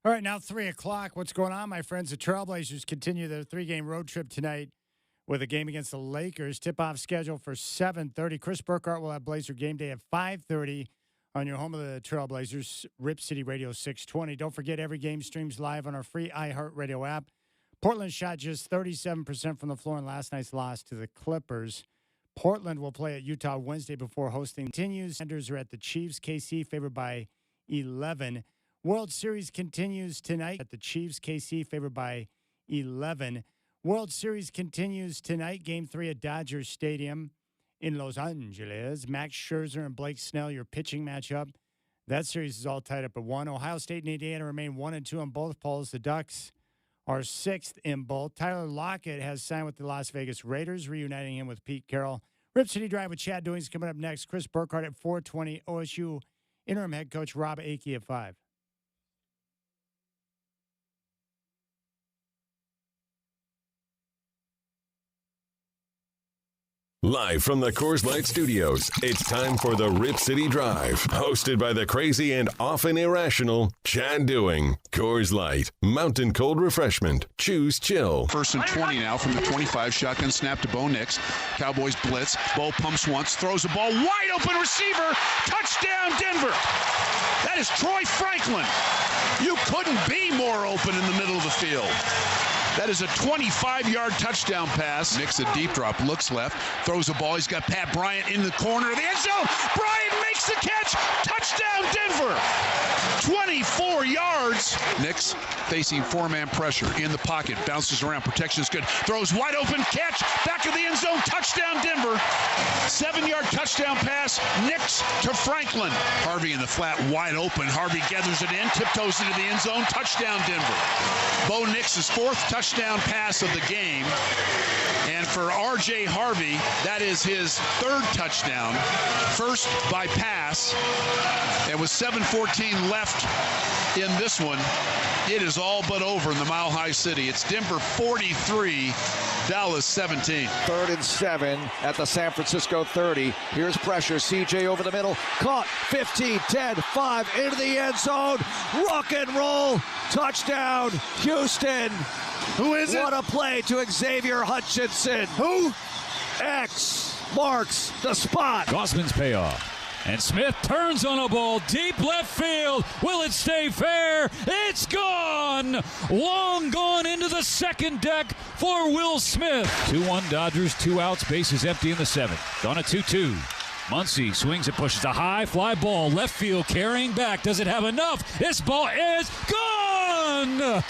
All right, now 3 o'clock. What's going on, my friends? The Trailblazers continue their three-game road trip tonight with a game against the Lakers. Tip-off scheduled for 7:30. Chris Burkhardt will have Blazer game day at 5:30 on your home of the Trailblazers, Rip City Radio 620. Don't forget, every game streams live on our free iHeartRadio app. Portland shot just 37% from the floor in last night's loss to the Clippers. Portland will play at Utah Wednesday before hosting continues. Senders are at the Chiefs. KC favored by 11. World Series continues tonight at the Chiefs. KC favored by 11. World Series continues tonight. Game 3 at Dodger Stadium in Los Angeles. Max Scherzer and Blake Snell, your pitching matchup. That series is all tied up at 1. Ohio State and Indiana remain 1-2 on both polls. The Ducks are 6th in both. Tyler Lockett has signed with the Las Vegas Raiders, reuniting him with Pete Carroll. Rip City Drive with Chad Doings coming up next. Chris Burkhardt at 4:20. OSU interim head coach Rob Akey at 5. Live from the Coors Light Studios, it's time for the Rip City Drive, hosted by the crazy and often irrational Chad Doing. Coors Light, mountain cold refreshment. Choose chill. 1st and 20 now from the 25. Shotgun snap to Bo Nix. Cowboys blitz. Bo pumps once, throws the ball. Wide open receiver. Touchdown Denver. That is Troy Franklin. You couldn't be more open in the middle of the field. That is a 25-yard touchdown pass. Nix a deep drop, looks left, throws the ball. He's got Pat Bryant in the corner of the end zone. Bryant makes the catch. Touchdown Denver. 24 yards. Nix facing four-man pressure in the pocket. Bounces around. Protection is good. Throws wide open. Catch. Back of the end zone. Touchdown Denver. 7-yard touchdown pass. Nix to Franklin. Harvey in the flat. Wide open. Harvey gathers it in. Tiptoes into the end zone. Touchdown Denver. Bo Nix's 4th touchdown pass of the game. And for R.J. Harvey, that is his 3rd touchdown. First by pass. And with 7:14 left in this one, it is all but over in the Mile High City. It's Denver 43, Dallas 17. 3rd and 7 at the San Francisco 30. Here's pressure. CJ over the middle. Caught. 15, 10, 5 into the end zone. Rock and roll. Touchdown, Houston. Who is it? What a play to Xavier Hutchinson. Who? X marks the spot. Gossman's payoff. And Smith turns on a ball deep left field. Will it stay fair? It's gone! Long gone into the second deck for Will Smith. 2-1 Dodgers, 2 outs, bases empty in the 7th. On a 2-2. Muncy swings and pushes a high fly ball. Left field carrying back. Does it have enough? This ball is gone!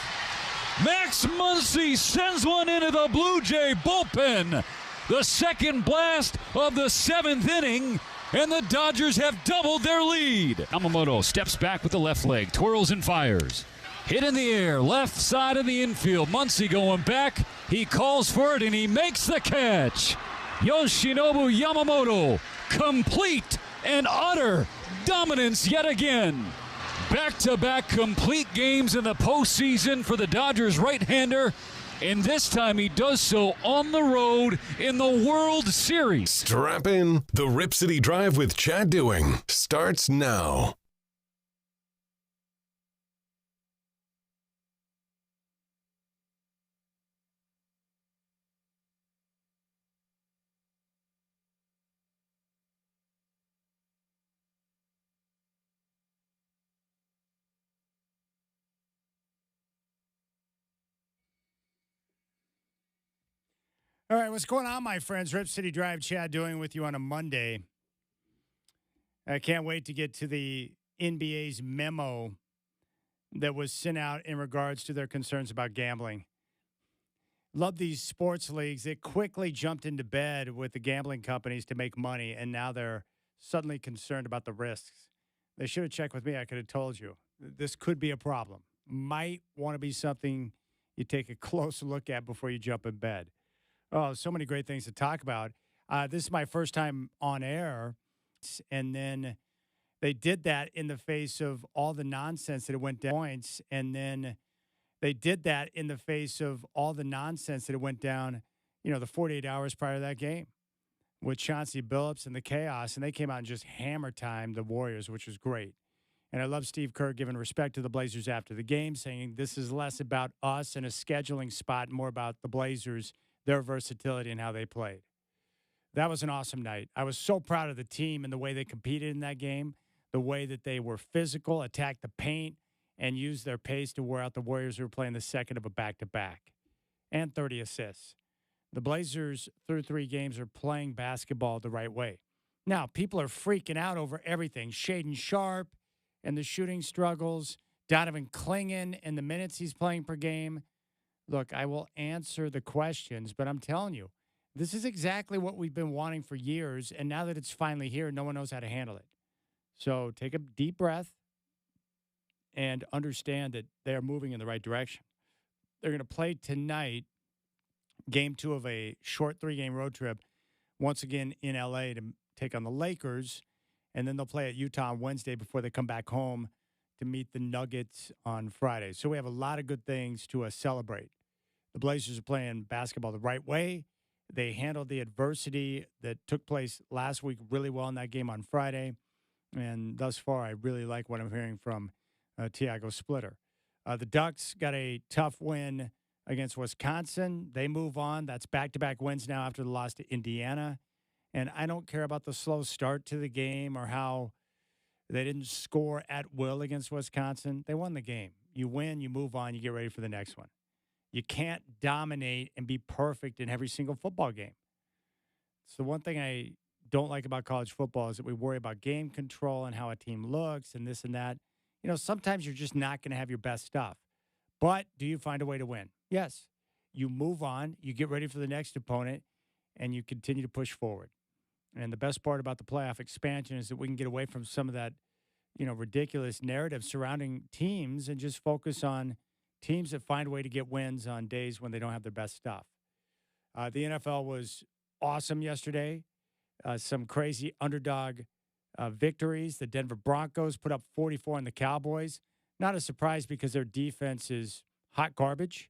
Max Muncy sends one into the Blue Jay bullpen. The second blast of the 7th inning, and the Dodgers have doubled their lead. Yamamoto steps back with the left leg, twirls and fires. Hit in the air, left side of the infield. Muncy going back. He calls for it, and he makes the catch. Yoshinobu Yamamoto, complete and utter dominance yet again. Back-to-back complete games in the postseason for the Dodgers right-hander, and this time he does so on the road in the World Series. Strap in. The Rip City Drive with Chad Doing starts now. All right, what's going on, my friends? Rip City Drive, Chad Doing with you on a Monday. I can't wait to get to the NBA's memo that was sent out in regards to their concerns about gambling. Love these sports leagues. They quickly jumped into bed with the gambling companies to make money, and now they're suddenly concerned about the risks. They should have checked with me. I could have told you. This could be a problem. Might want to be something you take a close look at before you jump in bed. Oh, so many great things to talk about. This is my first time on air, and then they did that in the face of all the nonsense that it went down points, and then they did that in the face of all the nonsense that it went down, the 48 hours prior to that game with Chauncey Billups and the chaos, and they came out and just hammer timed the Warriors, which was great. And I love Steve Kerr giving respect to the Blazers after the game, saying this is less about us and a scheduling spot, and more about the Blazers, their versatility, and how they played. That was an awesome night. I was so proud of the team and the way they competed in that game, the way that they were physical, attacked the paint, and used their pace to wear out the Warriors who were playing the second of a back-to-back, and 30 assists. The Blazers, through 3 games, are playing basketball the right way. Now, people are freaking out over everything. Shaden Sharp and the shooting struggles, Donovan Clingan and the minutes he's playing per game. Look, I will answer the questions, but I'm telling you, this is exactly what we've been wanting for years, and now that it's finally here, no one knows how to handle it. So take a deep breath and understand that they are moving in the right direction. They're going to play tonight, game 2 of a short 3-game road trip, once again in L.A. to take on the Lakers, and then they'll play at Utah on Wednesday before they come back home to meet the Nuggets on Friday. So we have a lot of good things to celebrate. The Blazers are playing basketball the right way. They handled the adversity that took place last week really well in that game on Friday. And thus far, I really like what I'm hearing from Tiago Splitter. The Ducks got a tough win against Wisconsin. They move on. That's back-to-back wins now after the loss to Indiana. And I don't care about the slow start to the game or how they didn't score at will against Wisconsin. They won the game. You win, you move on, you get ready for the next one. You can't dominate and be perfect in every single football game. It's the one thing I don't like about college football is that we worry about game control and how a team looks and this and that. You know, sometimes you're just not going to have your best stuff. But do you find a way to win? Yes. You move on, you get ready for the next opponent, and you continue to push forward. And the best part about the playoff expansion is that we can get away from some of that, ridiculous narrative surrounding teams and just focus on teams that find a way to get wins on days when they don't have their best stuff. The NFL was awesome yesterday. Some crazy underdog victories. The Denver Broncos put up 44 on the Cowboys. Not a surprise because their defense is hot garbage,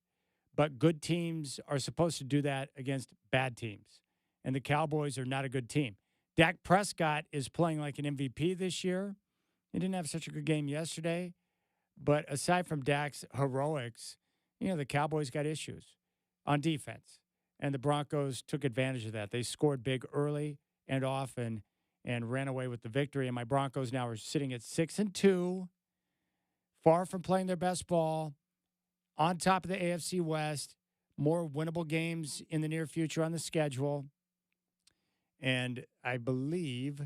but good teams are supposed to do that against bad teams. And the Cowboys are not a good team. Dak Prescott is playing like an MVP this year. He didn't have such a good game yesterday. But aside from Dak's heroics, the Cowboys got issues on defense. And the Broncos took advantage of that. They scored big early and often and ran away with the victory. And my Broncos now are sitting at 6-2, far from playing their best ball, on top of the AFC West, more winnable games in the near future on the schedule. And I believe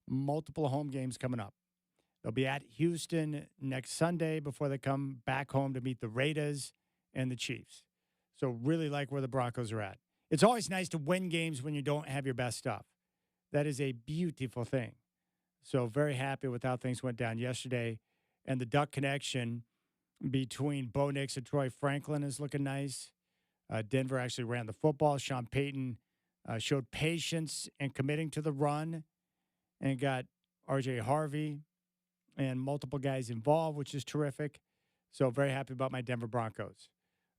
multiple home games coming up. They'll be at Houston next Sunday before they come back home to meet the Raiders and the Chiefs. So really like where the Broncos are at. It's always nice to win games when you don't have your best stuff. That is a beautiful thing. So very happy with how things went down yesterday. And the Duck connection between Bo Nix and Troy Franklin is looking nice. Denver actually ran the football. Sean Payton showed patience and committing to the run and got R.J. Harvey and multiple guys involved, which is terrific. So very happy about my Denver Broncos.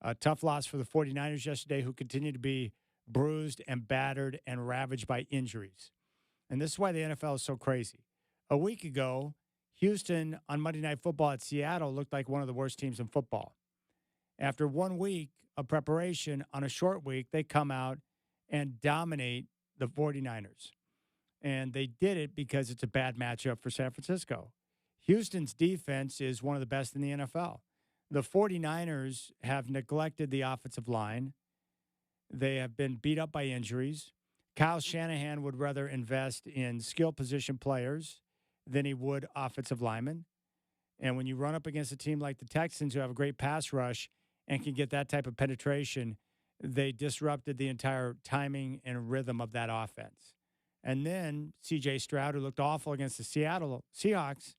A tough loss for the 49ers yesterday, who continue to be bruised and battered and ravaged by injuries. And this is why the NFL is so crazy. A week ago, Houston on Monday Night Football at Seattle looked like one of the worst teams in football. After 1 week of preparation on a short week, they come out and dominate the 49ers. And they did it because it's a bad matchup for San Francisco. Houston's defense is one of the best in the NFL. The 49ers have neglected the offensive line. They have been beat up by injuries. Kyle Shanahan would rather invest in skill position players than he would offensive linemen. And when you run up against a team like the Texans, who have a great pass rush and can get that type of penetration, they disrupted the entire timing and rhythm of that offense. And then C.J. Stroud, who looked awful against the Seattle Seahawks,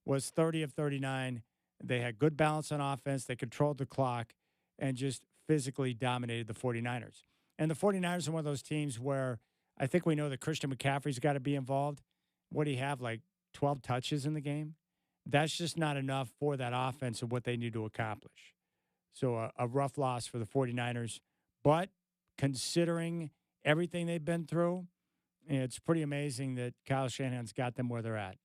was 30 of 39. They had good balance on offense. They controlled the clock and just physically dominated the 49ers. And the 49ers are one of those teams where I think we know that Christian McCaffrey's got to be involved. What do you have, like 12 touches in the game? That's just not enough for that offense and what they need to accomplish. So a rough loss for the 49ers. But considering everything they've been through, it's pretty amazing that Kyle Shanahan's got them where they're at.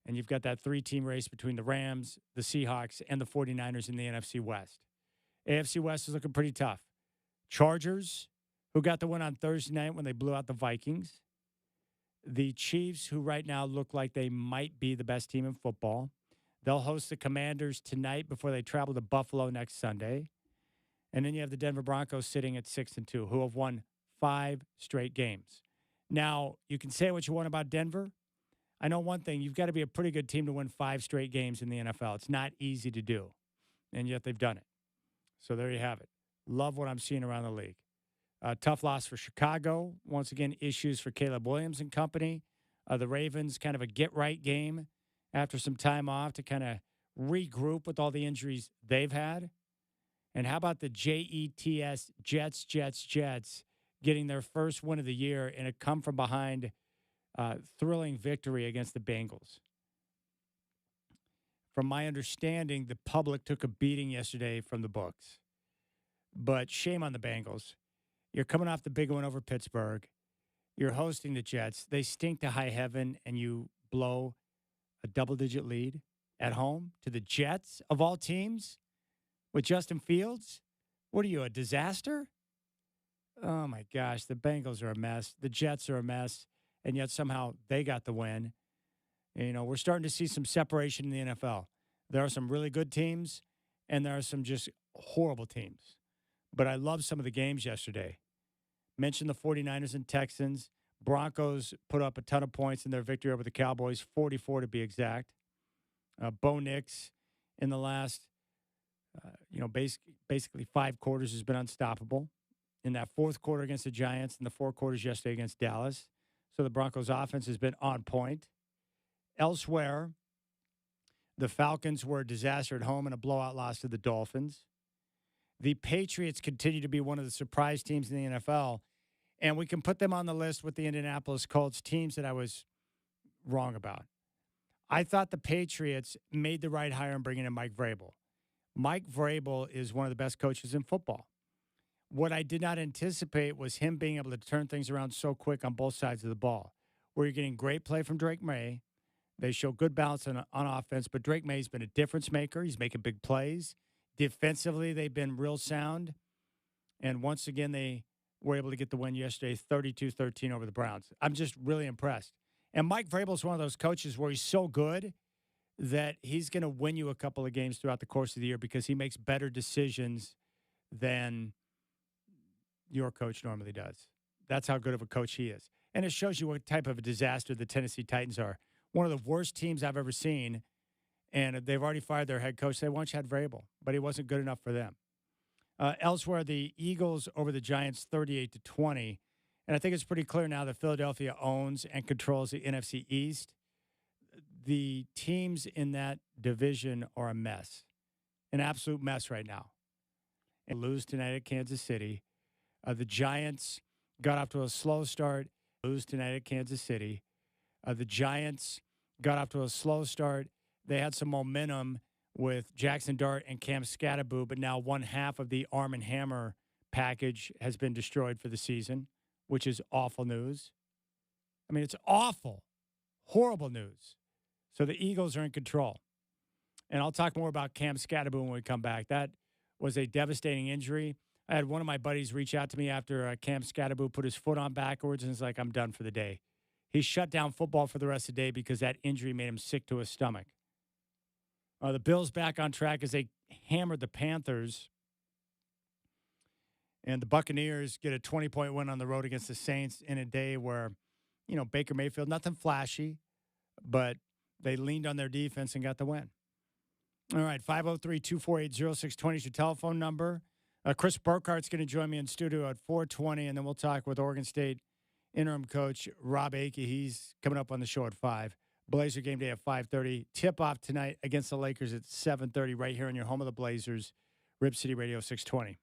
And you've got that three-team race between the Rams, the Seahawks, and the 49ers in the NFC West. AFC West is looking pretty tough. Chargers, who got the win on Thursday night when they blew out the Vikings. The Chiefs, who right now look like they might be the best team in football. They'll host the Commanders tonight before they travel to Buffalo next Sunday. And then you have the Denver Broncos sitting at 6-2, who have won 5 straight games. Now, you can say what you want about Denver. I know one thing. You've got to be a pretty good team to win 5 straight games in the NFL. It's not easy to do, and yet they've done it. So there you have it. Love what I'm seeing around the league. Tough loss for Chicago. Once again, issues for Caleb Williams and company. The Ravens, kind of a get-right game after some time off to kind of regroup with all the injuries they've had. And how about the Jets, Jets, getting their first win of the year in a come-from-behind thrilling victory against the Bengals? From my understanding, the public took a beating yesterday from the books. But shame on the Bengals. You're coming off the big one over Pittsburgh. You're hosting the Jets. They stink to high heaven, and you blow a double-digit lead at home to the Jets, of all teams, with Justin Fields? What are you, a disaster? Oh, my gosh. The Bengals are a mess. The Jets are a mess, and yet somehow they got the win. You know, we're starting to see some separation in the NFL. There are some really good teams, and there are some just horrible teams. But I love some of the games yesterday. Mentioned the 49ers and Texans. Broncos put up a ton of points in their victory over the Cowboys, 44 to be exact. Bo Nix in the last, basically 5 quarters has been unstoppable. In that fourth quarter against the Giants and the 4 quarters yesterday against Dallas. So the Broncos offense has been on point. Elsewhere, the Falcons were a disaster at home and a blowout loss to the Dolphins. The Patriots continue to be one of the surprise teams in the NFL, and we can put them on the list with the Indianapolis Colts, teams that I was wrong about. I thought the Patriots made the right hire in bringing in Mike Vrabel. Mike Vrabel is one of the best coaches in football. What I did not anticipate was him being able to turn things around so quick on both sides of the ball, where you're getting great play from Drake May. They show good balance on offense, but Drake May's been a difference maker. He's making big plays. Defensively, they've been real sound. And once again, they were able to get the win yesterday, 32-13 over the Browns. I'm just really impressed. And Mike Vrabel's one of those coaches where he's so good that he's going to win you a couple of games throughout the course of the year because he makes better decisions than your coach normally does. That's how good of a coach he is. And it shows you what type of a disaster the Tennessee Titans are. One of the worst teams I've ever seen. And they've already fired their head coach. They once had Vrabel, but he wasn't good enough for them. Elsewhere, the Eagles over the Giants 38-20. And I think it's pretty clear now that Philadelphia owns and controls the NFC East. The teams in that division are a mess, an absolute mess right now. And lose tonight at Kansas City. The Giants got off to a slow start. Lose tonight at Kansas City. The Giants got off to a slow start. They had some momentum with Jackson Dart and Cam Scatterboo, but now one half of the Arm & Hammer package has been destroyed for the season, which is awful news. I mean, it's awful, horrible news. So the Eagles are in control. And I'll talk more about Cam Scatterboo when we come back. That was a devastating injury. I had one of my buddies reach out to me after Cam Scatterboo put his foot on backwards and was like, I'm done for the day. He shut down football for the rest of the day because that injury made him sick to his stomach. The Bills back on track as they hammered the Panthers. And the Buccaneers get a 20-point win on the road against the Saints in a day where, Baker Mayfield, nothing flashy, but they leaned on their defense and got the win. All right, 503-248-0620 is your telephone number. Chris Burkhardt's going to join me in studio at 4:20, and then we'll talk with Oregon State interim coach Rob Akey. He's coming up on the show at 5. Blazer game day at 5:30. Tip-off tonight against the Lakers at 7:30 right here on your home of the Blazers, Rip City Radio 620.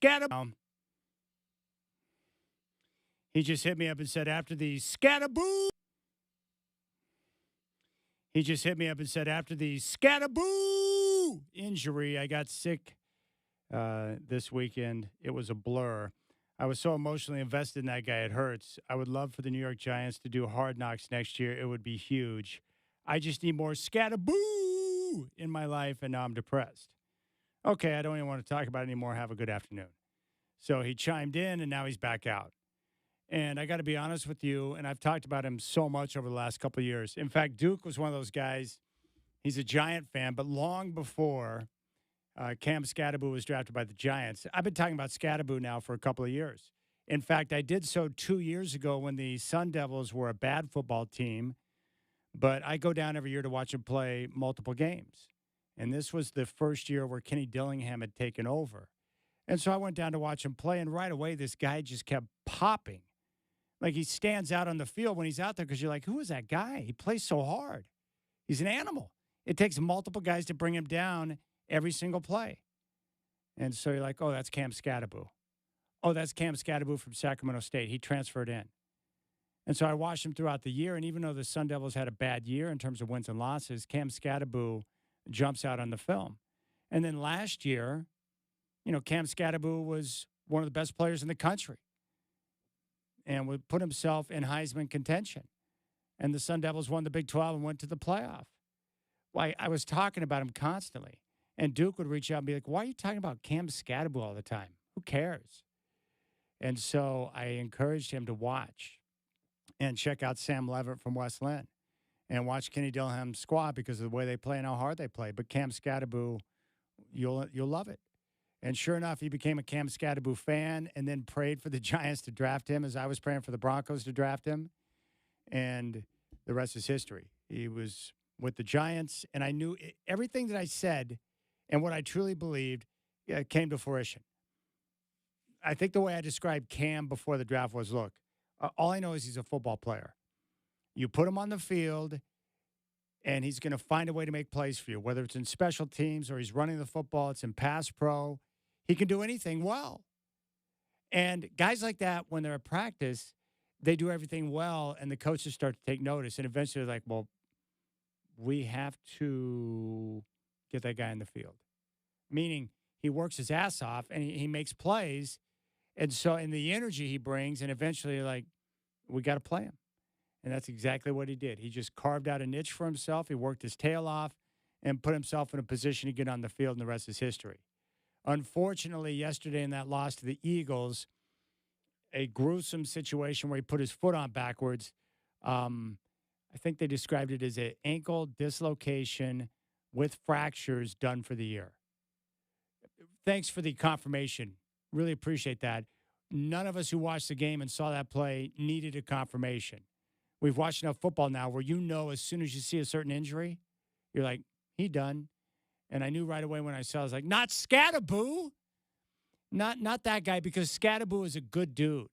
scatterboo. He just hit me up and said after the scatterboo. He just hit me up and said after the scatterboo injury, I got sick this weekend. It was a blur. I was so emotionally invested in that guy, it hurts. I would love for the New York Giants to do Hard Knocks next year. It would be huge. I just need more scatterboo in my life, and now I'm depressed. Okay, I don't even want to talk about it anymore. Have a good afternoon. So he chimed in, and now he's back out. And I got to be honest with you, and I've talked about him so much over the last couple of years. In fact, Duke was one of those guys. He's a Giant fan, but long before Cam Scatterboo was drafted by the Giants, I've been talking about Scatterboo now for a couple of years. In fact, I did so 2 years ago when the Sun Devils were a bad football team, but I go down every year to watch him play multiple games. And this was the first year where Kenny Dillingham had taken over. And so I went down to watch him play, and right away this guy just kept popping. Like he stands out on the field when he's out there because you're like, who is that guy? He plays so hard. He's an animal. It takes multiple guys to bring him down every single play. And so you're like, oh, that's Cam Scatterboo. Oh, that's Cam Scatterboo from Sacramento State. He transferred in. And so I watched him throughout the year, and even though the Sun Devils had a bad year in terms of wins and losses, Cam Scatterboo jumps out on the film. And then last year, Cam Scatterboo was one of the best players in the country and would put himself in Heisman contention. And the Sun Devils won the Big 12 and went to the playoff. Well, I was talking about him constantly. And Duke would reach out and be like, why are you talking about Cam Scatterboo all the time? Who cares? And so I encouraged him to watch and check out Sam Levitt from West Lynn and watch Kenny Dillingham's squad because of the way they play and how hard they play. But Cam Scatterboo, you'll love it. And sure enough, he became a Cam Scatterboo fan and then prayed for the Giants to draft him as I was praying for the Broncos to draft him. And the rest is history. He was with the Giants, and I knew everything that I said and what I truly believed came to fruition. I think the way I described Cam before the draft was, look, all I know is he's a football player. You put him on the field, and he's going to find a way to make plays for you, whether it's in special teams or he's running the football, it's in pass pro. He can do anything well. And guys like that, when they're at practice, they do everything well, and the coaches start to take notice. And eventually they're like, well, we have to get that guy in the field. Meaning he works his ass off, and he makes plays. And so in the energy he brings, and eventually like, we got to play him. And that's exactly what he did. He just carved out a niche for himself. He worked his tail off and put himself in a position to get on the field, and the rest is history. Unfortunately, yesterday in that loss to the Eagles, a gruesome situation where he put his foot on backwards. I think they described it as an ankle dislocation with fractures, done for the year. Thanks for the confirmation. Really appreciate that. None of us who watched the game and saw that play needed a confirmation. We've watched enough football now where as soon as you see a certain injury, you're like, he done. And I knew right away when I saw it, I was like, not Scatterboo. Not that guy, because Scatterboo is a good dude.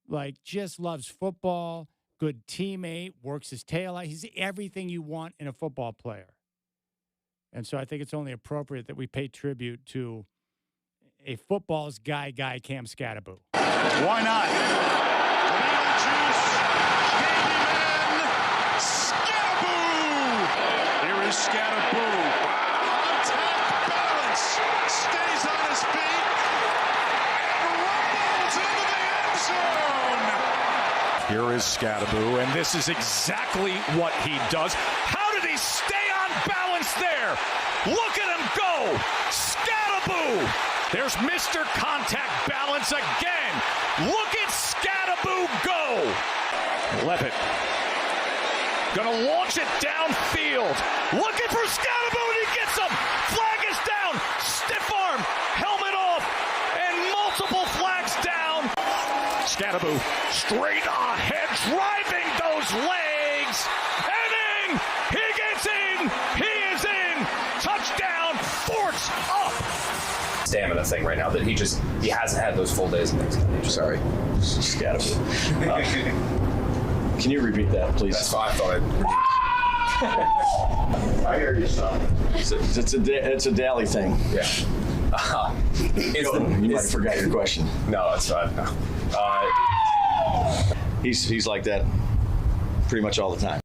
Like, just loves football, good teammate, works his tail out. He's everything you want in a football player. And so I think it's only appropriate that we pay tribute to a football's guy, Cam Scatterboo. Why not? Scatterboo! Here is Scatterboo. On top balance. Stays on his feet. And rumbles into the end zone. Here is Scatterboo, and this is exactly what he does. How did he stay on balance there? Look at him go! Scatterboo! There's Mr. Contact Balance again. Look at Scatterboo go. Levitt gonna launch it downfield. Looking for Scatterboo, and he gets him. Flag is down. Stiff arm, helmet off, and multiple flags down. Scatterboo straight ahead, driving those legs. And in, he gets in. He is in. Touchdown, Forts up. Stamina thing right now that he hasn't had those full days of things. Sorry. Scatterboo. Can you repeat that, please? That's fine. I thought I hear you, son. It's a daily thing. Yeah. You might have forgot your question. No, it's fine. No. He's like that pretty much all the time.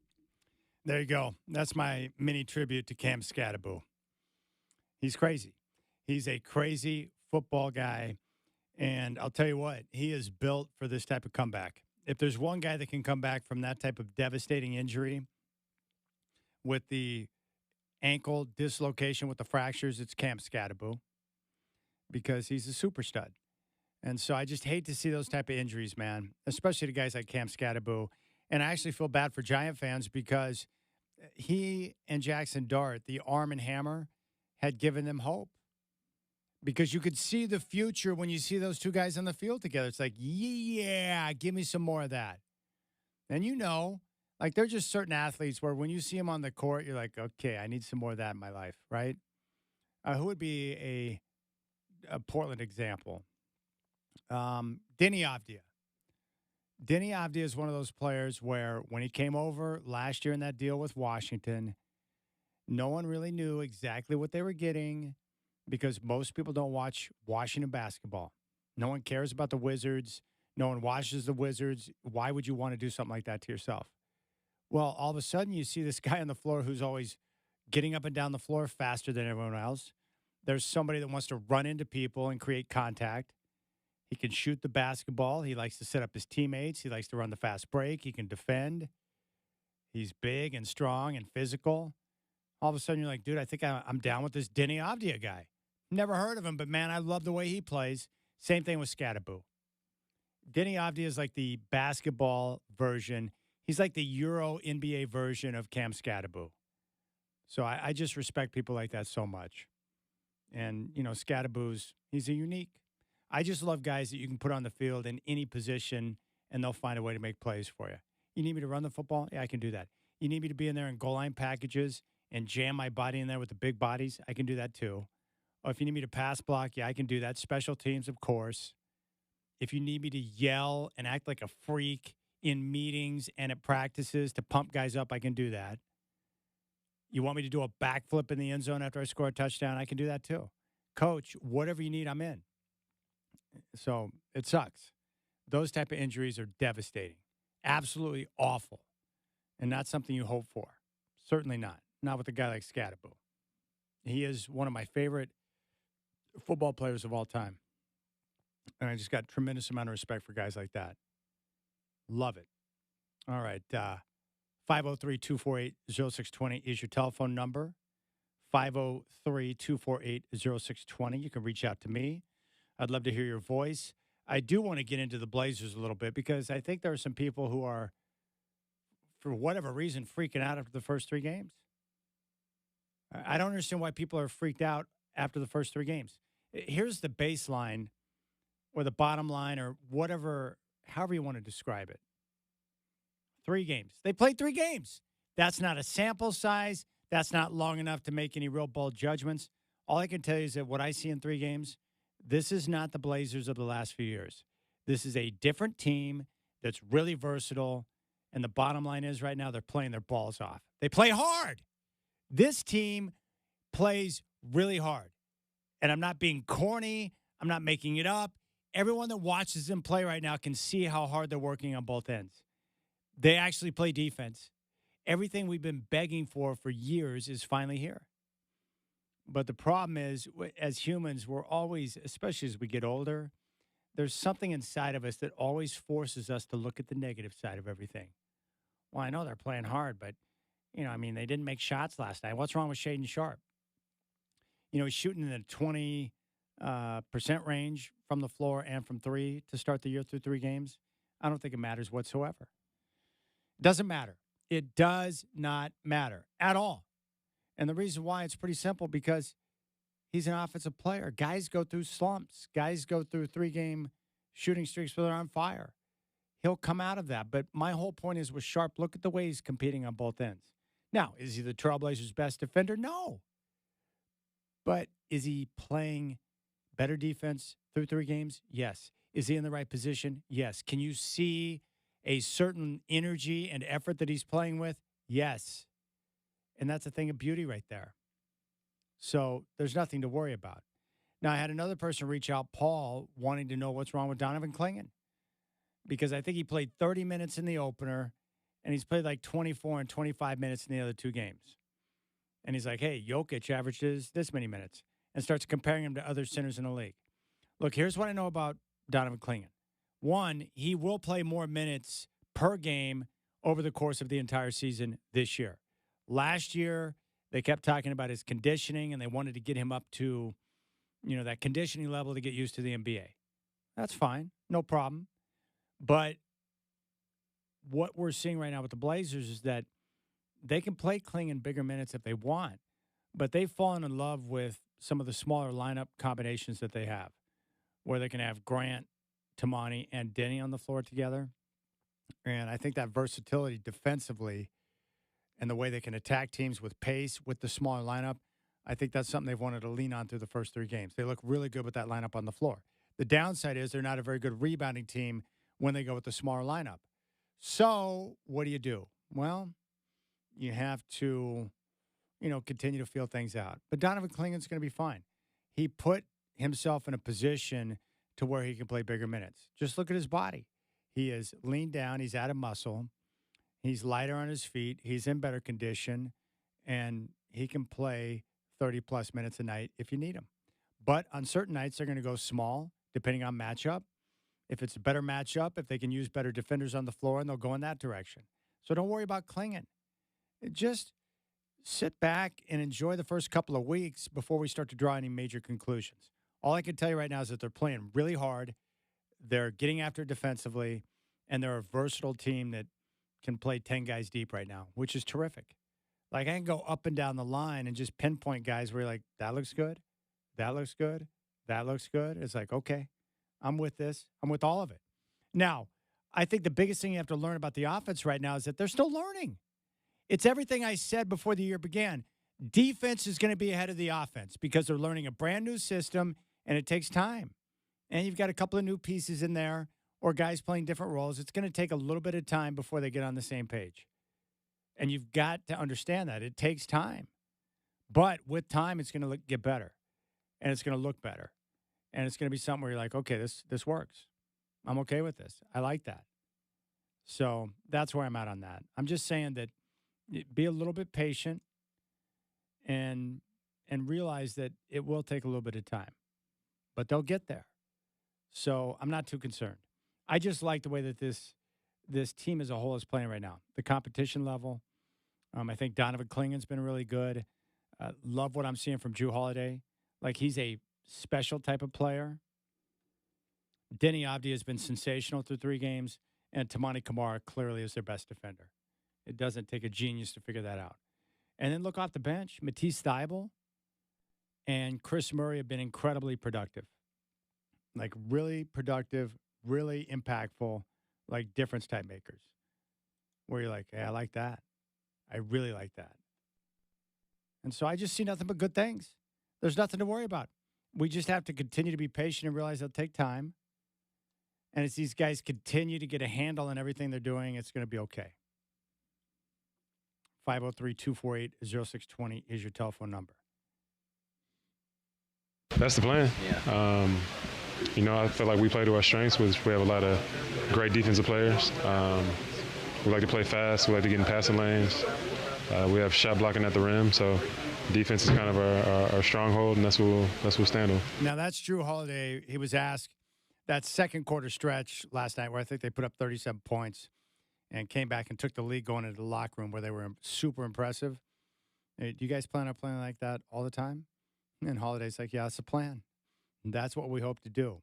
There you go. That's my mini tribute to Cam Scatterbo. He's crazy. He's a crazy football guy. And I'll tell you what, he is built for this type of comeback. If there's one guy that can come back from that type of devastating injury with the ankle dislocation with the fractures, it's Cam Scatterbo because he's a super stud. And so I just hate to see those type of injuries, man, especially to guys like Cam Scatterbo. And I actually feel bad for Giant fans because he and Jackson Dart, the arm and hammer, had given them hope. Because you could see the future when you see those two guys on the field together. It's like, yeah, give me some more of that. And like there's just certain athletes where when you see them on the court, you're like, okay, I need some more of that in my life, right? Who would be a Portland example? Denny Avdia. Denny Avdia is one of those players where when he came over last year in that deal with Washington, no one really knew exactly what they were getting because most people don't watch Washington basketball. No one cares about the Wizards. No one watches the Wizards. Why would you want to do something like that to yourself? Well, all of a sudden you see this guy on the floor who's always getting up and down the floor faster than everyone else. There's somebody that wants to run into people and create contact. He can shoot the basketball. He likes to set up his teammates. He likes to run the fast break. He can defend. He's big and strong and physical. All of a sudden, you're like, dude, I think I'm down with this Denny Avdia guy. Never heard of him, but, man, I love the way he plays. Same thing with Scatterbo. Denny Avdia is like the basketball version. He's like the Euro NBA version of Cam Scatterbo. So I just respect people like that so much. And, Scatterbo's, he's a unique. I just love guys that you can put on the field in any position, and they'll find a way to make plays for you. You need me to run the football? Yeah, I can do that. You need me to be in there in goal line packages and jam my body in there with the big bodies? I can do that too. Or if you need me to pass block, yeah, I can do that. Special teams, of course. If you need me to yell and act like a freak in meetings and at practices to pump guys up, I can do that. You want me to do a backflip in the end zone after I score a touchdown? I can do that too. Coach, whatever you need, I'm in. So it sucks. Those type of injuries are devastating. Absolutely awful. And not something you hope for. Certainly not. Not with a guy like Scatterbo. He is one of my favorite football players of all time. And I just got a tremendous amount of respect for guys like that. Love it. All right. 503-248-0620 is your telephone number. 503-248-0620. You can reach out to me. I'd love to hear your voice. I do want to get into the Blazers a little bit because I think there are some people who are, for whatever reason, freaking out after the first three games. I don't understand why people are freaked out after the first three games. Here's the baseline or the bottom line or whatever, however you want to describe it. 3 games. They played 3 games. That's not a sample size. That's not long enough to make any real bold judgments. All I can tell you is that what I see in 3 games, this is not the Blazers of the last few years. This is a different team that's really versatile. And the bottom line is right now they're playing their balls off. They play hard. This team plays really hard. And I'm not being corny. I'm not making it up. Everyone that watches them play right now can see how hard they're working on both ends. They actually play defense. Everything we've been begging for years is finally here. But the problem is, as humans, we're always, especially as we get older, there's something inside of us that always forces us to look at the negative side of everything. Well, I know they're playing hard, but, they didn't make shots last night. What's wrong with Shaden Sharp? He's shooting in the 20% range from the floor and from 3 to start the year through 3 games. I don't think it matters whatsoever. Doesn't matter. It does not matter at all. And the reason why, it's pretty simple, because he's an offensive player. Guys go through slumps. Guys go through 3-game shooting streaks where they're on fire. He'll come out of that. But my whole point is with Sharp, look at the way he's competing on both ends. Now, is he the Trailblazers' best defender? No. But is he playing better defense through 3 games? Yes. Is he in the right position? Yes. Can you see a certain energy and effort that he's playing with? Yes. And that's a thing of beauty right there. So there's nothing to worry about. Now, I had another person reach out, Paul, wanting to know what's wrong with Donovan Clingan, because I think he played 30 minutes in the opener, and he's played like 24 and 25 minutes in the other two games. And he's like, hey, Jokic averages this many minutes, and starts comparing him to other centers in the league. Look, here's what I know about Donovan Clingan. One, he will play more minutes per game over the course of the entire season this year. Last year, they kept talking about his conditioning, and they wanted to get him up to, that conditioning level to get used to the NBA. That's fine. No problem. But what we're seeing right now with the Blazers is that they can play Clingan bigger minutes if they want, but they've fallen in love with some of the smaller lineup combinations that they have, where they can have Grant, Tamani, and Denny on the floor together. And I think that versatility defensively and the way they can attack teams with pace with the smaller lineup, I think that's something they've wanted to lean on through the first three games. They look really good with that lineup on the floor. The downside is they're not a very good rebounding team when they go with the smaller lineup. So what do? Well, you have to, continue to feel things out. But Donovan Clingan's going to be fine. He put himself in a position to where he can play bigger minutes. Just look at his body. He is leaned down. He's out of muscle. He's lighter on his feet. He's in better condition. And he can play 30-plus minutes a night if you need him. But on certain nights, they're going to go small, depending on matchup. If it's a better matchup, if they can use better defenders on the floor, and they'll go in that direction. So don't worry about Clingan. Just sit back and enjoy the first couple of weeks before we start to draw any major conclusions. All I can tell you right now is that they're playing really hard. They're getting after defensively, and they're a versatile team that can play 10 guys deep right now, which is terrific. Like, I can go up and down the line and just pinpoint guys where you're like, that looks good, that looks good, that looks good. It's like, okay, I'm with this. I'm with all of it. Now, I think the biggest thing you have to learn about the offense right now is that they're still learning. It's everything I said before the year began. Defense is going to be ahead of the offense because they're learning a brand new system, and it takes time. And you've got a couple of new pieces in there or guys playing different roles. It's going to take a little bit of time before they get on the same page. And you've got to understand that. It takes time. But with time, it's going to get better. And it's going to look better. And it's going to be something where you're like, okay, this works. I'm okay with this. I like that. So that's where I'm at on that. I'm just saying that be a little bit patient and realize that it will take a little bit of time. But they'll get there. So I'm not too concerned. I just like the way that this team as a whole is playing right now. The competition level. I think Donovan Clingan's been really good. Love what I'm seeing from Jrue Holiday. Like, he's a special type of player. Denny Avdia has been sensational through 3 games, and Tamani Kamara clearly is their best defender. It doesn't take a genius to figure that out. And then look off the bench. Matisse Thybulle and Chris Murray have been incredibly productive. Like, really productive, really impactful, like difference type makers. Where you're like, hey, I like that. I really like that. And so I just see nothing but good things. There's nothing to worry about. We just have to continue to be patient and realize it'll take time. And as these guys continue to get a handle on everything they're doing, it's going to be okay. 503-248-0620 is your telephone number. That's the plan. Yeah. I feel like we play to our strengths, which we have a lot of great defensive players. We like to play fast. We like to get in passing lanes. We have shot blocking at the rim, so defense is kind of our stronghold, and that's what we'll stand on. Now, that's Jrue Holiday. He was asked that second quarter stretch last night where I think they put up 37 points and came back and took the lead going into the locker room where they were super impressive. Hey, do you guys plan on playing like that all the time? And Holiday's like, yeah, it's a plan. And that's what we hope to do.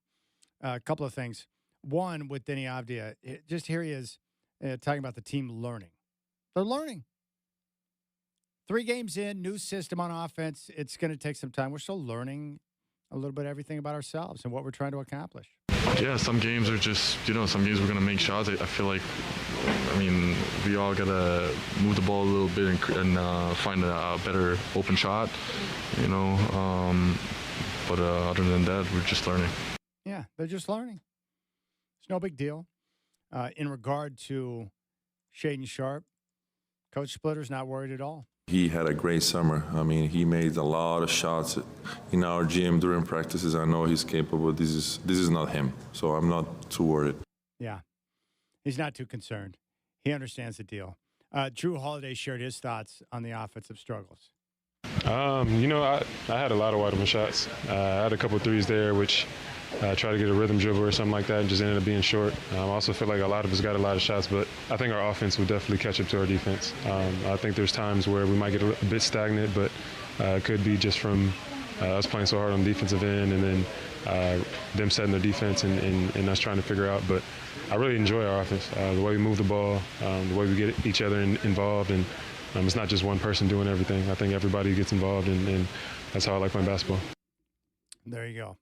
A couple of things. One, with Denny Avdia, just here he is talking about the team learning. They're learning. 3 games in, new system on offense. It's going to take some time. We're still learning a little bit of everything about ourselves and what we're trying to accomplish. Yeah, some games are just, some games we're going to make shots. I feel like, we all got to move the ball a little bit and find a better open shot, But other than that, we're just learning. Yeah, they're just learning. It's no big deal. In regard to Shaedon Sharpe, Coach Splitter's not worried at all. He had a great summer. I mean, he made a lot of shots in our gym during practices. I know he's capable. This is not him, so I'm not too worried. Yeah, he's not too concerned. He understands the deal. Drew Holiday shared his thoughts on the offensive struggles. I had a lot of wide open shots. I had a couple threes there, which I tried to get a rhythm dribble or something like that and just ended up being short. I also feel like a lot of us got a lot of shots, but I think our offense will definitely catch up to our defense. I think there's times where we might get a bit stagnant, but it could be just from us playing so hard on the defensive end and then them setting their defense and us trying to figure out. But I really enjoy our offense, the way we move the ball, the way we get each other involved, and it's not just one person doing everything. I think everybody gets involved, and that's how I like playing basketball. There you go.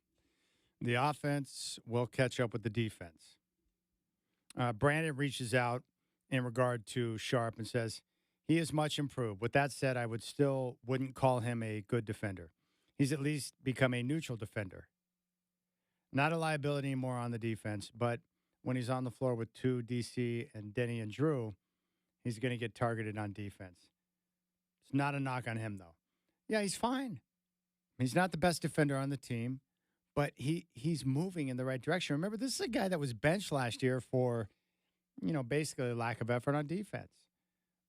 The offense will catch up with the defense. Brandon reaches out in regard to Sharp and says, he is much improved. With that said, I wouldn't call him a good defender. He's at least become a neutral defender. Not a liability anymore on the defense, but when he's on the floor with two, DC and Denny and Drew, he's going to get targeted on defense. It's not a knock on him, though. Yeah, he's fine. He's not the best defender on the team, but he's moving in the right direction. Remember, this is a guy that was benched last year for, basically lack of effort on defense.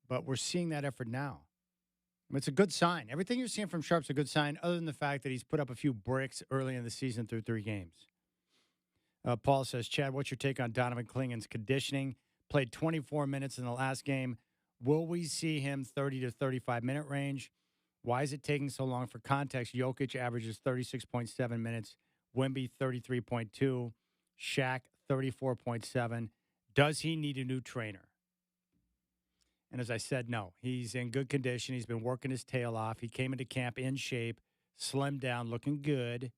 But we're seeing that effort now. It's a good sign. Everything you're seeing from Sharp's a good sign, other than the fact that he's put up a few bricks early in the season through 3 games. Paul says, Chad, what's your take on Donovan Klingen's conditioning? Played 24 minutes in the last game. Will we see him 30 to 35-minute range? Why is it taking so long? For context, Jokic averages 36.7 minutes, Wemby 33.2, Shaq 34.7. Does he need a new trainer? And as I said, no. He's in good condition. He's been working his tail off. He came into camp in shape, slimmed down, looking good.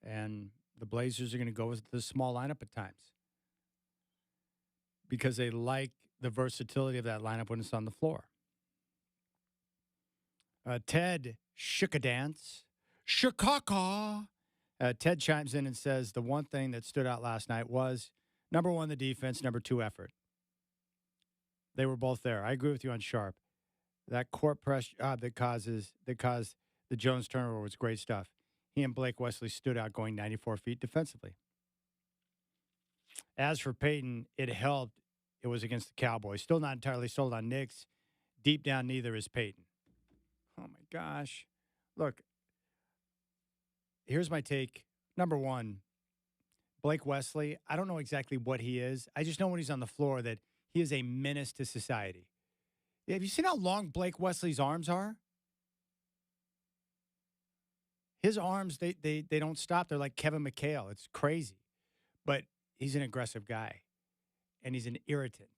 And the Blazers are going to go with the small lineup at times because they like the versatility of that lineup when it's on the floor. Ted shook a dance. Chicago. Ted chimes in and says the one thing that stood out last night was, number 1, the defense, number 2, effort. They were both there. I agree with you on Sharp. That court press job that caused the Jones turnover was great stuff. He and Blake Wesley stood out going 94 feet defensively. As for Peyton, it helped. It was against the Cowboys. Still not entirely sold on Knicks. Deep down, neither is Peyton. Oh, my gosh. Look, here's my take. Number 1, Blake Wesley, I don't know exactly what he is. I just know when he's on the floor that he is a menace to society. Have you seen how long Blake Wesley's arms are? His arms, they don't stop. They're like Kevin McHale. It's crazy. But he's an aggressive guy, and he's an irritant.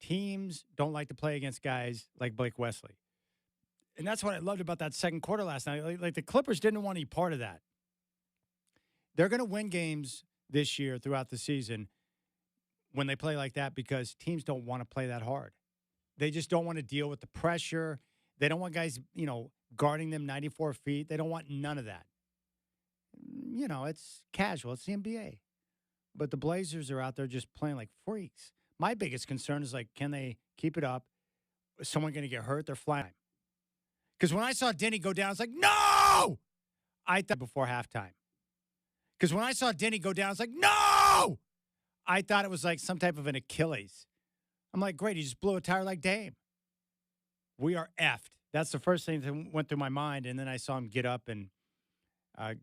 Teams don't like to play against guys like Blake Wesley. And that's what I loved about that second quarter last night. Like the Clippers didn't want any part of that. They're going to win games this year throughout the season when they play like that because teams don't want to play that hard. They just don't want to deal with the pressure. They don't want guys, guarding them 94 feet. They don't want none of that. It's casual. It's the NBA. But the Blazers are out there just playing like freaks. My biggest concern is, can they keep it up? Is someone going to get hurt? They're flying. Because when I saw Denny go down, I was like, no! I thought before halftime. Because when I saw Denny go down, I was like, no! I thought it was like some type of an Achilles. I'm like, great, he just blew a tire like Dame. We are effed. That's the first thing that went through my mind. And then I saw him get up and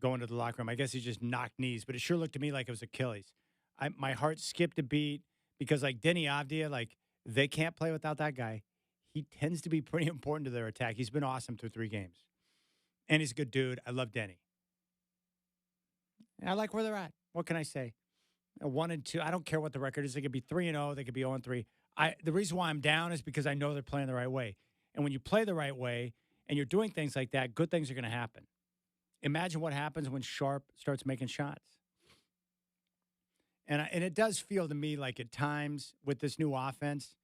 go into the locker room. I guess he just knocked knees, but it sure looked to me like it was Achilles. My heart skipped a beat because, Denny Avdia, they can't play without that guy. He tends to be pretty important to their attack. He's been awesome through 3 games. And he's a good dude. I love Denny. And I like where they're at. What can I say? 1-2. I don't care what the record is. They could be 3-0. They could be 0-3. The reason why I'm down is because I know they're playing the right way. And when you play the right way and you're doing things like that, good things are going to happen. Imagine what happens when Sharp starts making shots. And it does feel to me like at times with this new offense,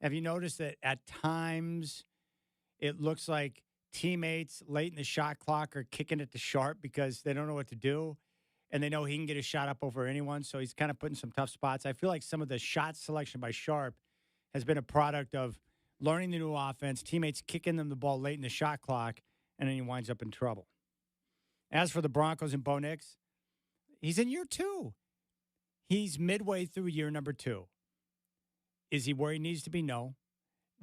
have you noticed that at times it looks like teammates late in the shot clock are kicking it to Sharp because they don't know what to do, and they know he can get a shot up over anyone, so he's kind of putting some tough spots. I feel like some of the shot selection by Sharp has been a product of learning the new offense, teammates kicking them the ball late in the shot clock, and then he winds up in trouble. As for the Broncos and Bo Nix, he's in year 2. He's midway through year number 2. Is he where he needs to be? No.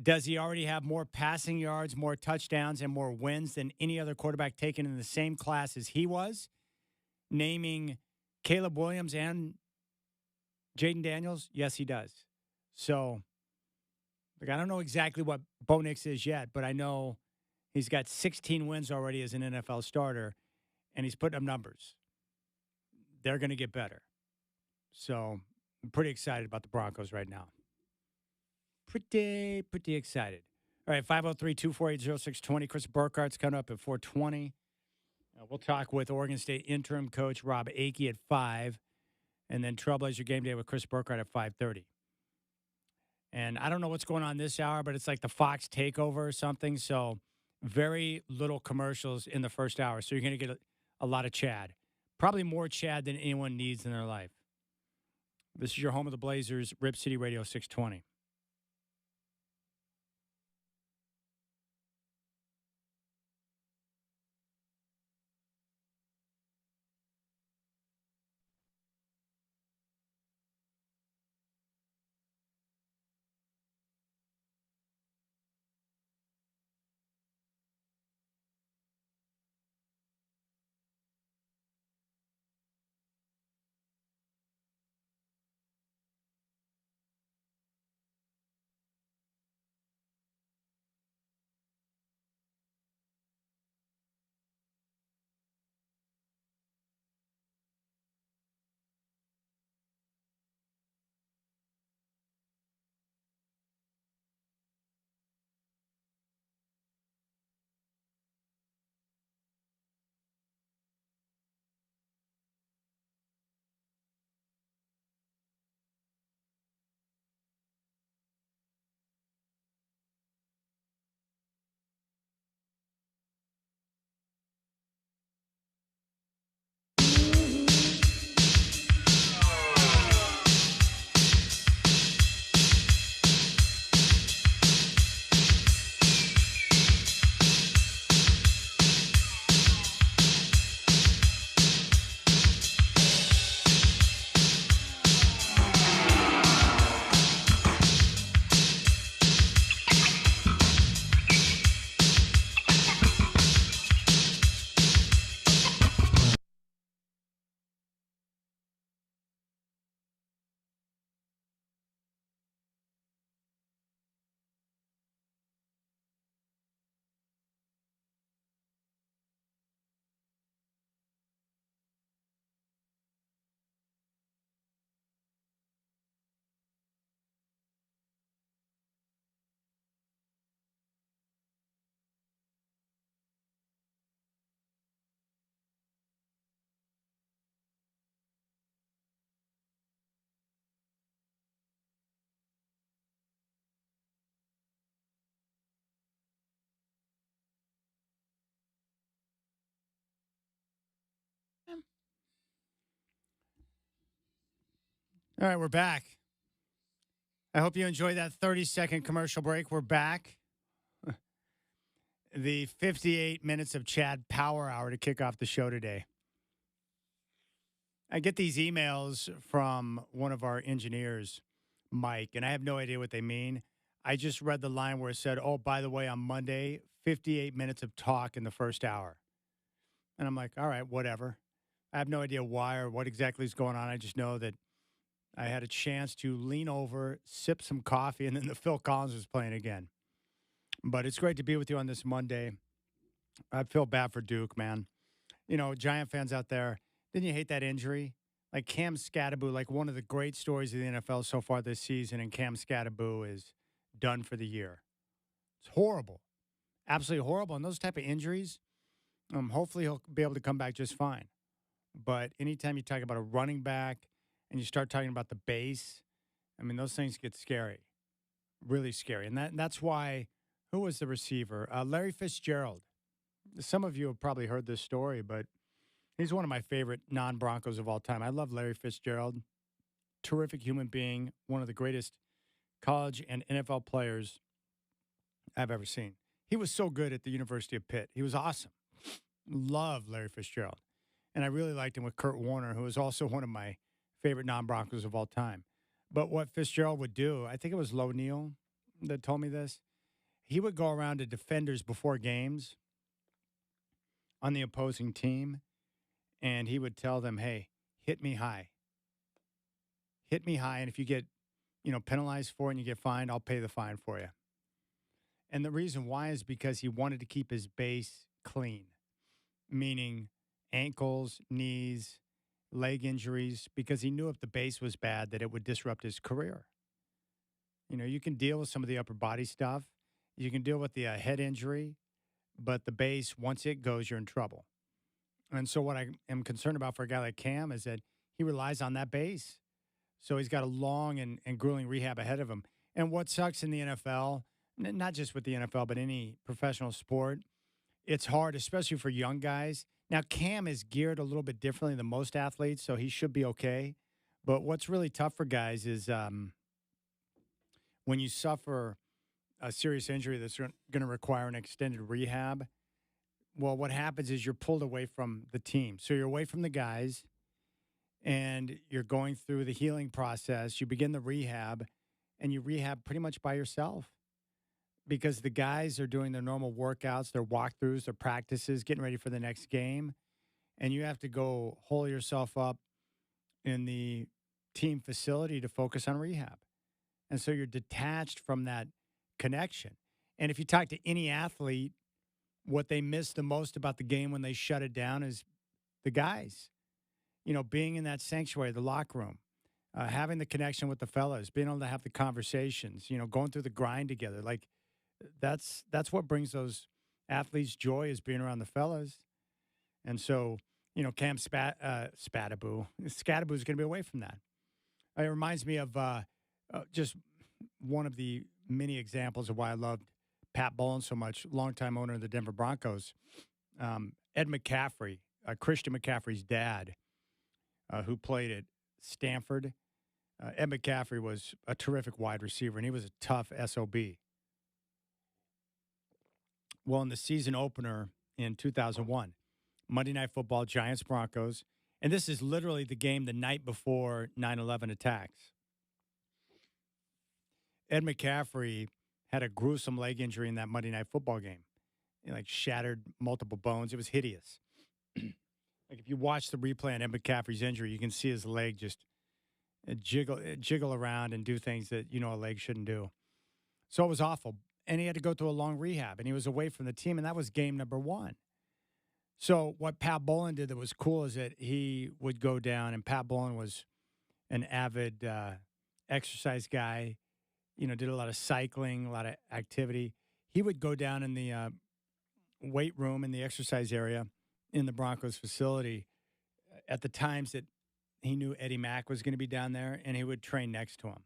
Does he already have more passing yards, more touchdowns, and more wins than any other quarterback taken in the same class as he was? Naming Caleb Williams and Jaden Daniels? Yes, he does. So, I don't know exactly what Bo Nix is yet, but I know he's got 16 wins already as an NFL starter, and he's putting up numbers. They're going to get better. So, I'm pretty excited about the Broncos right now. Pretty excited. All right, 503-248-0620. Chris Burkhardt's coming up at 420. We'll talk with Oregon State interim coach Rob Akey at 5, and then Trailblazer Game Day with Chris Burkhardt at 5:30. And I don't know what's going on this hour, but it's like the Fox takeover or something, so very little commercials in the first hour. So you're going to get a lot of Chad. Probably more Chad than anyone needs in their life. This is your home of the Blazers, Rip City Radio 620. All right, we're back. I hope you enjoyed that 30-second commercial break. We're back. The 58 minutes of Chad Power Hour to kick off the show today. I get these emails from one of our engineers, Mike, and I have no idea what they mean. I just read the line where it said, oh, by the way, on Monday, 58 minutes of talk in the first hour. And I'm like, all right, whatever. I have no idea why or what exactly is going on. I just know that I had a chance to lean over, sip some coffee, and then the Phil Collins was playing again. But it's great to be with you on this Monday. I feel bad for Duke, man. You know, Giant fans out there, didn't you hate that injury? Like Cam Scatterbo, like one of the great stories of the NFL so far this season, and Cam Scatterbo is done for the year. It's horrible. Absolutely horrible. And those type of injuries, hopefully he'll be able to come back just fine. But anytime you talk about a running back and you start talking about the base, I mean, those things get scary, really scary. And that's why, who was the receiver? Larry Fitzgerald. Some of you have probably heard this story, but he's one of my favorite non-Broncos of all time. I love Larry Fitzgerald. Terrific human being, one of the greatest college and NFL players I've ever seen. He was so good at the University of Pitt. He was awesome. Love Larry Fitzgerald. And I really liked him with Kurt Warner, who was also one of my favorite non-Broncos of all time. But what Fitzgerald would do, I think it was Lo Neal that told me this, he would go around to defenders before games on the opposing team, and he would tell them, hey, hit me high. Hit me high, and if you get, penalized for it and you get fined, I'll pay the fine for you. And the reason why is because he wanted to keep his base clean, meaning ankles, knees, leg injuries, because he knew if the base was bad that it would disrupt his career. You can deal with some of the upper body stuff. You can deal with the head injury, but the base, once it goes, you're in trouble. And so what I am concerned about for a guy like Cam is that he relies on that base. So he's got a long and grueling rehab ahead of him. And what sucks in the NFL, not just with the NFL, but any professional sport, it's hard, especially for young guys. Now, Cam is geared a little bit differently than most athletes, so he should be okay. But what's really tough for guys is when you suffer a serious injury that's going to require an extended rehab, well, what happens is you're pulled away from the team. So you're away from the guys, and you're going through the healing process. You begin the rehab, and you rehab pretty much by yourself because the guys are doing their normal workouts, their walkthroughs, their practices, getting ready for the next game, and you have to go hole yourself up in the team facility to focus on rehab. And so you're detached from that connection. And if you talk to any athlete, what they miss the most about the game when they shut it down is the guys. Being in that sanctuary, the locker room, having the connection with the fellas, being able to have the conversations, going through the grind together. Like, that's what brings those athletes joy, is being around the fellas. And so, Cam Skattebo is going to be away from that. It reminds me of just one of the many examples of why I loved Pat Bowlen so much, longtime owner of the Denver Broncos. Ed McCaffrey, Christian McCaffrey's dad, who played at Stanford. Ed McCaffrey was a terrific wide receiver, and he was a tough SOB. Well, in the season opener in 2001, Monday Night Football, Giants-Broncos, and this is literally the game the night before 9/11 attacks. Ed McCaffrey had a gruesome leg injury in that Monday Night Football game. He shattered multiple bones. It was hideous. If you watch the replay on Ed McCaffrey's injury, you can see his leg just jiggle around and do things that, a leg shouldn't do. So it was awful. And he had to go through a long rehab, and he was away from the team, and that was game number 1. So what Pat Bowlen did that was cool is that he would go down, and Pat Bowlen was an avid exercise guy, did a lot of cycling, a lot of activity. He would go down in the weight room in the exercise area in the Broncos facility at the times that he knew Eddie Mack was going to be down there, and he would train next to him.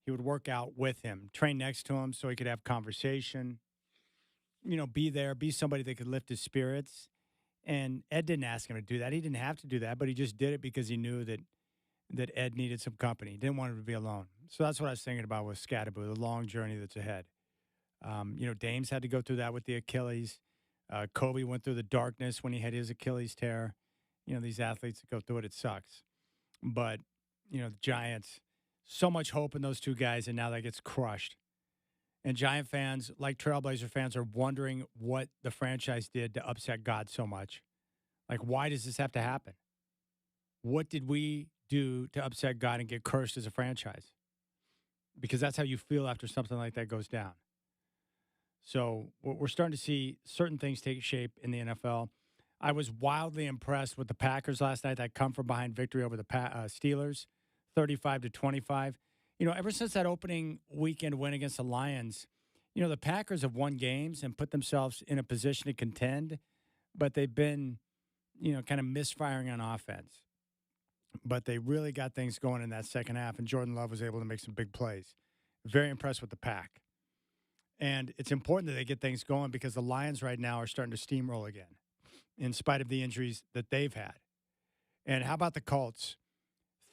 He would work out with him, train next to him so he could have conversation, be there, be somebody that could lift his spirits. And Ed didn't ask him to do that. He didn't have to do that, but he just did it because he knew that Ed needed some company. He didn't want him to be alone. So that's what I was thinking about with Skattebo, the long journey that's ahead. Dames had to go through that with the Achilles. Kobe went through the darkness when he had his Achilles tear. These athletes that go through it sucks. But, the Giants, so much hope in those two guys, and now that gets crushed. And Giant fans, like Trailblazer fans, are wondering what the franchise did to upset God so much. Why does this have to happen? What did we do to upset God and get cursed as a franchise? Because that's how you feel after something like that goes down. So we're starting to see certain things take shape in the NFL. I was wildly impressed with the Packers last night, that come from behind victory over the Steelers, 35-25. Ever since that opening weekend win against the Lions, the Packers have won games and put themselves in a position to contend, but they've been, kind of misfiring on offense. But they really got things going in that second half, and Jordan Love was able to make some big plays. Very impressed with the Pack. And it's important that they get things going because the Lions right now are starting to steamroll again, in spite of the injuries that they've had. And how about the Colts?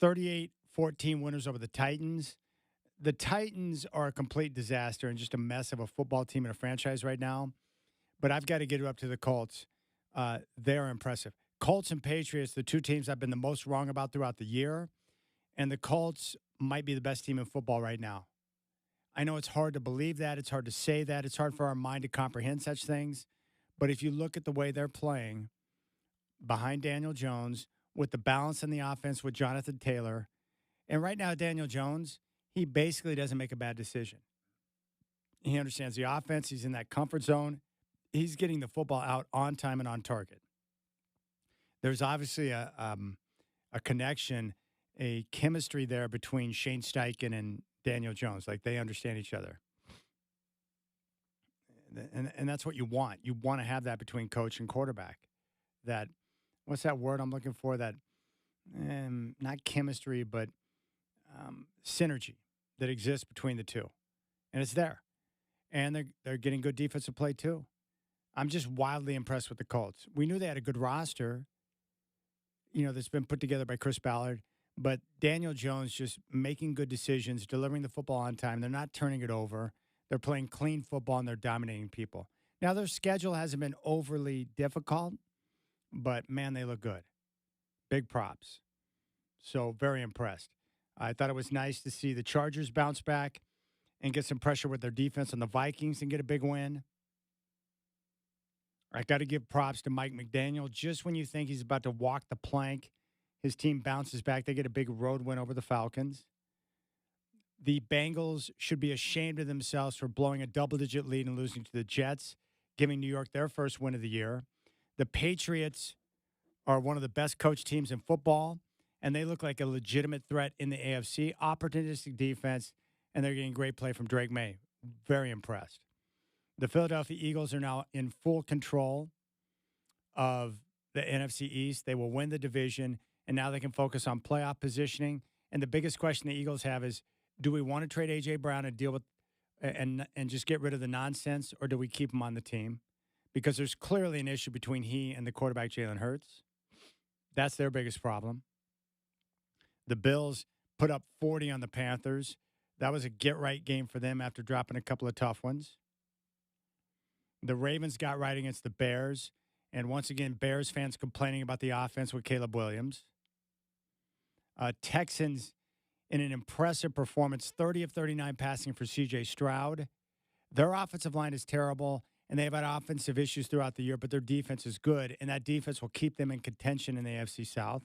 38-14 winners over the Titans. the Titans are a complete disaster and just a mess of a football team and a franchise right now. But I've got to get it up to the Colts. They're impressive. Colts and Patriots, the two teams I've been the most wrong about throughout the year. And the Colts might be the best team in football right now. I know it's hard to believe that. It's hard to say that. It's hard for our mind to comprehend such things. But if you look at the way they're playing behind Daniel Jones, with the balance in the offense with Jonathan Taylor, and right now Daniel Jones, he basically doesn't make a bad decision. He understands the offense. He's in that comfort zone. He's getting the football out on time and on target. There's obviously a connection, a chemistry there between Shane Steichen and Daniel Jones. Like, they understand each other. And that's what you want. You want to have that between coach and quarterback. That, what's that word I'm looking for? That, not chemistry, but synergy that exists between the two. And it's there. And they're getting good defensive play too. I'm just wildly impressed with the Colts. We knew they had a good roster, that's been put together by Chris Ballard. But Daniel Jones just making good decisions, delivering the football on time. They're not turning it over. They're playing clean football, and they're dominating people. Now, their schedule hasn't been overly difficult, but, man, they look good. Big props. So, very impressed. I thought it was nice to see the Chargers bounce back and get some pressure with their defense on the Vikings and get a big win. I got to give props to Mike McDaniel. Just when you think he's about to walk the plank, his team bounces back. They get a big road win over the Falcons. The Bengals should be ashamed of themselves for blowing a double-digit lead and losing to the Jets, giving New York their first win of the year. The Patriots are one of the best coached teams in football, and they look like a legitimate threat in the AFC. Opportunistic defense, and they're getting great play from Drake May. Very impressed. The Philadelphia Eagles are now in full control of the NFC East. They will win the division, and now they can focus on playoff positioning. And the biggest question the Eagles have is, do we want to trade A.J. Brown and deal with and just get rid of the nonsense, or do we keep him on the team? Because there's clearly an issue between he and the quarterback, Jalen Hurts. That's their biggest problem. The Bills put up 40 on the Panthers. That was a get-right game for them after dropping a couple of tough ones. The Ravens got right against the Bears. And once again, Bears fans complaining about the offense with Caleb Williams. Texans in an impressive performance, 30 of 39 passing for C.J. Stroud. Their offensive line is terrible, and they've had offensive issues throughout the year, but their defense is good, and that defense will keep them in contention in the AFC South.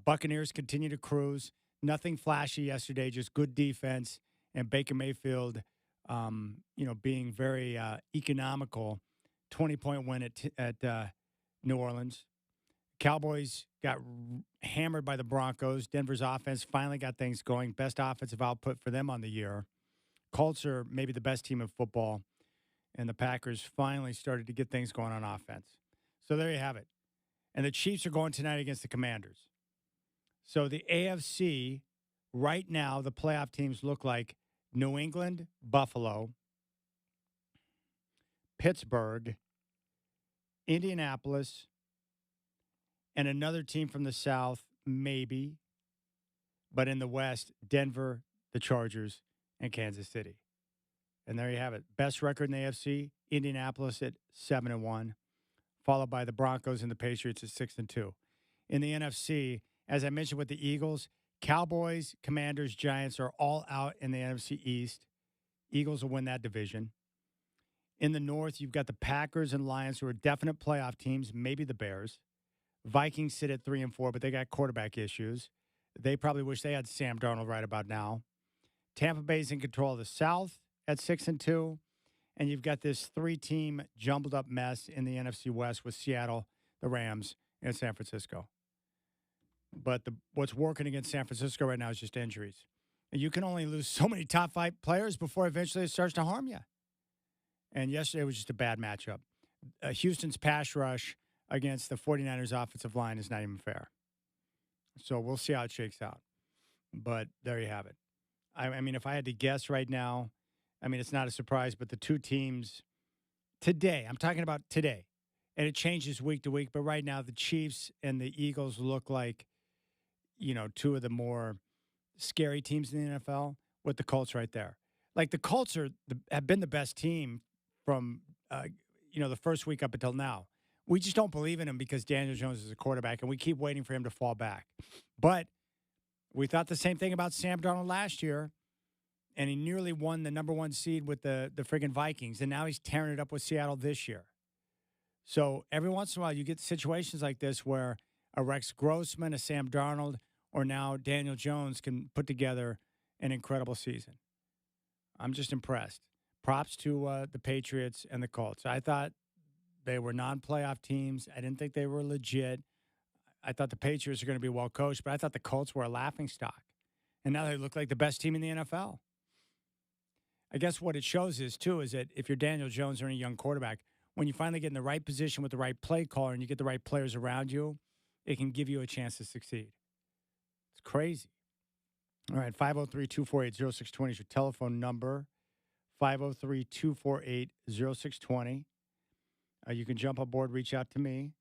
Buccaneers continue to cruise. Nothing flashy yesterday, just good defense, and Baker Mayfield being very economical, 20-point win at New Orleans. Cowboys got hammered by the Broncos. Denver's offense finally got things going. Best offensive output for them on the year. Colts are maybe the best team in football, and the Packers finally started to get things going on offense. So there you have it. And the Chiefs are going tonight against the Commanders. So the AFC, right now, the playoff teams look like New England, Buffalo, Pittsburgh, Indianapolis, and another team from the South, maybe. But in the West, Denver, the Chargers, and Kansas City. And there you have it. Best record in the AFC, Indianapolis at 7-1, followed by the Broncos and the Patriots at 6-2. In the NFC, as I mentioned with the Eagles, Cowboys, Commanders, Giants are all out in the NFC East. Eagles will win that division. In the North, you've got the Packers and Lions, who are definite playoff teams, maybe the Bears. Vikings sit at 3-4, but they got quarterback issues. They probably wish they had Sam Darnold right about now. Tampa Bay's in control of the South at 6-2. And you've got this three-team jumbled up mess in the NFC West with Seattle, the Rams, and San Francisco. But what's working against San Francisco right now is just injuries. And you can only lose so many top 5 players before eventually it starts to harm you. And yesterday was just a bad matchup. Houston's pass rush against the 49ers offensive line is not even fair. So we'll see how it shakes out. But there you have it. I mean, if I had to guess right now, I mean, it's not a surprise, but the two teams today, I'm talking about today, and it changes week to week, but right now the Chiefs and the Eagles look like, two of the more scary teams in the NFL with the Colts right there. Like the Colts have been the best team from the first week up until now. We just don't believe in him because Daniel Jones is a quarterback, and we keep waiting for him to fall back. But we thought the same thing about Sam Darnold last year, and he nearly won the number 1 seed with the friggin' Vikings, and now he's tearing it up with Seattle this year. So every once in a while, you get situations like this where a Rex Grossman, a Sam Darnold, or now Daniel Jones can put together an incredible season. I'm just impressed. Props to the Patriots and the Colts. I thought they were non-playoff teams. I didn't think they were legit. I thought the Patriots are going to be well coached, but I thought the Colts were a laughingstock. And now they look like the best team in the NFL. I guess what it shows is that if you're Daniel Jones or any young quarterback, when you finally get in the right position with the right play caller and you get the right players around you, it can give you a chance to succeed. It's crazy. All right, 503-248-0620 is your telephone number. 503-248-0620. You can jump aboard, reach out to me.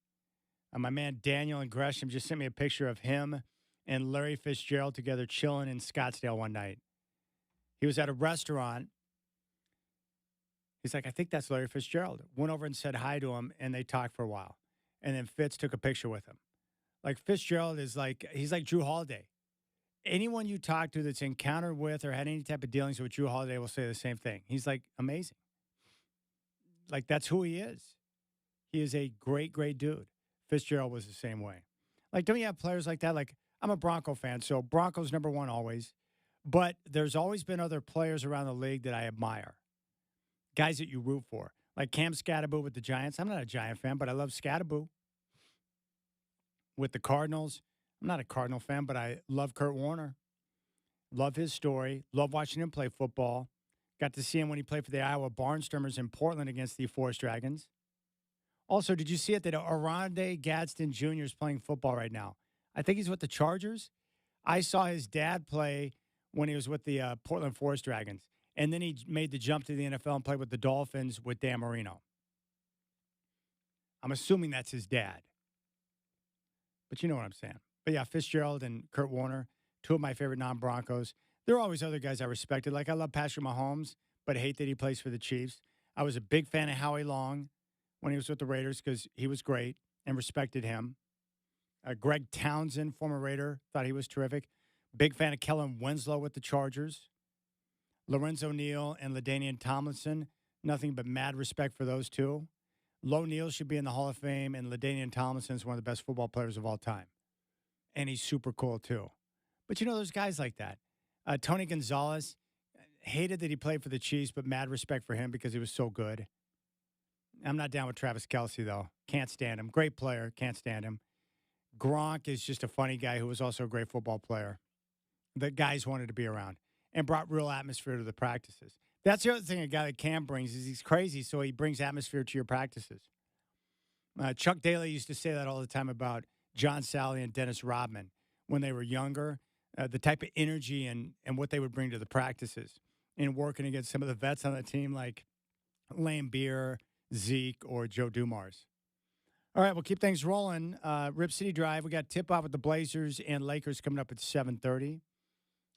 My man Daniel and Gresham just sent me a picture of him and Larry Fitzgerald together chilling in Scottsdale one night. He was at a restaurant. He's like, I think that's Larry Fitzgerald. Went over and said hi to him, and they talked for a while. And then Fitz took a picture with him. Like, Fitzgerald he's like Drew Holiday. Anyone you talk to that's encountered with or had any type of dealings with Drew Holiday will say the same thing. He's like amazing. Like, that's who he is. He is a great, great dude. Fitzgerald was the same way. Like, don't you have players like that? Like, I'm a Bronco fan, so Broncos number 1 always. But there's always been other players around the league that I admire. Guys that you root for. Like Cam Scatterbo with the Giants. I'm not a Giant fan, but I love Scatterbo. With the Cardinals, I'm not a Cardinal fan, but I love Kurt Warner. Love his story. Love watching him play football. Got to see him when he played for the Iowa Barnstormers in Portland against the Forest Dragons. Also, did you see it that Oronde Gadsden Jr. is playing football right now? I think he's with the Chargers. I saw his dad play when he was with the Portland Forest Dragons. And then he made the jump to the NFL and played with the Dolphins with Dan Marino. I'm assuming that's his dad. But you know what I'm saying. But yeah, Fitzgerald and Kurt Warner, 2 of my favorite non-Broncos. There are always other guys I respected. Like I love Patrick Mahomes, but I hate that he plays for the Chiefs. I was a big fan of Howie Long when he was with the Raiders because he was great and respected him. Greg Townsend, former Raider, thought he was terrific. Big fan of Kellen Winslow with the Chargers. Lorenzo Neal and LaDainian Tomlinson, nothing but mad respect for those two. Lo Neal should be in the Hall of Fame, and LaDainian Tomlinson is one of the best football players of all time. And he's super cool, too. But, there's guys like that. Tony Gonzalez, hated that he played for the Chiefs, but mad respect for him because he was so good. I'm not down with Travis Kelce, though. Can't stand him. Great player. Can't stand him. Gronk is just a funny guy who was also a great football player that guys wanted to be around and brought real atmosphere to the practices. That's the other thing a guy like Cam brings is he's crazy, so he brings atmosphere to your practices. Chuck Daly used to say that all the time about John Sally and Dennis Rodman when they were younger, the type of energy and what they would bring to the practices and working against some of the vets on the team like Lambeer, Zeke, or Joe Dumars. All right, we'll keep things rolling. Rip City Drive, we got tip-off with the Blazers and Lakers coming up at 7:30.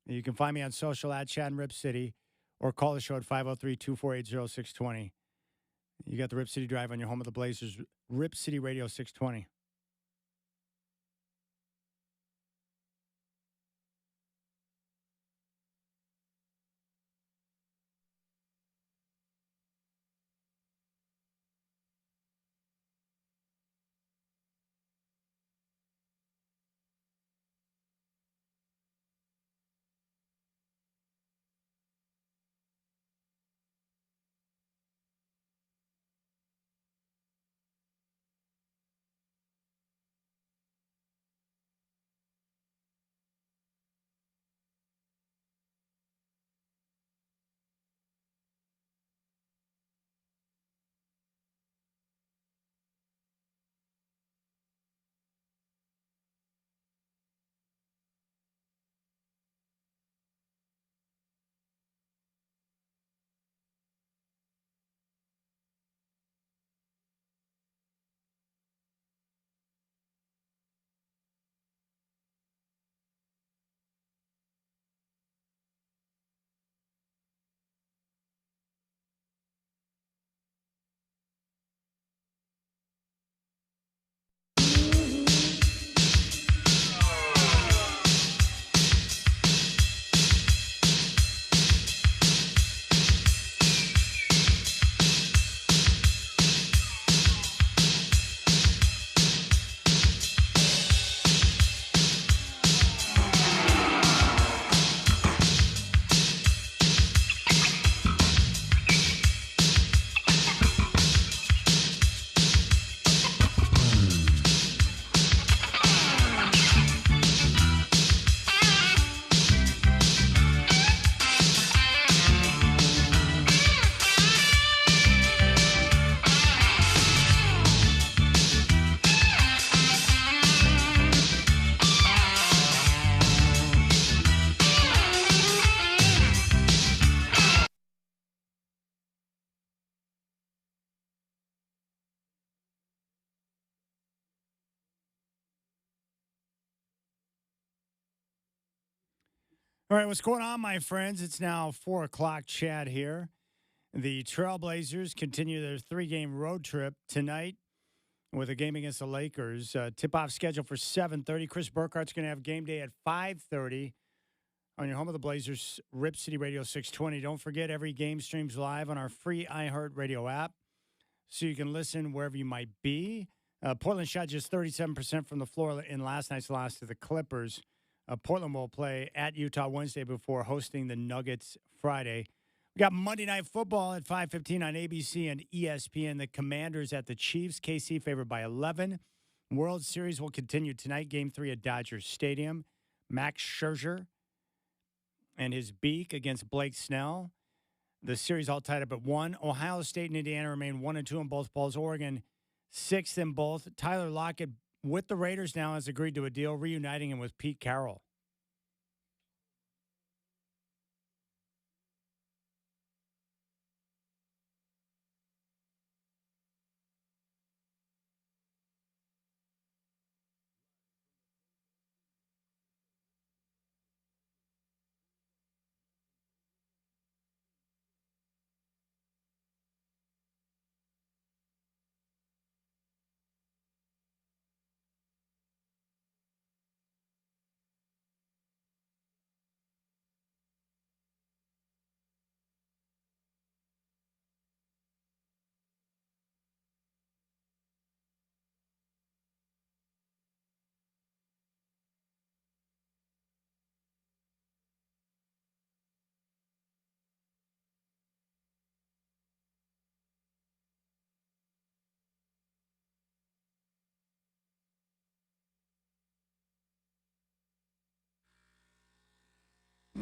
You can find me on social at Chad and Rip City or call the show at 503-248-0620. You got the Rip City Drive on your home of the Blazers, Rip City Radio 620. All right, what's going on, my friends? It's now 4 o'clock. Chad here. The Trailblazers continue their 3-game road trip tonight with a game against the Lakers. Tip-off scheduled for 7:30. Chris Burkhardt's going to have game day at 5:30 on your home of the Blazers, Rip City Radio 620. Don't forget, every game streams live on our free iHeartRadio app, so you can listen wherever you might be. Portland shot just 37% from the floor in last night's loss to the Clippers. Portland will play at Utah Wednesday before hosting the Nuggets Friday. We got Monday Night Football at 5:15 on ABC and ESPN. The Commanders at the Chiefs. KC favored by 11. World Series will continue tonight. Game 3 at Dodger Stadium. Max Scherzer and his beak against Blake Snell. The series all tied up at 1. Ohio State and Indiana remain 1-2 in both balls. Oregon 6th in both. Tyler Lockett with the Raiders now has agreed to a deal, reuniting him with Pete Carroll.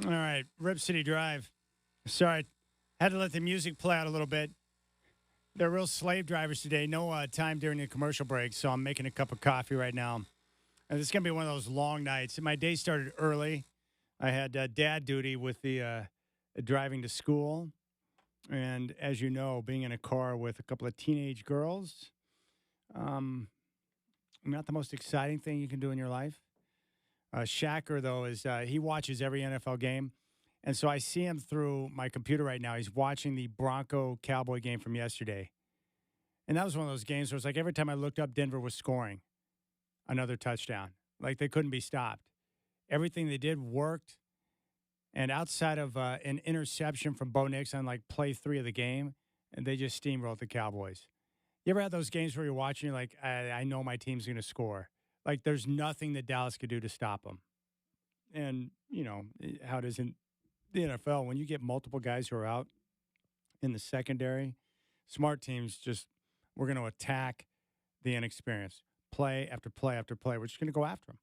All right, Rip City Drive. Sorry, had to let the music play out a little bit. They're real slave drivers today. No time during the commercial break, so I'm making a cup of coffee right now. And this is going to be one of those long nights. My day started early. I had dad duty with the driving to school. And as you know, being in a car with a couple of teenage girls, not the most exciting thing you can do in your life. Shacker, though, is he watches every NFL game. And so I see him through my computer right now. He's watching the Bronco-Cowboy game from yesterday. And that was one of those games where it's like every time I looked up, Denver was scoring another touchdown. Like they couldn't be stopped. Everything they did worked. And outside of an interception from Bo Nix on like play 3 of the game, and they just steamrolled the Cowboys. You ever had those games where you're watching, you're like, I know my team's going to score. Like, there's nothing that Dallas could do to stop them. And, you know, how it is in the NFL, when you get multiple guys who are out in the secondary, smart teams just, we're going to attack the inexperienced. Play after play after play. We're just going to go after them.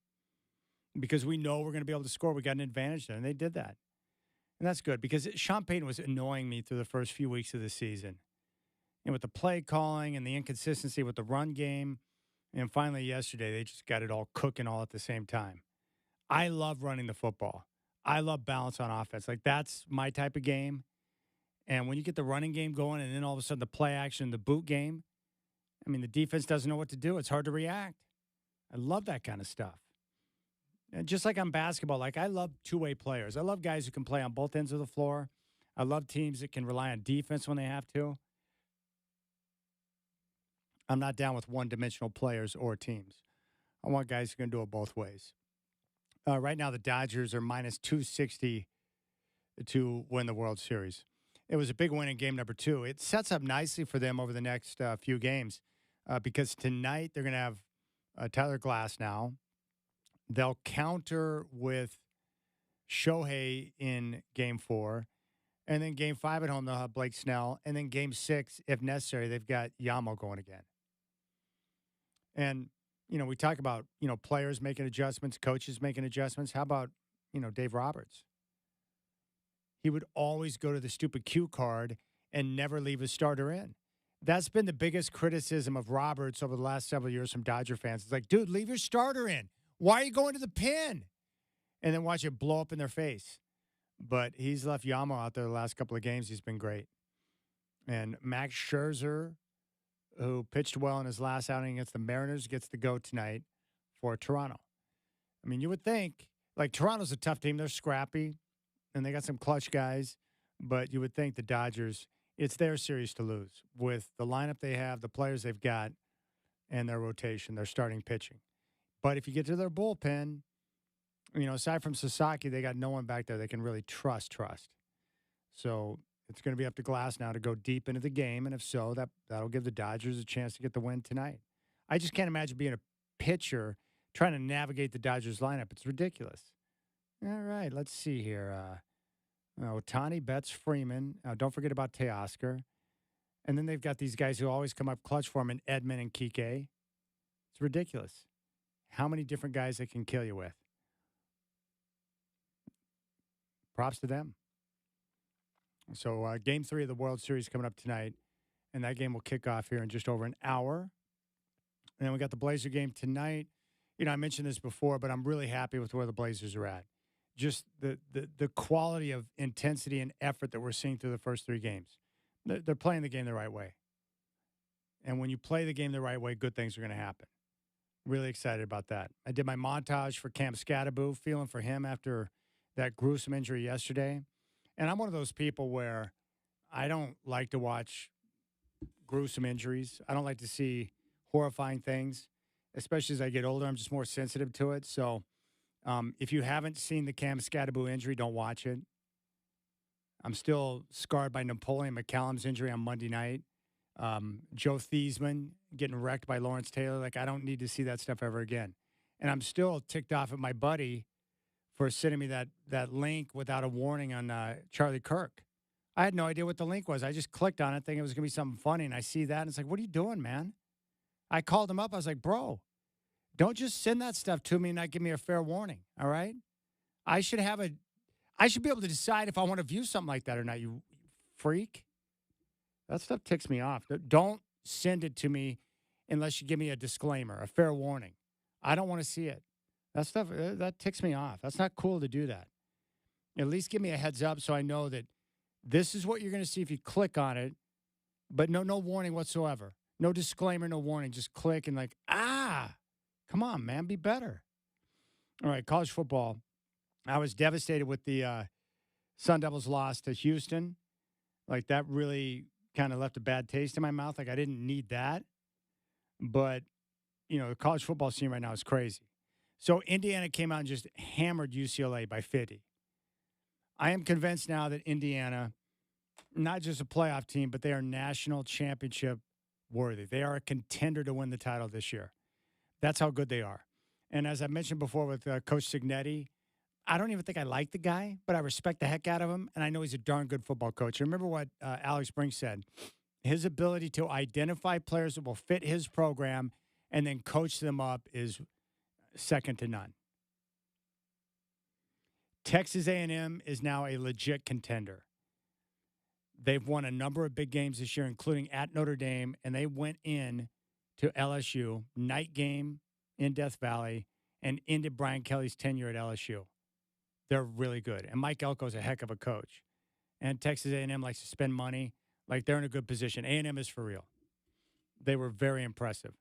Because we know we're going to be able to score. We got an advantage there, and they did that. And that's good, because Sean Payton was annoying me through the first few weeks of the season. And with the play calling and the inconsistency with the run game, and finally, yesterday, they just got it all cooking all at the same time. I love running the football. I love balance on offense. Like, that's my type of game. And when you get the running game going and then all of a sudden the play action, the boot game, I mean, the defense doesn't know what to do. It's hard to react. I love that kind of stuff. And just like on basketball, like I love two-way players. I love guys who can play on both ends of the floor. I love teams that can rely on defense when they have to. I'm not down with one-dimensional players or teams. I want guys who can do it both ways. Right now, the Dodgers are minus 260 to win the World Series. It was a big win in game number 2. It sets up nicely for them over the next few games because tonight they're going to have Tyler Glass now. They'll counter with Shohei in game 4. And then game 5 at home, they'll have Blake Snell. And then game 6, if necessary, they've got Yamo going again. And, you know, we talk about, you know, players making adjustments, coaches making adjustments. How about, you know, Dave Roberts? He would always go to the stupid cue card and never leave his starter in. That's been the biggest criticism of Roberts over the last several years from Dodger fans. It's like, dude, leave your starter in. Why are you going to the pin? And then watch it blow up in their face. But he's left Yamo out there the last couple of games. He's been great. And Max Scherzer, who pitched well in his last outing against the Mariners, gets to go tonight for Toronto. I mean, you would think, like, Toronto's a tough team. They're scrappy. and they got some clutch guys, but you would think the Dodgers, it's their series to lose with the lineup they have, the players they've got, and their rotation, their starting pitching. But if you get to their bullpen, aside from Sasaki, they got no one back there they can really trust. So it's going to be up to Glass now to go deep into the game, and if so, that'll give the Dodgers a chance to get the win tonight. I just can't imagine being a pitcher trying to navigate the Dodgers lineup. It's ridiculous. All right, let's see here. Ohtani, Betts, Freeman. Don't forget about Teoscar. And then they've got these guys who always come up clutch for them in Edman and Kike. It's ridiculous how many different guys they can kill you with. Props to them. So Game 3 of the World Series coming up tonight, and that game will kick off here in just over an hour. And then we got the Blazer game tonight. I mentioned this before, but I'm really happy with where the Blazers are at. Just the quality of intensity and effort that we're seeing through the first 3 games. They're playing the game the right way. And when you play the game the right way, good things are going to happen. Really excited about that. I did my montage for Cam Scattaboo, feeling for him after that gruesome injury yesterday. And I'm one of those people where I don't like to watch gruesome injuries. I don't like to see horrifying things, especially as I get older. I'm just more sensitive to it. So if you haven't seen the Cam Scattaboo injury, don't watch it. I'm still scarred by Napoleon McCallum's injury on Monday night. Joe Theismann getting wrecked by Lawrence Taylor. Like, I don't need to see that stuff ever again. And I'm still ticked off at my buddy for sending me that link without a warning on Charlie Kirk. I had no idea what the link was. I just clicked on it thinking it was going to be something funny, and I see that, and it's like, what are you doing, man? I called him up. I was like, bro, don't just send that stuff to me and not give me a fair warning, all right? I should be able to decide if I want to view something like that or not, you freak. That stuff ticks me off. Don't send it to me unless you give me a disclaimer, a fair warning. I don't want to see it. That stuff, that ticks me off. That's not cool to do that. At least give me a heads up so I know that this is what you're going to see if you click on it, but no warning whatsoever. No disclaimer, no warning. Just click and come on, man, be better. All right, college football. I was devastated with the Sun Devils loss to Houston. Like, that really kind of left a bad taste in my mouth. Like, I didn't need that. But, the college football scene right now is crazy. So Indiana came out and just hammered UCLA by 50. I am convinced now that Indiana, not just a playoff team, but they are national championship worthy. They are a contender to win the title this year. That's how good they are. And as I mentioned before with Coach Signetti, I don't even think I like the guy, but I respect the heck out of him, and I know he's a darn good football coach. Remember what Alex Brink said. His ability to identify players that will fit his program and then coach them up is second to none. Texas A&M is now a legit contender. They've won a number of big games this year, including at Notre Dame, and they went in to LSU, night game in Death Valley, and ended Brian Kelly's tenure at LSU. They're really good. And Mike Elko's a heck of a coach. And Texas A&M likes to spend money. Like, they're in a good position. A&M is for real. They were very impressive.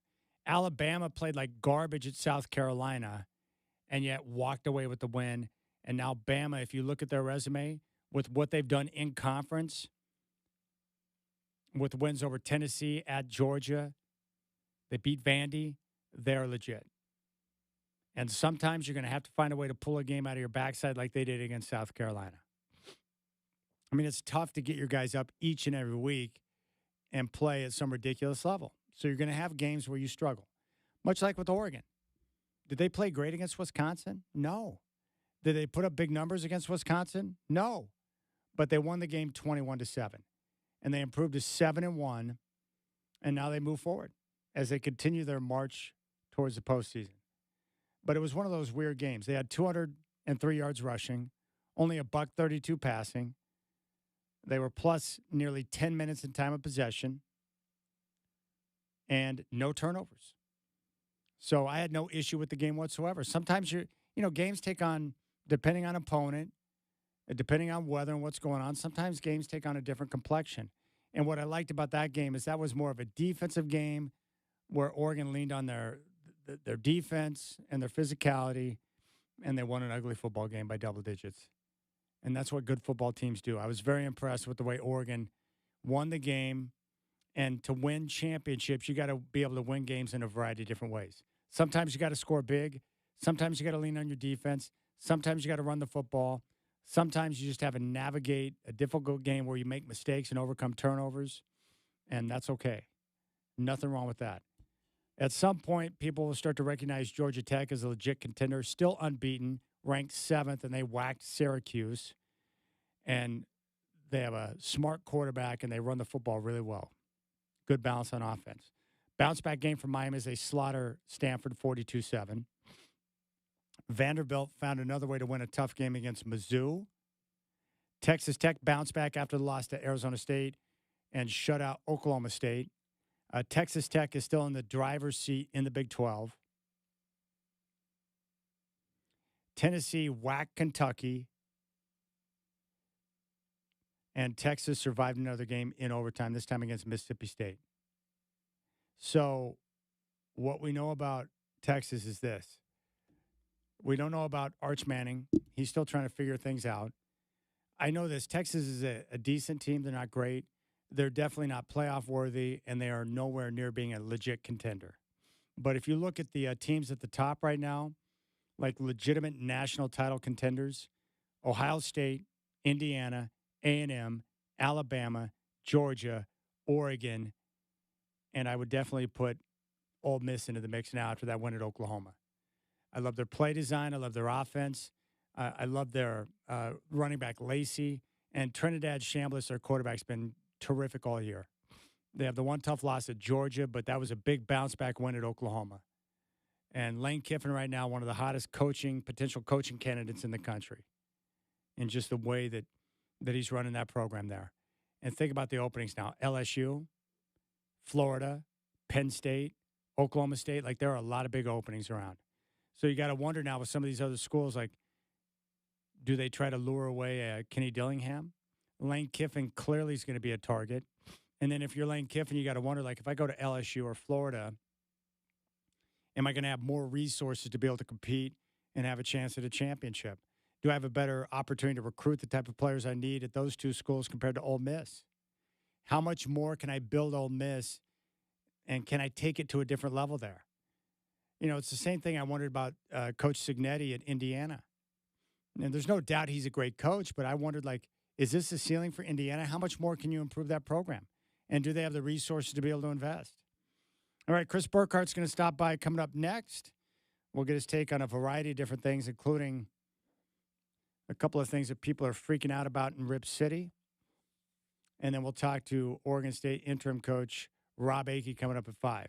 Alabama played like garbage at South Carolina and yet walked away with the win. And now Bama, if you look at their resume, with what they've done in conference, with wins over Tennessee, at Georgia, they beat Vandy, they're legit. And sometimes you're going to have to find a way to pull a game out of your backside like they did against South Carolina. I mean, it's tough to get your guys up each and every week and play at some ridiculous level. So you're going to have games where you struggle, much like with Oregon. Did they play great against Wisconsin? No. Did they put up big numbers against Wisconsin? No. But they won the game 21-7, and they improved to 7-1, and now they move forward as they continue their march towards the postseason. But it was one of those weird games. They had 203 yards rushing, only $132 passing. They were plus nearly 10 minutes in time of possession, and no turnovers. So I had no issue with the game whatsoever. Sometimes games take on, depending on opponent, depending on weather and what's going on, sometimes games take on a different complexion. And what I liked about that game is that was more of a defensive game where Oregon leaned on their defense and their physicality, and they won an ugly football game by double digits. And that's what good football teams do. I was very impressed with the way Oregon won the game. And to win championships, you got to be able to win games in a variety of different ways. Sometimes you got to score big. Sometimes you got to lean on your defense. Sometimes you got to run the football. Sometimes you just have to navigate a difficult game where you make mistakes and overcome turnovers. And that's okay. Nothing wrong with that. At some point, people will start to recognize Georgia Tech as a legit contender, still unbeaten, ranked 7th, and they whacked Syracuse. And they have a smart quarterback, and they run the football really well. Good balance on offense. Bounce-back game for Miami as they slaughter Stanford 42-7. Vanderbilt found another way to win a tough game against Mizzou. Texas Tech bounced back after the loss to Arizona State and shut out Oklahoma State. Texas Tech is still in the driver's seat in the Big 12. Tennessee whacked Kentucky. And Texas survived another game in overtime, this time against Mississippi State. So what we know about Texas is this. We don't know about Arch Manning. He's still trying to figure things out. I know this. Texas is a decent team. They're not great. They're definitely not playoff worthy, and they are nowhere near being a legit contender. But if you look at the teams at the top right now, like legitimate national title contenders, Ohio State, Indiana, A&M, Alabama, Georgia, Oregon, and I would definitely put Ole Miss into the mix now after that win at Oklahoma. I love their play design. I love their offense. I love their running back, Lacey. And Trinidad Chambliss, their quarterback's been terrific all year. They have the one tough loss at Georgia, but that was a big bounce-back win at Oklahoma. And Lane Kiffin right now, one of the hottest potential coaching candidates in the country. And just the way that he's running that program there. And think about the openings now. LSU, Florida, Penn State, Oklahoma State. Like, there are a lot of big openings around. So you got to wonder now with some of these other schools, like, do they try to lure away Kenny Dillingham? Lane Kiffin clearly is going to be a target. And then if you're Lane Kiffin, you got to wonder, like, if I go to LSU or Florida, am I going to have more resources to be able to compete and have a chance at a championship? Do I have a better opportunity to recruit the type of players I need at those two schools compared to Ole Miss? How much more can I build Ole Miss, and can I take it to a different level there? You know, it's the same thing I wondered about Coach Cignetti at Indiana. And there's no doubt he's a great coach, but I wondered, like, is this the ceiling for Indiana? How much more can you improve that program? And do they have the resources to be able to invest? All right, Chris Burkhardt's going to stop by coming up next. We'll get his take on a variety of different things, including a couple of things that people are freaking out about in Rip City. And then we'll talk to Oregon State interim coach Rob Akey coming up at 5.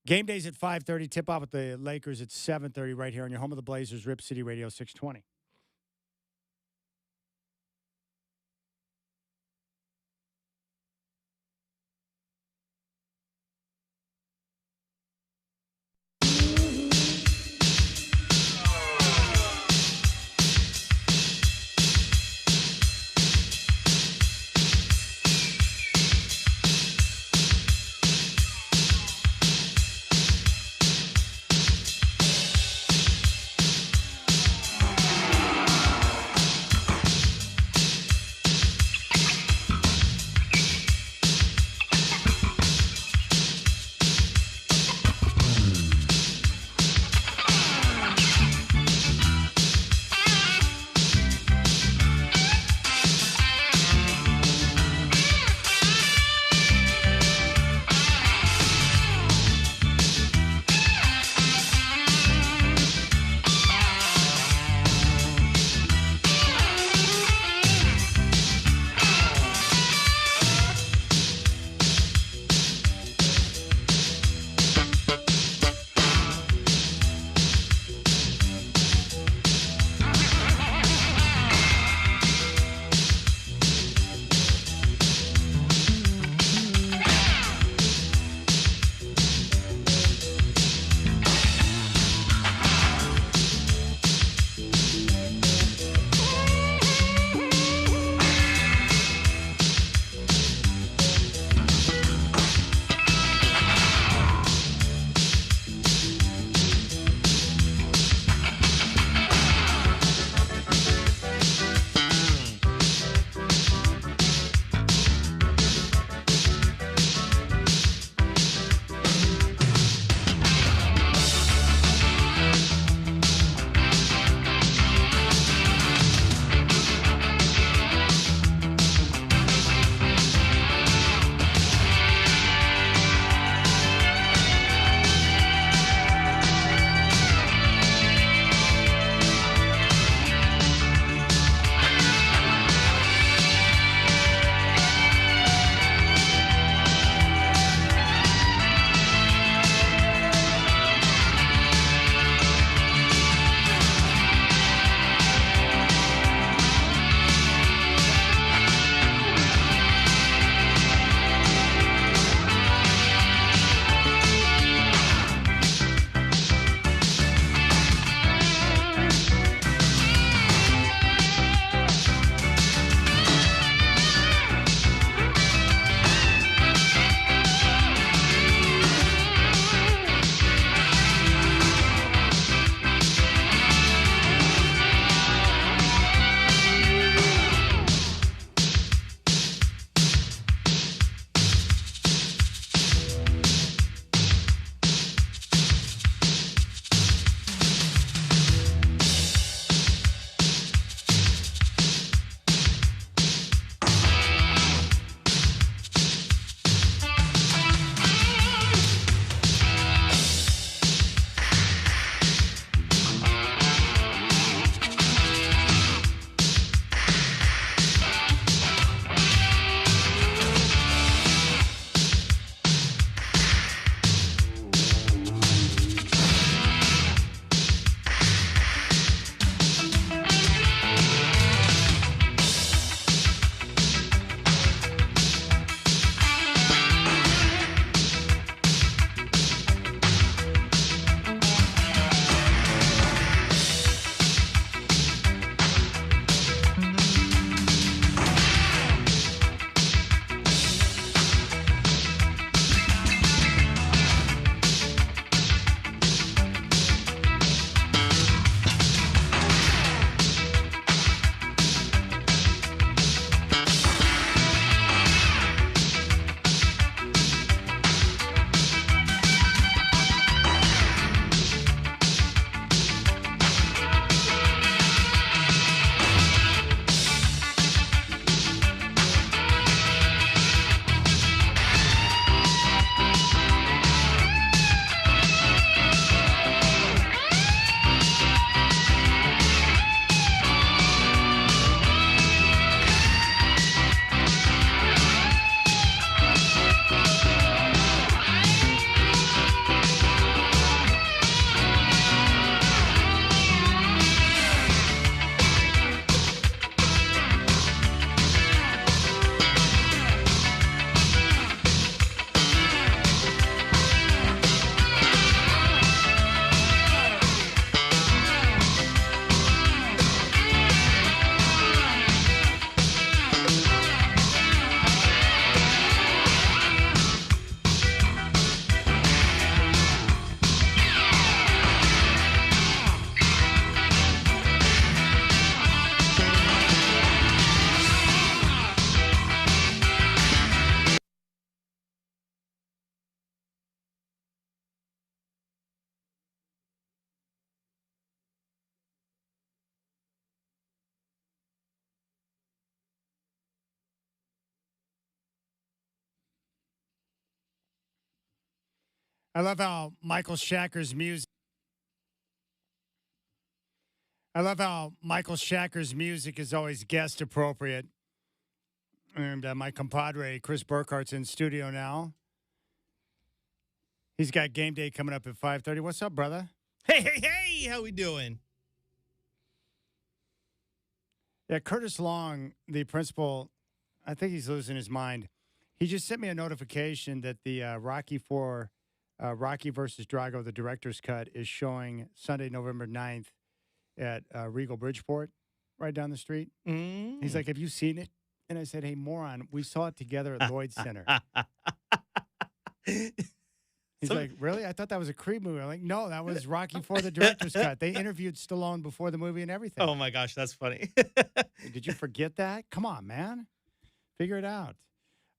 Game day's at 5:30. Tip-off with the Lakers at 7:30 right here on your home of the Blazers, Rip City Radio 620. I love how Michael Shacker's music. I love how Michael Shacker's music is always guest appropriate. And my compadre, Chris Burkhardt's in studio now. He's got game day coming up at 5:30. What's up, brother? Hey, how we doing? Yeah, Curtis Long, the principal, I think he's losing his mind. He just sent me a notification that the Rocky versus Drago, the director's cut, is showing Sunday, November 9th at Regal Bridgeport, right down the street. He's like, have you seen it? And I said, hey, moron, we saw it together at Lloyd Center. He's like, really? I thought that was a Creed movie. I'm like, no, that was Rocky IV, the director's cut. They interviewed Stallone before the movie and everything. Oh, my gosh, that's funny. Did you forget that? Come on, man. Figure it out.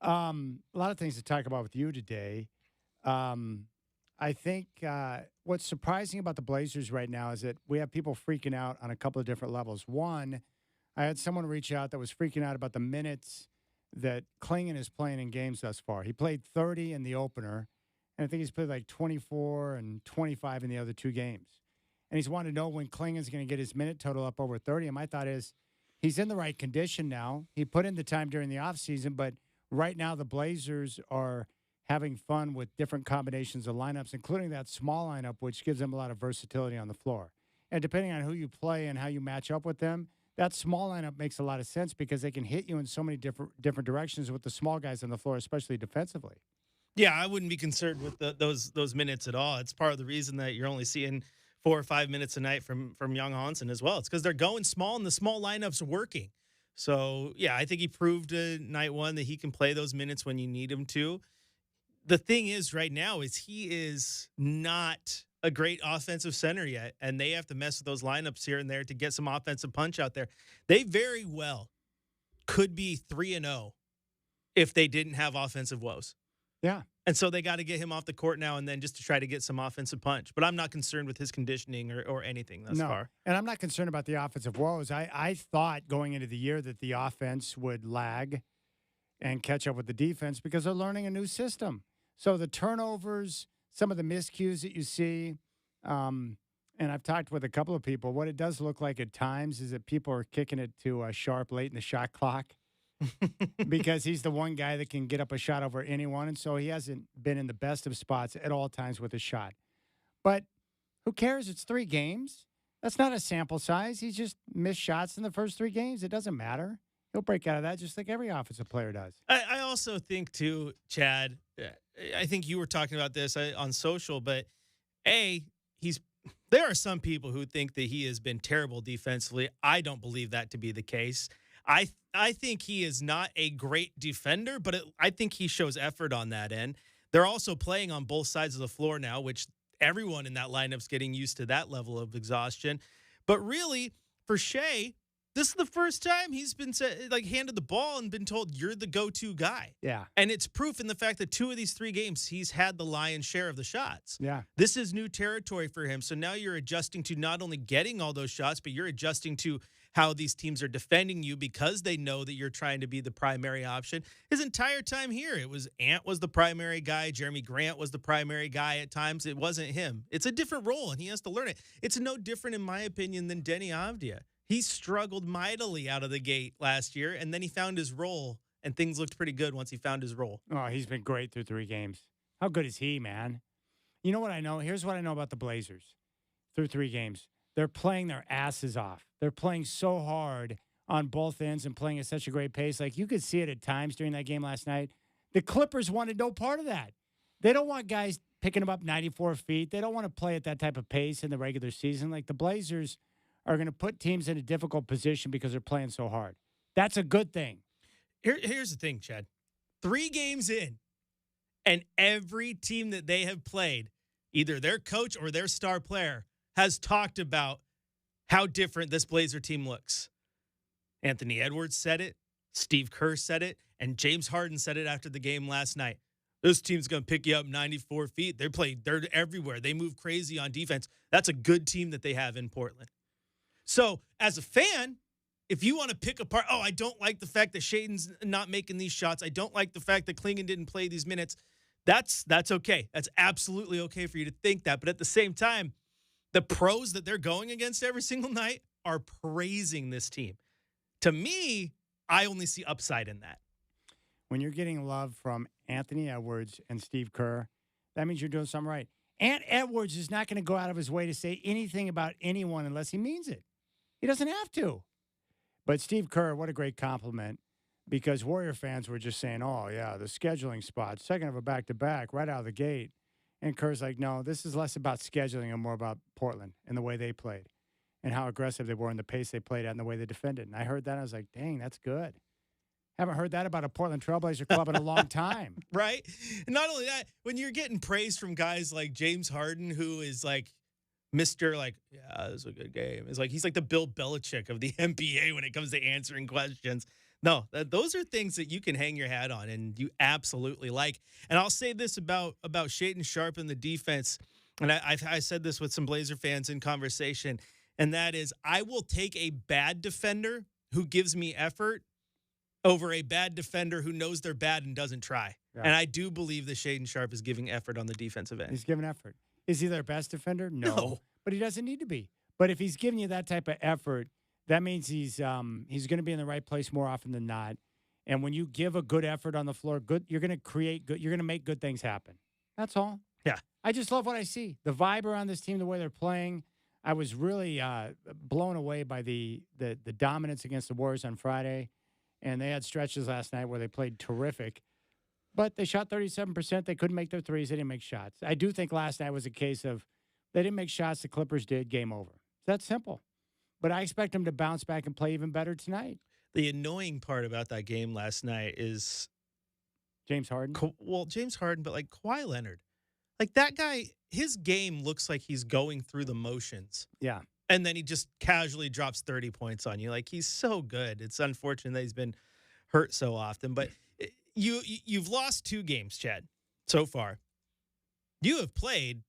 A lot of things to talk about with you today. I think what's surprising about the Blazers right now is that we have people freaking out on a couple of different levels. One, I had someone reach out that was freaking out about the minutes that Klingon is playing in games thus far. He played 30 in the opener, and I think he's played like 24 and 25 in the other two games. And he's wanted to know when Klingon's going to get his minute total up over 30. And my thought is he's in the right condition now. He put in the time during the offseason, but right now the Blazers are having fun with different combinations of lineups, including that small lineup, which gives them a lot of versatility on the floor. And depending on who you play and how you match up with them, that small lineup makes a lot of sense because they can hit you in so many different directions with the small guys on the floor, especially defensively. Yeah, I wouldn't be concerned with those minutes at all. It's part of the reason that you're only seeing 4 or 5 minutes a night from Young Hansen as well. It's because they're going small and the small lineups are working. So, yeah, I think he proved night one that he can play those minutes when you need him to. The thing is right now is he is not a great offensive center yet, and they have to mess with those lineups here and there to get some offensive punch out there. They very well could be 3-0 if they didn't have offensive woes. Yeah. And so they got to get him off the court now and then just to try to get some offensive punch. But I'm not concerned with his conditioning or anything thus far. And I'm not concerned about the offensive woes. I thought going into the year that the offense would lag and catch up with the defense because they're learning a new system. So the turnovers, some of the miscues that you see, and I've talked with a couple of people, what it does look like at times is that people are kicking it to Sharp late in the shot clock because he's the one guy that can get up a shot over anyone, and so he hasn't been in the best of spots at all times with a shot. But who cares? It's 3 games. That's not a sample size. He's just missed shots in the first 3 games. It doesn't matter. He'll break out of that just like every offensive player does. I also think, too, Chad, I think you were talking about this on social, but there are some people who think that he has been terrible defensively. I don't believe that to be the case. I think he is not a great defender, but I think he shows effort on that end. They're also playing on both sides of the floor now, which everyone in that lineup's getting used to that level of exhaustion. But really, for Shea, this is the first time he's been handed the ball and been told you're the go-to guy. Yeah. And it's proof in the fact that 2 of these 3 games, he's had the lion's share of the shots. Yeah. This is new territory for him. So now you're adjusting to not only getting all those shots, but you're adjusting to how these teams are defending you because they know that you're trying to be the primary option. His entire time here, it was Ant was the primary guy. Jeremy Grant was the primary guy at times. It wasn't him. It's a different role, and he has to learn it. It's no different, in my opinion, than Denny Avdia. He struggled mightily out of the gate last year, and then he found his role, and things looked pretty good once he found his role. Oh, he's been great through 3 games. How good is he, man? You know what I know? Here's what I know about the Blazers through 3 games. They're playing their asses off. They're playing so hard on both ends and playing at such a great pace. Like, you could see it at times during that game last night. The Clippers wanted no part of that. They don't want guys picking them up 94 feet. They don't want to play at that type of pace in the regular season. Like, the Blazers are going to put teams in a difficult position because they're playing so hard. That's a good thing. Here's the thing, Chad. 3 games in, and every team that they have played, either their coach or their star player, has talked about how different this Blazer team looks. Anthony Edwards said it, Steve Kerr said it, and James Harden said it after the game last night. This team's going to pick you up 94 feet. They're everywhere. They move crazy on defense. That's a good team that they have in Portland. So, as a fan, if you want to pick apart, I don't like the fact that Shaden's not making these shots. I don't like the fact that Klingon didn't play these minutes. That's okay. That's absolutely okay for you to think that. But at the same time, the pros that they're going against every single night are praising this team. To me, I only see upside in that. When you're getting love from Anthony Edwards and Steve Kerr, that means you're doing something right. Ant Edwards is not going to go out of his way to say anything about anyone unless he means it. He doesn't have to. But Steve Kerr, what a great compliment, because Warrior fans were just saying, oh, yeah, the scheduling spot, second of a back-to-back, right out of the gate. And Kerr's like, no, this is less about scheduling and more about Portland and the way they played and how aggressive they were and the pace they played at and the way they defended. And I heard that, and I was like, dang, that's good. Haven't heard that about a Portland Trailblazer club in a long time. Right? And not only that, when you're getting praise from guys like James Harden, who is like Mr. like, yeah, this is a good game. It's like he's like the Bill Belichick of the NBA when it comes to answering questions. No, those are things that you can hang your hat on and you absolutely like. And I'll say this about Shaedon Sharpe and the defense, and I said this with some Blazer fans in conversation, and that is I will take a bad defender who gives me effort over a bad defender who knows they're bad and doesn't try. Yeah. And I do believe that Shaedon Sharpe is giving effort on the defensive end. He's giving effort. Is he their best defender? No. But he doesn't need to be. But if he's giving you that type of effort, that means he's going to be in the right place more often than not. And when you give a good effort on the floor, you're going to create good. You're going to make good things happen. That's all. Yeah. I just love what I see. The vibe around this team, the way they're playing. I was really blown away by the dominance against the Warriors on Friday. And they had stretches last night where they played terrific. But they shot 37%. They couldn't make their threes. They didn't make shots. I do think last night was a case of they didn't make shots. The Clippers did. Game over. It's that simple. But I expect them to bounce back and play even better tonight. The annoying part about that game last night is James Harden. James Harden, but like Kawhi Leonard. Like that guy, his game looks like he's going through the motions. Yeah. And then he just casually drops 30 points on you. Like, he's so good. It's unfortunate that he's been hurt so often. But you've lost 2 games, Chad, so far. You have played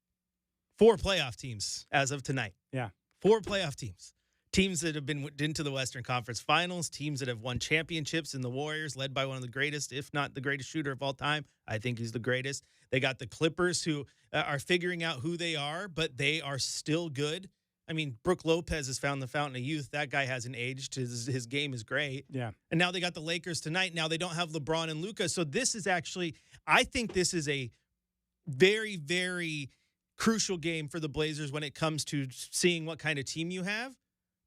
4 playoff teams as of tonight. Yeah. 4 playoff teams. Teams that have been into the Western Conference Finals, teams that have won championships in the Warriors, led by one of the greatest, if not the greatest shooter of all time. I think he's the greatest. They got the Clippers, who are figuring out who they are, but they are still good. I mean, Brook Lopez has found the fountain of youth. That guy hasn't aged. His game is great. Yeah. And now they got the Lakers tonight. Now they don't have LeBron and Luka. So this is actually, I think this is a very, very crucial game for the Blazers when it comes to seeing what kind of team you have.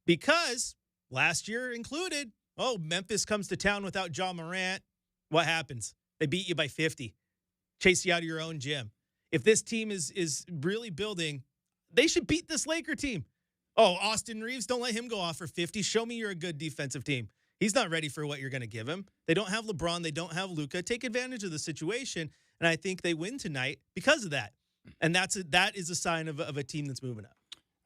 Because last year included, Memphis comes to town without Ja Morant. What happens? They beat you by 50. Chase you out of your own gym. If this team is really building, they should beat this Laker team. Oh, Austin Reeves, don't let him go off for 50. Show me you're a good defensive team. He's not ready for what you're going to give him. They don't have LeBron. They don't have Luka. Take advantage of the situation, and I think they win tonight because of that. And that is a sign of a team that's moving up.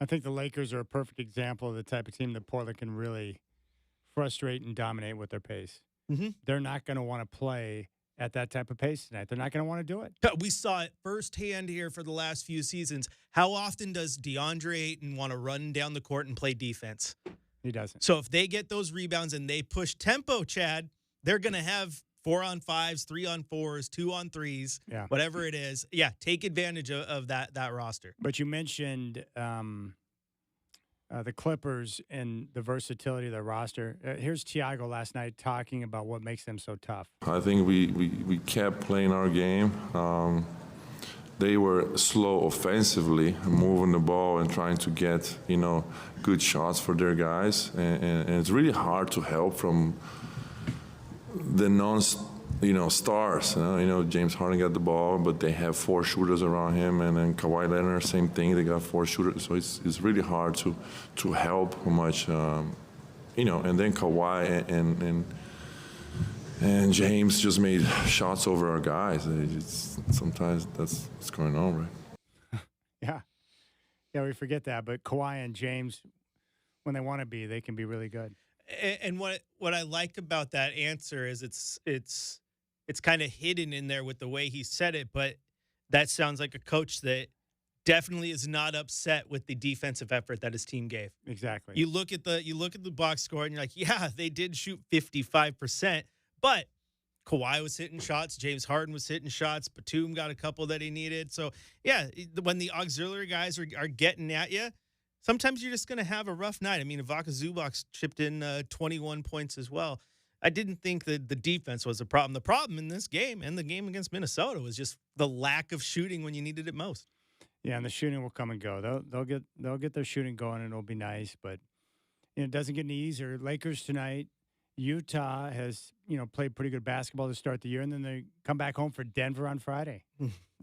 I think the Lakers are a perfect example of the type of team that Portland can really frustrate and dominate with their pace. Mm-hmm. They're not going to want to play at that type of pace tonight. They're not going to want to do it. We saw it firsthand here for the last few seasons. How often does DeAndre Ayton want to run down the court and play defense? He doesn't. So if they get those rebounds and they push tempo, Chad, they're going to have 4-on-5s, 3-on-4s, 2-on-3s, whatever it is. Yeah, take advantage of that roster. But you mentioned the Clippers and the versatility of their roster. Here's Thiago last night talking about what makes them so tough. I think we kept playing our game. They were slow offensively, moving the ball and trying to get, good shots for their guys. And it's really hard to help from the stars. James Harden got the ball, but they have 4 shooters around him, and then Kawhi Leonard, same thing. They got 4 shooters, so it's really hard to help much. And then Kawhi and James just made shots over our guys. Sometimes that's what's going on, right? Yeah, we forget that. But Kawhi and James, when they want to be, they can be really good. And what I like about that answer is it's kind of hidden in there with the way he said it, but that sounds like a coach that definitely is not upset with the defensive effort that his team gave. Exactly. You look at the box score and you're like, yeah, they did shoot 55%, but Kawhi was hitting shots. James Harden was hitting shots. Batum got a couple that he needed. So, yeah, when the auxiliary guys are getting at you, sometimes you're just going to have a rough night. I mean, Ivica Zubac chipped in 21 points as well. I didn't think that the defense was a problem. The problem in this game and the game against Minnesota was just the lack of shooting when you needed it most. Yeah, and the shooting will come and go. They'll get their shooting going, and it'll be nice. But it doesn't get any easier. Lakers tonight. Utah has played pretty good basketball to start the year, and then they come back home for Denver on Friday.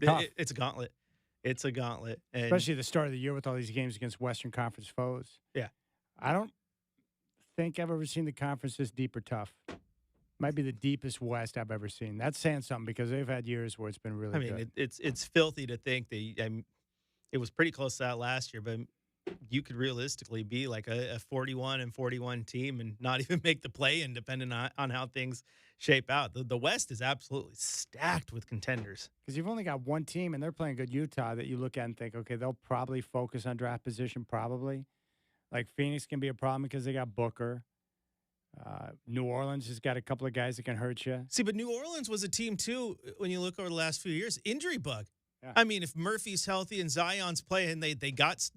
It's a gauntlet. It's a gauntlet, and especially the start of the year with all these games against Western Conference foes. Yeah, I don't think I've ever seen the conference this deep or tough. Might be the deepest West I've ever seen. That's saying something because they've had years where it's been really good. I mean, it's filthy to think that it was pretty close to that last year, but you could realistically be like a 41-41 team and not even make the play-in, depending on how things shape out. The West is absolutely stacked with contenders. Because you've only got one team, and they're playing good Utah that you look at and think, okay, they'll probably focus on draft position, probably. Like Phoenix can be a problem because they got Booker. New Orleans has got a couple of guys that can hurt you. See, but New Orleans was a team, too, when you look over the last few years. Injury bug. Yeah. I mean, if Murphy's healthy and Zion's playing, they got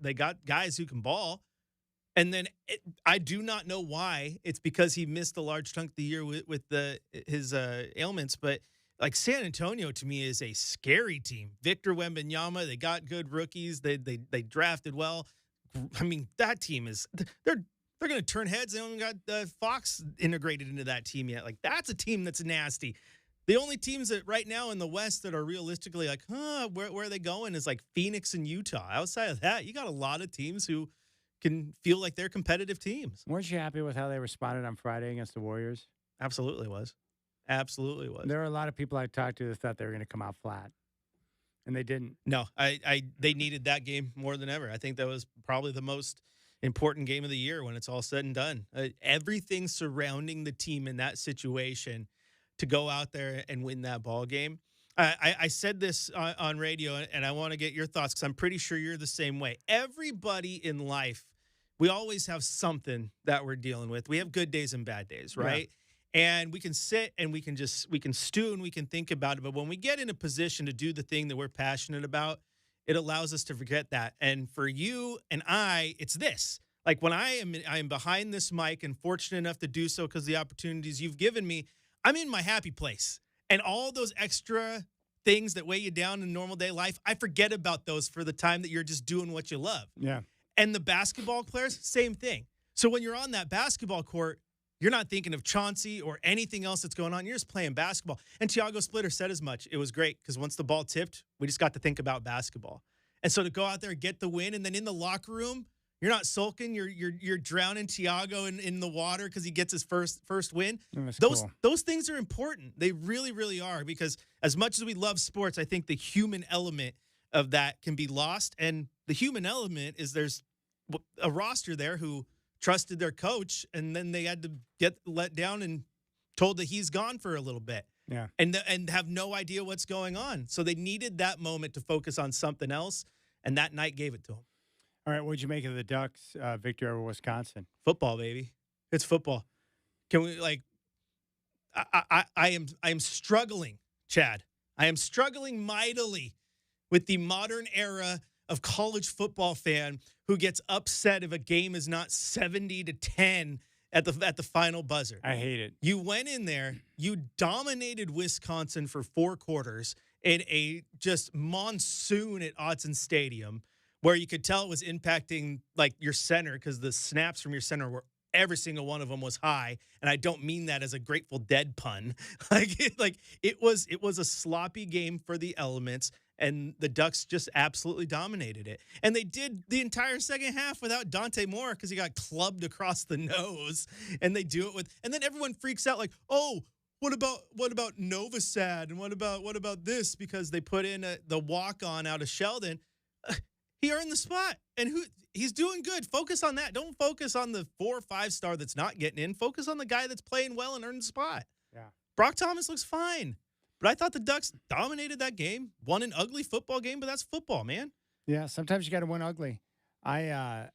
guys who can ball. And then I do not know why. It's because he missed a large chunk of the year with his ailments. But like San Antonio to me is a scary team. Victor Wembanyama, they got good rookies. They drafted well. I mean, that team is they're going to turn heads. They haven't got Fox integrated into that team yet. Like that's a team that's nasty. The only teams that right now in the West that are realistically like, where are they going is like Phoenix and Utah. Outside of that, you got a lot of teams who can feel like they're competitive teams. Weren't you happy with how they responded on Friday against the Warriors? Absolutely was. Absolutely was. There are a lot of people I talked to that thought they were going to come out flat, and they didn't. No, they needed that game more than ever. I think that was probably the most important game of the year when it's all said and done. Everything surrounding the team in that situation to go out there and win that ball game. I said this on radio, and I want to get your thoughts because I'm pretty sure you're the same way. Everybody in life, we always have something that we're dealing with. We have good days and bad days, right? Yeah. And we can sit and we can stew and we can think about it. But when we get in a position to do the thing that we're passionate about, it allows us to forget that. And for you and I, it's this. Like when I am behind this mic and fortunate enough to do so because the opportunities you've given me, I'm in my happy place. And all those extra things that weigh you down in normal day life, I forget about those for the time that you're just doing what you love. Yeah. And the basketball players, same thing. So when you're on that basketball court, you're not thinking of Chauncey or anything else that's going on. You're just playing basketball. And Tiago Splitter said as much. It was great because once the ball tipped, we just got to think about basketball. And so to go out there and get the win, and then in the locker room, you're not sulking. You're drowning Tiago in the water because he gets his first win. Those things are important. They really, really are, because as much as we love sports, I think the human element of that can be lost. And the human element is there's a roster there who trusted their coach, and then they had to get let down and told that he's gone for a little bit. Yeah. And have no idea what's going on. So they needed that moment to focus on something else, and that night gave it to them. All right, what'd you make of the Ducks' victory over Wisconsin? Football, baby. It's football. Can we I am struggling, Chad. I am struggling mightily with the modern era of college football fan who gets upset if a game is not 70-10 at the final buzzer. I hate it. You went in there, you dominated Wisconsin for 4 quarters in a just monsoon at Autzen Stadium, where you could tell it was impacting like your center because the snaps from your center were every single one of them was high, and I don't mean that as a Grateful Dead pun. It was a sloppy game for the elements, and the Ducks just absolutely dominated it. And they did the entire second half without Dante Moore because he got clubbed across the nose, and they do it with. And then everyone freaks out like, oh, what about Novosad, and what about this, because they put in the walk-on out of Sheldon. He earned the spot, and he's doing good. Focus on that. Don't focus on the 4 or 5 star that's not getting in. Focus on the guy that's playing well and earned the spot. Yeah. Brock Thomas looks fine, but I thought the Ducks dominated that game, won an ugly football game, but that's football, man. Yeah, sometimes you got to win ugly. That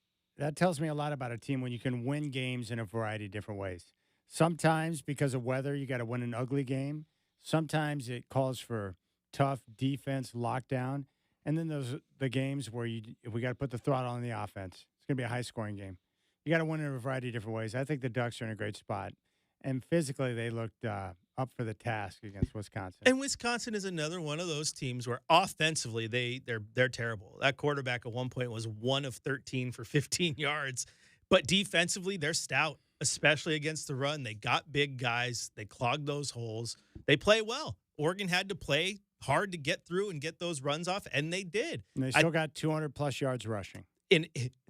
tells me a lot about a team when you can win games in a variety of different ways. Sometimes because of weather, you got to win an ugly game. Sometimes it calls for tough defense, lockdown, and then the games where we got to put the throttle on the offense. It's going to be a high-scoring game. You got to win in a variety of different ways. I think the Ducks are in a great spot, and physically they looked up for the task against Wisconsin. And Wisconsin is another one of those teams where offensively they're terrible. That quarterback at one point was 1 of 13 for 15 yards, but defensively they're stout, especially against the run. They got big guys. They clogged those holes. They play well. Oregon had to play hard to get through and get those runs off, and they did. And they still got 200-plus yards rushing. In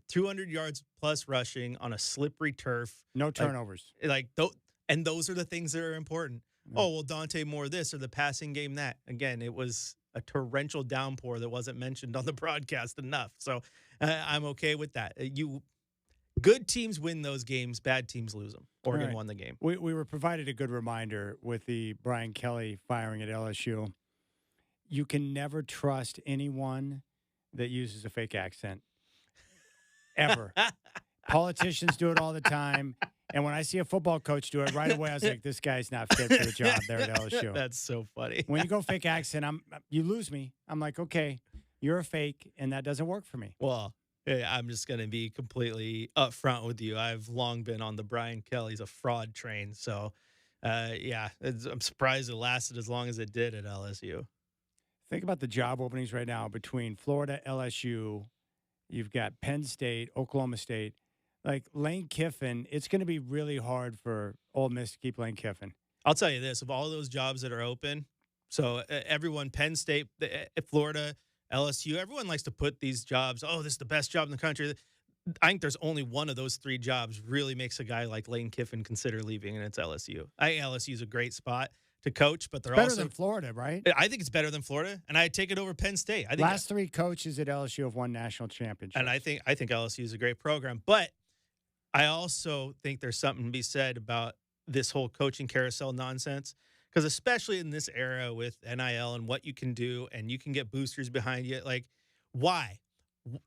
200 yards plus rushing on a slippery turf. No turnovers. And those are the things that are important. Oh, well, Dante Moore this or the passing game that. Again, it was a torrential downpour that wasn't mentioned on the broadcast enough. So I'm okay with that. Good teams win those games. Bad teams lose them. Oregon won the game. We were provided a good reminder with the Brian Kelly firing at LSU. You can never trust anyone that uses a fake accent. Ever. Politicians do it all the time. And when I see a football coach do it right away, I was like, this guy's not fit for the job there at LSU. That's so funny. When you go fake accent, you lose me. I'm like, okay, you're a fake, and that doesn't work for me. Well, I'm just going to be completely upfront with you. I've long been on the Brian Kelly's a fraud train. So, I'm surprised it lasted as long as it did at LSU. Think about the job openings right now between Florida, LSU. You've got Penn State, Oklahoma State. Like Lane Kiffin, it's going to be really hard for Ole Miss to keep Lane Kiffin. I'll tell you this, of all those jobs that are open, so everyone, Penn State, Florida, LSU, everyone likes to put these jobs, this is the best job in the country. I think there's only one of those 3 jobs really makes a guy like Lane Kiffin consider leaving, and it's LSU. I think LSU is a great spot to coach, but they're better also than Florida, right? I think it's better than Florida, and I'd take it over Penn State. I think last 3 coaches at LSU have won national championships. And I think LSU is a great program, but I also think there's something to be said about this whole coaching carousel nonsense, because especially in this era with NIL and what you can do, and you can get boosters behind you. Like, why?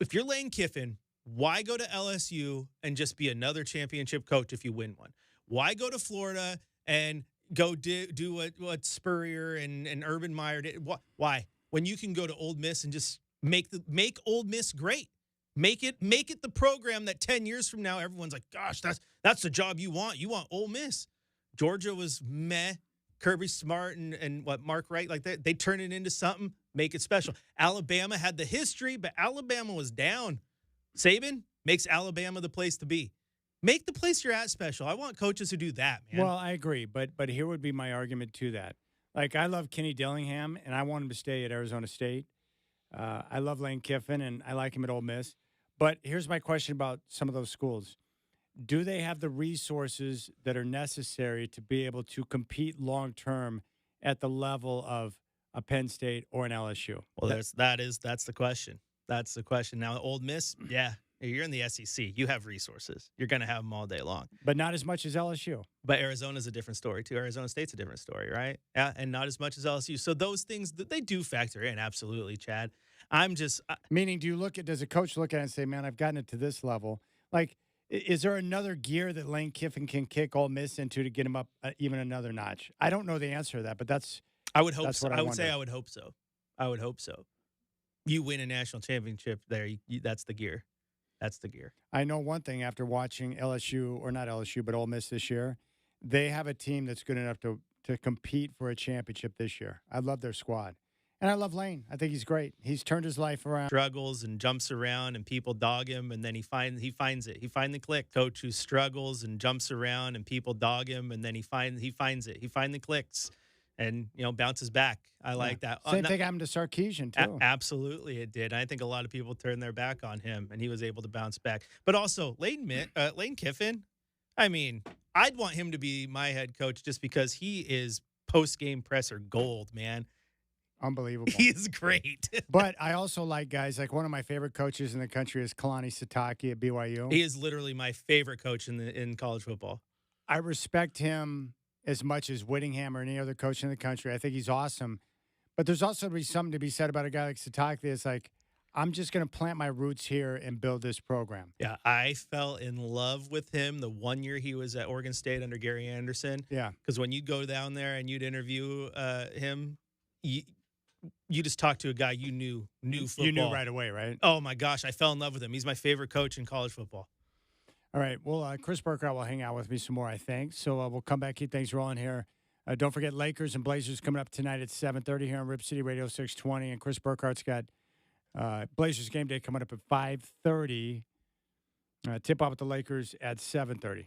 If you're Lane Kiffin, why go to LSU and just be another championship coach if you win one? Why go to Florida and go do what Spurrier and Urban Meyer did? Why? When you can go to Ole Miss and just make Ole Miss great. Make it the program that 10 years from now everyone's like, gosh, that's the job you want. You want Ole Miss. Georgia was meh. Kirby Smart and Mark Wright, like they turn it into something, make it special. Alabama had the history, but Alabama was down. Saban makes Alabama the place to be. Make the place you're at special. I want coaches who do that, man. Well, I agree, but here would be my argument to that. Like, I love Kenny Dillingham, and I want him to stay at Arizona State. I love Lane Kiffin, and I like him at Ole Miss. But here's my question about some of those schools. Do they have the resources that are necessary to be able to compete long-term at the level of a Penn State or an LSU? Well, that's the question. That's the question. Now, Ole Miss, yeah, you're in the SEC. You have resources. You're going to have them all day long. But not as much as LSU. But Arizona's a different story, too. Arizona State's a different story, right? Yeah, and not as much as LSU. So those things, they do factor in, absolutely, Chad. I'm just meaning, does a coach look at it and say, man, I've gotten it to this level? Like, is there another gear that Lane Kiffin can kick Ole Miss into to get him up even another notch? I don't know the answer to that, but I would hope so. I would say I would hope so. I would hope so. You win a national championship there, that's the gear. That's the gear. I know one thing after watching LSU, or not LSU, but Ole Miss this year, they have a team that's good enough to compete for a championship this year. I love their squad. And I love Lane. I think he's great. He's turned his life around. Struggles and jumps around and people dog him, and then he finds it. He finally clicks. Coach who struggles and jumps around and people dog him, and then he finds it. He finally clicks and bounces back. I like that. Same thing happened to Sarkisian too. Absolutely, it did. I think a lot of people turned their back on him, and he was able to bounce back. But also Lane Kiffin. I mean, I'd want him to be my head coach just because he is post-game presser gold, man. Unbelievable. He is great. But I also like guys, like one of my favorite coaches in the country is Kalani Sitake at BYU. He is literally my favorite coach in college football. I respect him as much as Whittingham or any other coach in the country. I think he's awesome. But there's also something to be said about a guy like Sitake. It's like, I'm just going to plant my roots here and build this program. Yeah, I fell in love with him the 1 year he was at Oregon State under Gary Anderson. Yeah. Because when you'd go down there and you'd interview him, you just talked to a guy you knew football. You knew right away, right? Oh, my gosh, I fell in love with him. He's my favorite coach in college football. All right. Well, Chris Burkhardt will hang out with me some more, I think. So we'll come back, keep things rolling here. Don't forget Lakers and Blazers coming up tonight at 7:30 here on Rip City Radio 620. And Chris Burkhardt's got Blazers game day coming up at 5:30. Tip-off with the Lakers at 7:30.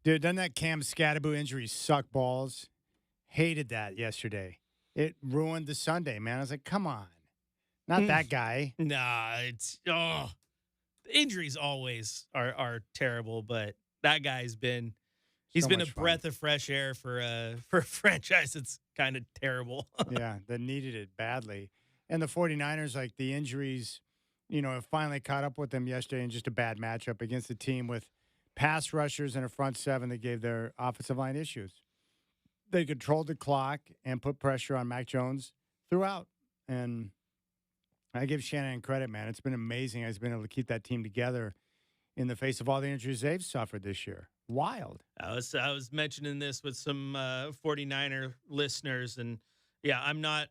Dude, doesn't that Cam Scatterbo injury suck balls? Hated that yesterday. It ruined the Sunday, man. I was like, come on. Not that guy. Nah, the injuries always are terrible, but that guy's been he's So been a much fun. breath of fresh air for a franchise that's kind of terrible. Yeah, that needed it badly. And the 49ers, like the injuries, have finally caught up with them yesterday in just a bad matchup against a team with pass rushers and a front seven that gave their offensive line issues. They controlled the clock and put pressure on Mac Jones throughout. And I give Shanahan credit, man. It's been amazing how he's been able to keep that team together in the face of all the injuries they've suffered this year. Wild. I was mentioning this with some 49er listeners, and yeah, I'm not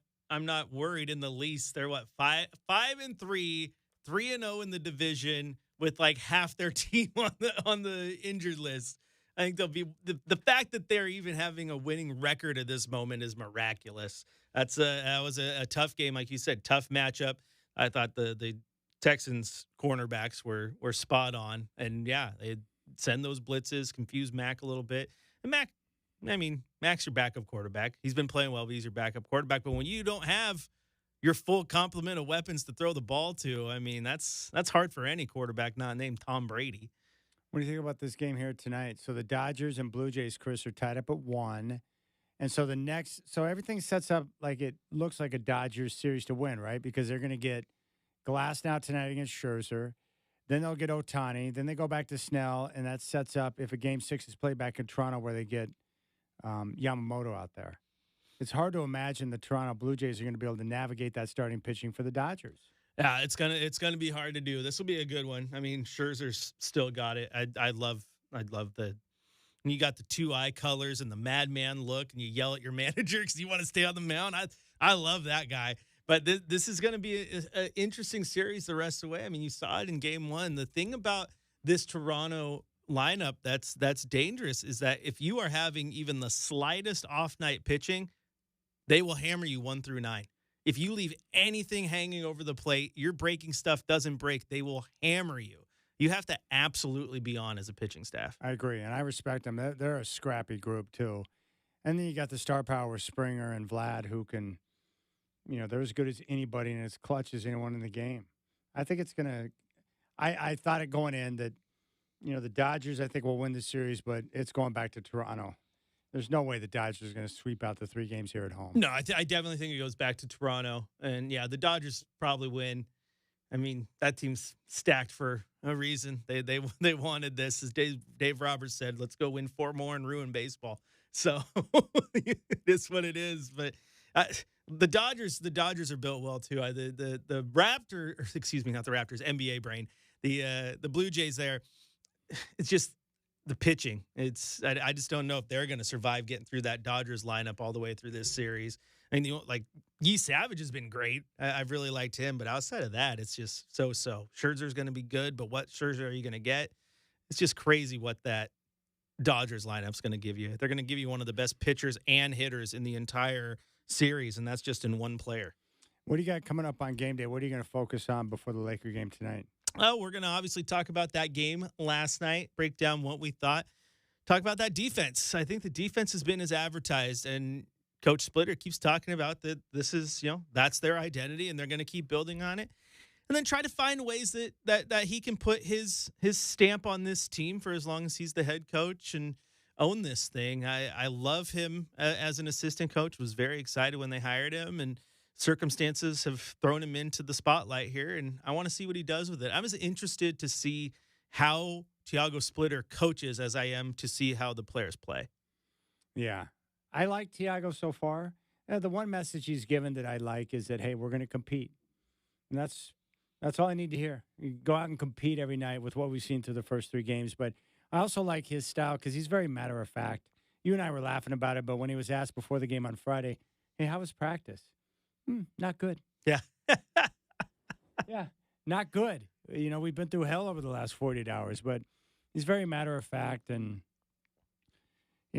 worried in the least. They're 5-3, 3-0 in the division with like half their team on the injured list. I think they'll be the fact that they're even having a winning record at this moment is miraculous. That was a tough game, like you said, tough matchup. I thought the Texans cornerbacks were spot on, and yeah, they send those blitzes, confuse Mac a little bit. And Mac's your backup quarterback. He's been playing well, but he's your backup quarterback. But when you don't have your full complement of weapons to throw the ball to, that's hard for any quarterback not named Tom Brady. What do you think about this game here tonight? So the Dodgers and Blue Jays, Chris, are tied up at 1. And so everything sets up like it looks like a Dodgers series to win, right? Because they're going to get Glass now tonight against Scherzer. Then they'll get Ohtani. Then they go back to Snell, and that sets up if a Game 6 is played back in Toronto where they get Yamamoto out there. It's hard to imagine the Toronto Blue Jays are going to be able to navigate that starting pitching for the Dodgers. Yeah, it's gonna be hard to do. This will be a good one. Scherzer's still got it. I love the when you got the 2 eye colors and the madman look, and you yell at your manager because you want to stay on the mound. I love that guy. But this is going to be an interesting series the rest of the way. You saw it in Game 1. The thing about this Toronto lineup that's dangerous is that if you are having even the slightest off night pitching, they will hammer you 1 through 9. If you leave anything hanging over the plate, your breaking stuff doesn't break, they will hammer you. You have to absolutely be on as a pitching staff. I agree, and I respect them. They're a scrappy group, too. And then you got the star power Springer and Vlad who can, they're as good as anybody and as clutch as anyone in the game. I think it's going to – I thought it going in that, the Dodgers, I think, will win the series, but it's going back to Toronto. There's no way the Dodgers are going to sweep out the 3 games here at home. No, I definitely think it goes back to Toronto. And, yeah, the Dodgers probably win. That team's stacked for a reason. They wanted this. As Dave Roberts said, let's go win 4 more and ruin baseball. So it's what it is. But the Dodgers are built well, too. The Raptors, excuse me, not the Raptors, NBA brain. The Blue Jays there, it's just the pitching. I just don't know if they're going to survive getting through that Dodgers lineup all the way through this series. Yi Savage has been great. I've really liked him, but outside of that, it's just so-so. Scherzer's going to be good, but what Scherzer are you going to get? It's just crazy what that Dodgers lineup's going to give you. They're going to give you one of the best pitchers and hitters in the entire series, and that's just in one player. What do you got coming up on game day? What are you going to focus on before the Laker game tonight? Oh, we're going to obviously talk about that game last night, break down what we thought, talk about that defense. I think the defense has been as advertised, and Coach Splitter keeps talking about that this is, that's their identity, and they're going to keep building on it. And then try to find ways that he can put his stamp on this team for as long as he's the head coach and own this thing. I love him as an assistant coach, was very excited when they hired him, and circumstances have thrown him into the spotlight here, and I want to see what he does with it. I'm as interested to see how Tiago Splitter coaches as I am to see how the players play. Yeah. I like Tiago so far. The one message he's given that I like is that, hey, we're going to compete. And that's all I need to hear. You go out and compete every night with what we've seen through the first 3 games. But I also like his style because he's very matter of fact. You and I were laughing about it, but when he was asked before the game on Friday, hey, how was practice? Not good. Yeah. Yeah, not good. We've been through hell over the last 48 hours, but he's very matter of fact, and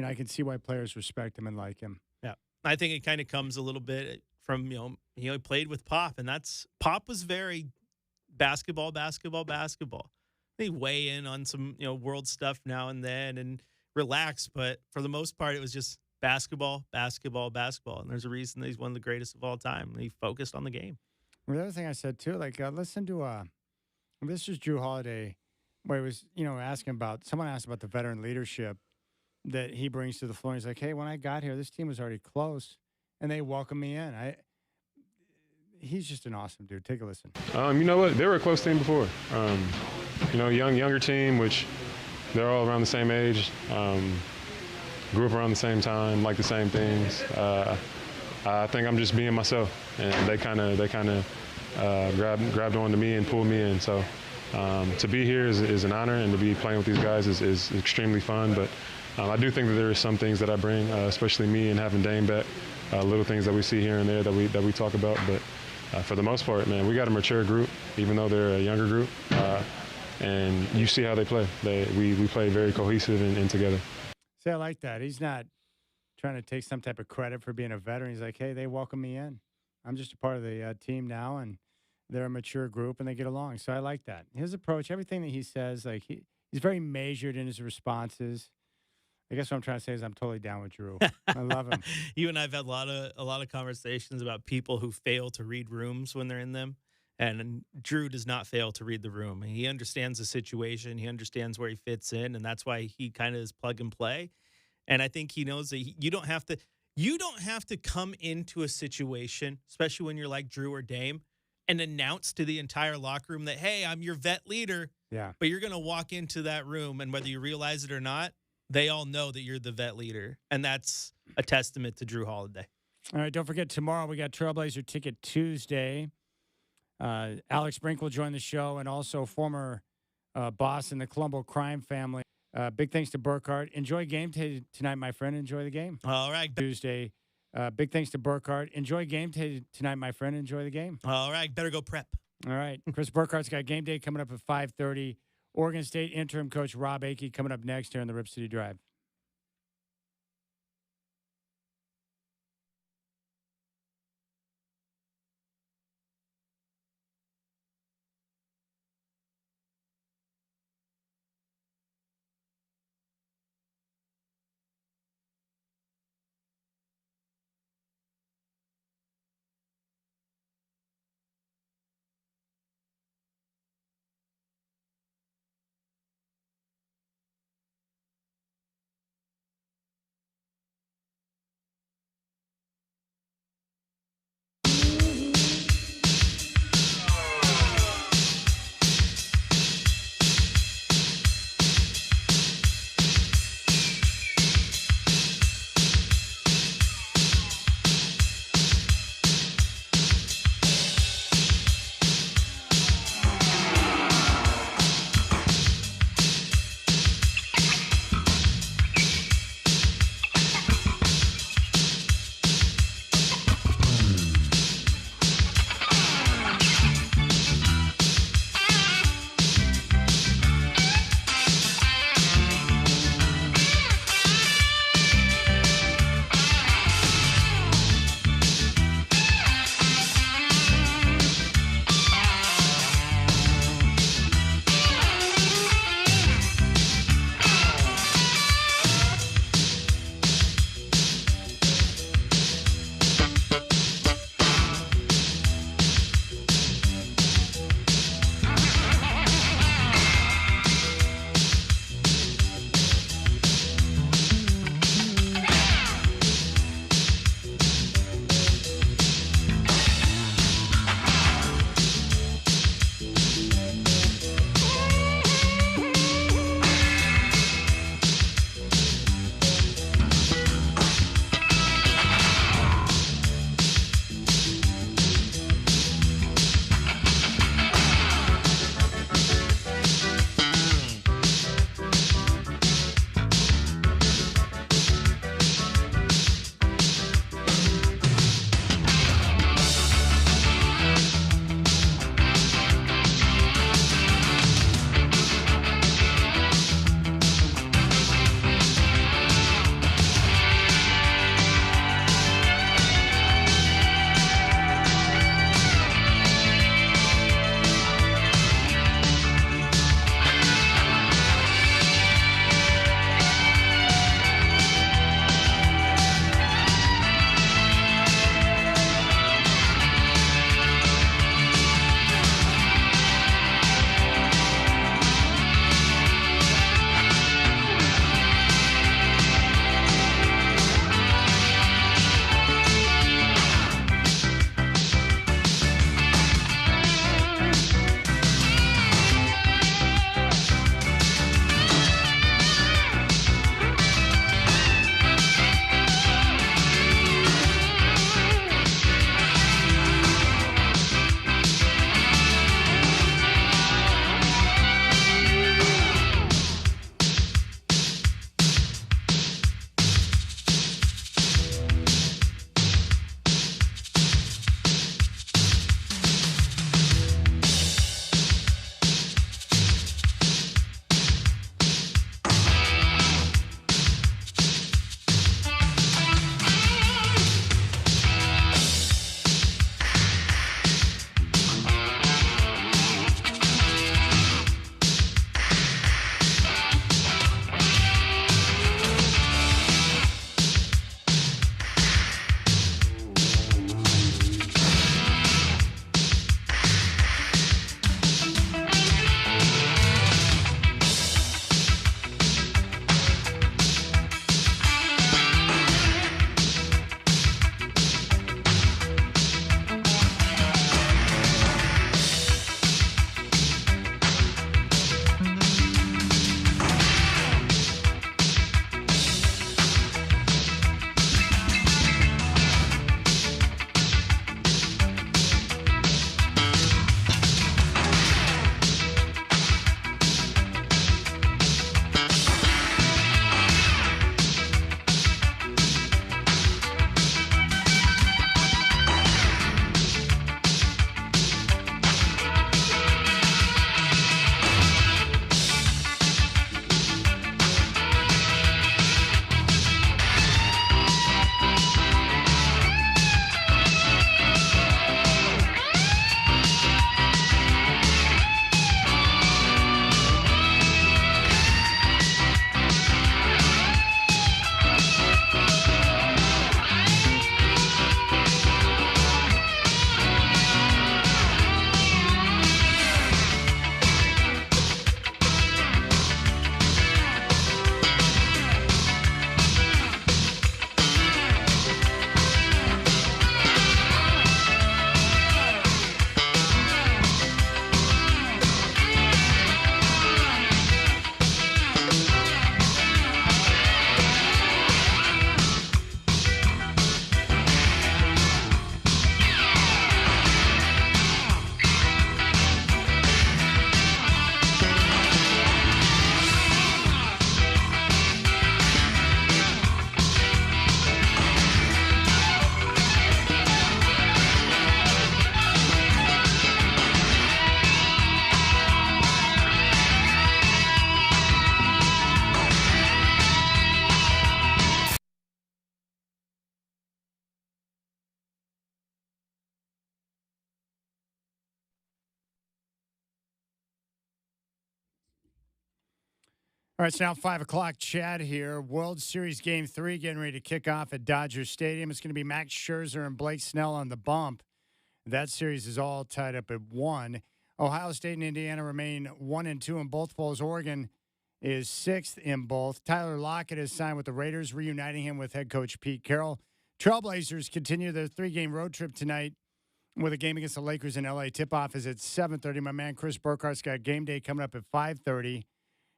I can see why players respect him and like him. Yeah. I think it kind of comes a little bit from, he played with Pop, and Pop was very basketball. They weigh in on some, world stuff now and then, and relaxed. But for the most part, it was just basketball, basketball, basketball. And there's a reason that he's one of the greatest of all time. He focused on the game. Well, the other thing I said too, like listen to this was Drew Holiday, where he was asking about someone asked about the veteran leadership that he brings to the floor. He's like, hey, when I got here, this team was already close, and they welcomed me in. He's just an awesome dude. Take a listen. You know what? They were a close team before. Younger team, which they're all around the same age. Grew up around the same time, like the same things. I think I'm just being myself, and they kind of grabbed on to me and pulled me in. So to be here is an honor, and to be playing with these guys is extremely fun. But I do think that there are some things that I bring, especially me and having Dame back, little things that we see here and there that we talk about. But for the most part, man, we got a mature group, even though they're a younger group. And you see how they play. We play very cohesive and together. See, I like that. He's not trying to take some type of credit for being a veteran. He's like, hey, they welcome me in. I'm just a part of the team now, and they're a mature group, and they get along. So I like that. His approach, everything that he says, like he's very measured in his responses. I guess what I'm trying to say is I'm totally down with Drew. I love him. You and I have had a lot of conversations about people who fail to read rooms when they're in them. And Drew does not fail to read the room. He understands the situation. He understands where he fits in, and that's why he kind of is plug and play. And I think he knows that you don't have to come into a situation, especially when you're like Drew or Dame, and announce to the entire locker room that, hey, I'm your vet leader. Yeah. But you're going to walk into that room, and whether you realize it or not, they all know that you're the vet leader. And that's a testament to Drew Holiday. All right, don't forget, tomorrow we got Trailblazer Ticket Tuesday. Alex Brink will join the show, and also former boss in the Colombo crime family. Big thanks to Burkhardt. Enjoy game day tonight, my friend. Enjoy the game. All right. Tuesday. Big thanks to Burkhardt. Enjoy game day tonight, my friend. Enjoy the game. All right. Better go prep. All right. Chris Burkhardt's got game day coming up at 5:30. Oregon State interim coach Rob Akey coming up next here on the Rip City Drive. All right, it's now 5 o'clock. Chad here. World Series Game 3 getting ready to kick off at Dodger Stadium. It's going to be Max Scherzer and Blake Snell on the bump. That series is all tied up at 1. Ohio State and Indiana remain 1-2 in both polls. Oregon is 6th in both. Tyler Lockett is signed with the Raiders, reuniting him with head coach Pete Carroll. Trailblazers continue their 3-game road trip tonight with a game against the Lakers in L.A. Tip-off is at 7:30. My man Chris Burkhardt's got game day coming up at 5:30.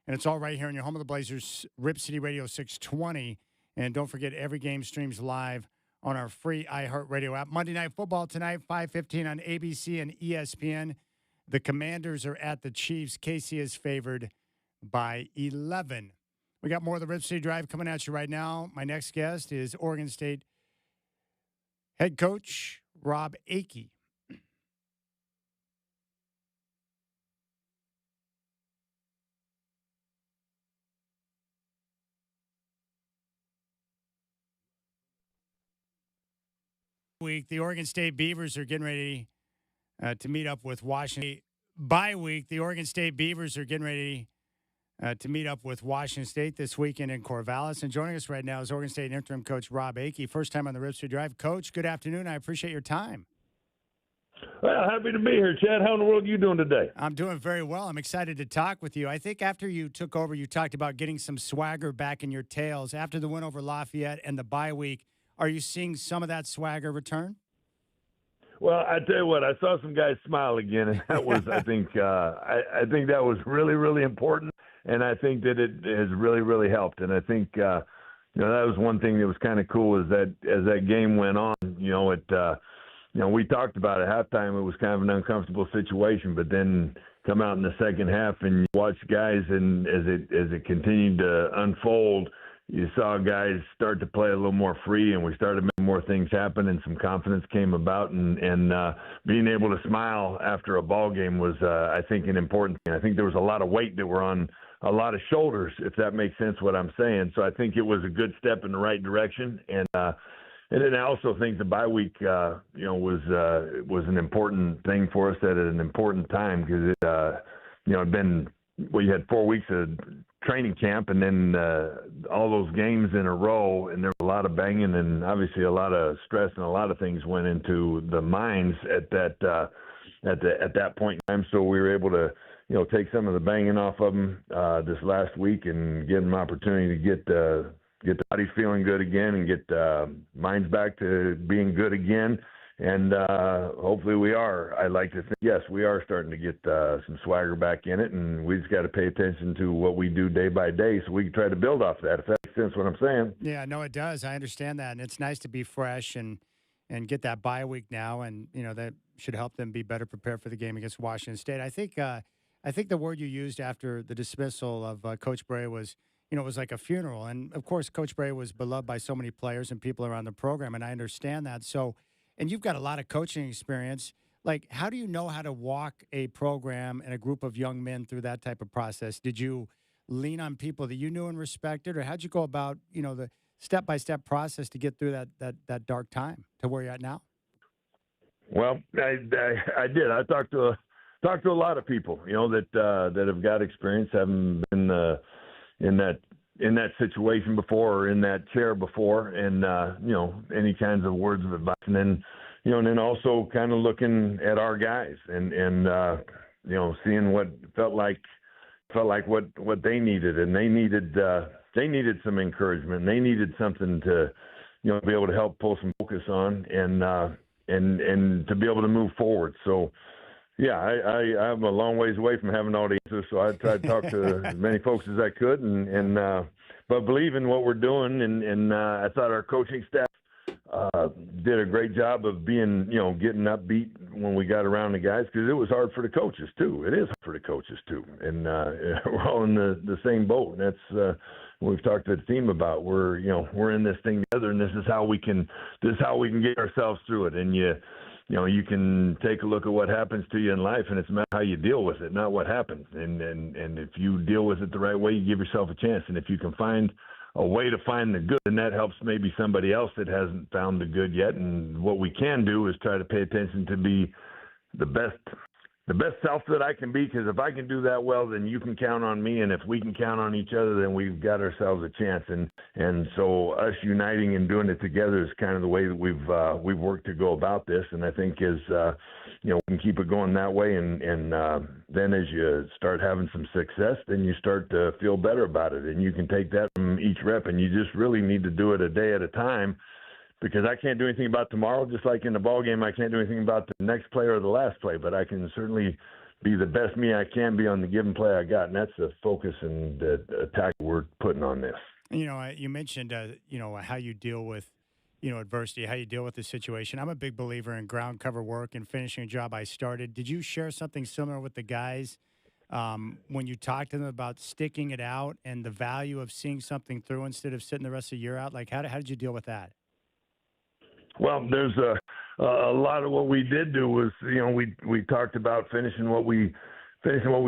And it's all right here in your home of the Blazers, Rip City Radio 620. And don't forget, every game streams live on our free iHeartRadio app. Monday Night Football tonight, 5:15 on ABC and ESPN. The Commanders are at the Chiefs. KC is favored by 11. We got more of the Rip City Drive coming at you right now. My next guest is Oregon State head coach Rob Akey. Week, the Oregon State Beavers are getting ready to meet up with Washington. Bye week, the Oregon State Beavers are getting ready to meet up with Washington State this weekend in Corvallis. And joining us right now is Oregon State interim coach Rob Akey. First time on the Rip City Drive. Coach, good afternoon. I appreciate your time. Well, happy to be here, Chad. How in the world are you doing today? I'm doing very well. I'm excited to talk with you. I think after you took over, you talked about getting some swagger back in your tails. After the win over Lafayette and the bye week, are you seeing some of that swagger return? Well, I tell you what, I saw some guys smile again, and that was, I think that was really, really important, and I think that it has really, really helped. And I think, that was one thing that was kind of cool is that as that game went on, we talked about at halftime it was kind of an uncomfortable situation, but then come out in the second half and you watch guys, and as it continued to unfold, you saw guys start to play a little more free, and we started making more things happen, and some confidence came about, and being able to smile after a ball game was, I think, an important thing. I think there was a lot of weight that were on a lot of shoulders, if that makes sense what I'm saying. So I think it was a good step in the right direction, and then I also think the bye week, was an important thing for us at an important time because you had 4 weeks of training camp and then all those games in a row, and there was a lot of banging and obviously a lot of stress and a lot of things went into the minds at that point in time. So we were able to, take some of the banging off of them this last week and give them an opportunity to get the bodies feeling good again and get minds back to being good again. And hopefully we are. I like to think, yes, we are starting to get some swagger back in it, and we just got to pay attention to what we do day by day so we can try to build off that, if that makes sense what I'm saying. Yeah, no, it does. I understand that, and it's nice to be fresh and get that bye week now, and, that should help them be better prepared for the game against Washington State. I think the word you used after the dismissal of Coach Bray was, it was like a funeral. And, of course, Coach Bray was beloved by so many players and people around the program, and I understand that. So, and you've got a lot of coaching experience. Like, how do you know how to walk a program and a group of young men through that type of process? Did you lean on people that you knew and respected, or how'd you go about, the step-by-step process to get through that dark time to where you're at now? Well, I did. I talked to a lot of people, that have got experience, having been in that situation before or in that chair before, and any kinds of words of advice, and then also kind of looking at our guys and seeing what felt like what they needed, and they needed some encouragement. They needed something to be able to help pull some focus on and to be able to move forward. So yeah, I'm a long ways away from having all the answers, so I tried to talk to as many folks as I could, but believe in what we're doing, and I thought our coaching staff did a great job of being, getting upbeat when we got around the guys, because it was hard for the coaches too. It is hard for the coaches too, and we're all in the same boat. And that's what we've talked to the team about. We're in this thing together, and this is how we can get ourselves through it. And you can take a look at what happens to you in life, and it's about how you deal with it, not what happens. And if you deal with it the right way, you give yourself a chance. And if you can find a way to find the good, and that helps maybe somebody else that hasn't found the good yet. And what we can do is try to pay attention to be the best self that I can be, because if I can do that well, then you can count on me, and if we can count on each other, then we've got ourselves a chance. And so us uniting and doing it together is kind of the way that we've worked to go about this. And I think as we can keep it going that way, and then as you start having some success, then you start to feel better about it, and you can take that from each rep, and you just really need to do it a day at a time. Because I can't do anything about tomorrow, just like in the ball game, I can't do anything about the next play or the last play, but I can certainly be the best me I can be on the given play I got, and that's the focus and the attack we're putting on this. You mentioned, how you deal with, adversity, how you deal with the situation. I'm a big believer in ground cover work and finishing a job I started. Did you share something similar with the guys when you talked to them about sticking it out and the value of seeing something through instead of sitting the rest of the year out? Like, how did you deal with that? Well, there's a lot of what we did do was, we talked about finishing what we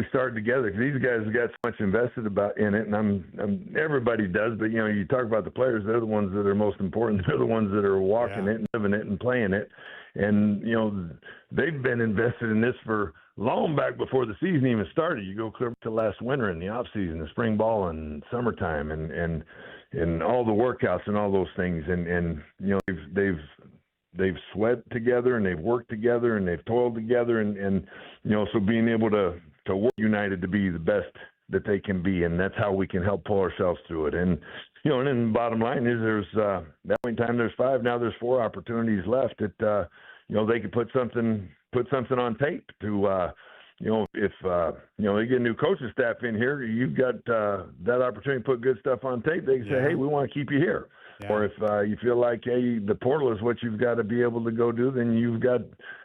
started together, because these guys have got so much invested in it, and everybody does. But you talk about the players; they're the ones that are most important. They're the ones that are walking it and living it and playing it, and they've been invested in this for long back before the season even started. You go clear to last winter in the off season, the spring ball and summertime, and all the workouts and all those things, and they've sweat together, and they've worked together, and they've toiled together, and so being able to work united to be the best that they can be, and that's how we can help pull ourselves through it. And and then the bottom line is there's that point in time there's 5, now there's 4 opportunities left that they could put something on tape to if they get a new coaching staff in here, you've got that opportunity to put good stuff on tape. They can say, hey, we want to keep you here. Yeah. Or if you feel like, hey, the portal is what you've got to be able to go do, then you've got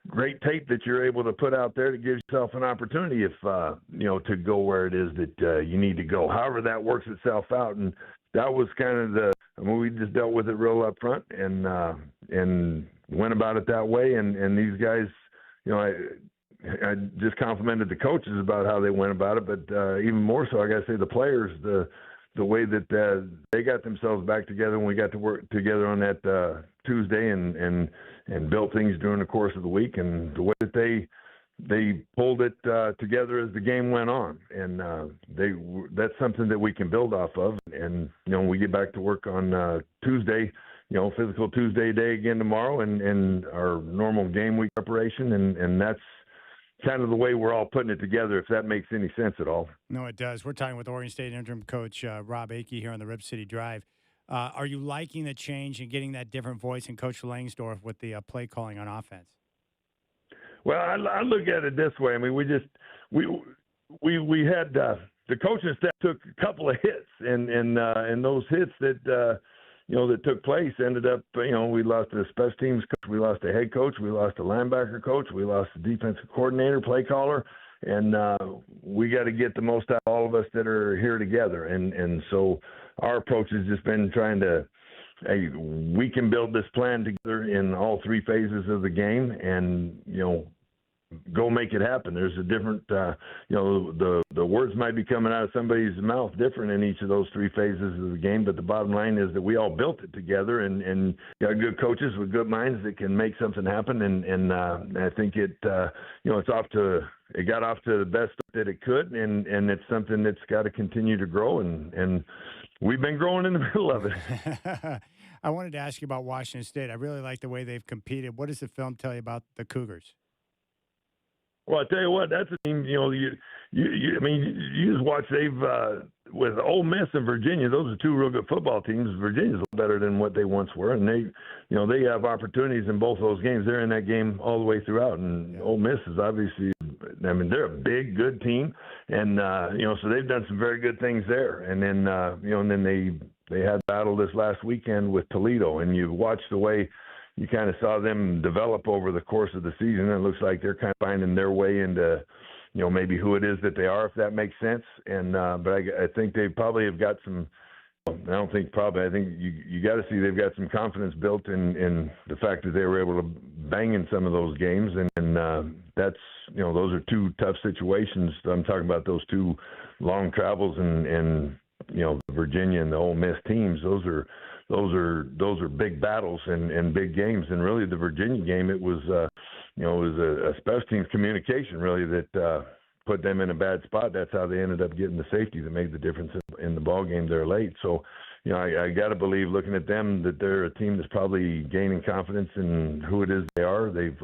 great tape that you're able to put out there to give yourself an opportunity if to go where it is that you need to go. However that works itself out, and that was kind of we just dealt with it real up front and went about it that way. And these guys, I just complimented the coaches about how they went about it, but even more so, I got to say the players, the way that they got themselves back together when we got to work together on that Tuesday and built things during the course of the week, and the way that they pulled it together as the game went on, and that's something that we can build off of. And when we get back to work on Tuesday, physical Tuesday day again tomorrow, and our normal game week preparation, and that's kind of the way we're all putting it together, if that makes any sense at all. No, it does. We're talking with Oregon State interim coach Rob Akey here on the Rip City Drive. Are you liking the change and getting that different voice in Coach Langsdorff with the play calling on offense? Well, I look at it this way. I mean, we had the coaching staff took a couple of hits, and those hits that that took place ended up, we lost a special teams coach, we lost a head coach, we lost a linebacker coach, we lost a defensive coordinator, play caller, and we got to get the most out of all of us that are here together. And so our approach has just been trying to, hey, we can build this plan together in all 3 phases of the game, and go make it happen. There's a different, the words might be coming out of somebody's mouth different in each of those 3 phases of the game, but the bottom line is that we all built it together, and got good coaches with good minds that can make something happen. And I think it got off to the best that it could, and it's something that's got to continue to grow, and we've been growing in the middle of it. I wanted to ask you about Washington State. I really like the way they've competed. What does the film tell you about the Cougars? Well, I tell you what, that's a team. You just watch. They've with Ole Miss and Virginia. Those are 2 real good football teams. Virginia's a little better than what they once were, and they have opportunities in both those games. They're in that game all the way throughout, and Ole Miss is obviously. I mean, they're a big, good team, and so they've done some very good things there. And then and then they had a battle this last weekend with Toledo, and you watched the way. You kind of saw them develop over the course of the season. And it looks like they're kind of finding their way into, maybe who it is that they are, if that makes sense. And but I think they probably have got some. I don't think probably. I think you got to see they've got some confidence built in the fact that they were able to bang in some of those games, and that's those are 2 tough situations. I'm talking about those 2 long travels and Virginia and the Ole Miss teams. Those those are big battles and big games. And really, the Virginia game, it was it was a special teams communication really that put them in a bad spot. That's how they ended up getting the safety that made the difference in the ball game there late. So, I got to believe, looking at them, that they're a team that's probably gaining confidence in who it is they are. They've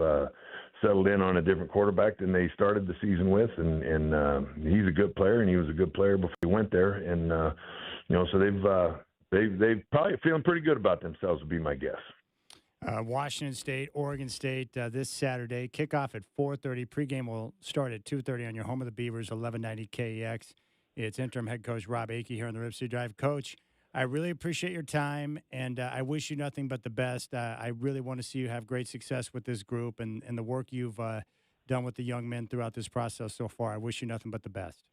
settled in on a different quarterback than they started the season with, and he's a good player, and he was a good player before he went there. And so they've probably feeling pretty good about themselves, would be my guess. Washington State, Oregon State this Saturday. Kickoff at 4:30. Pregame will start at 2:30 on your home of the Beavers, 1190 KEX. It's interim head coach Rob Akey here on the Rip City Drive. Coach, I really appreciate your time, and I wish you nothing but the best. I really want to see you have great success with this group and the work you've done with the young men throughout this process so far. I wish you nothing but the best.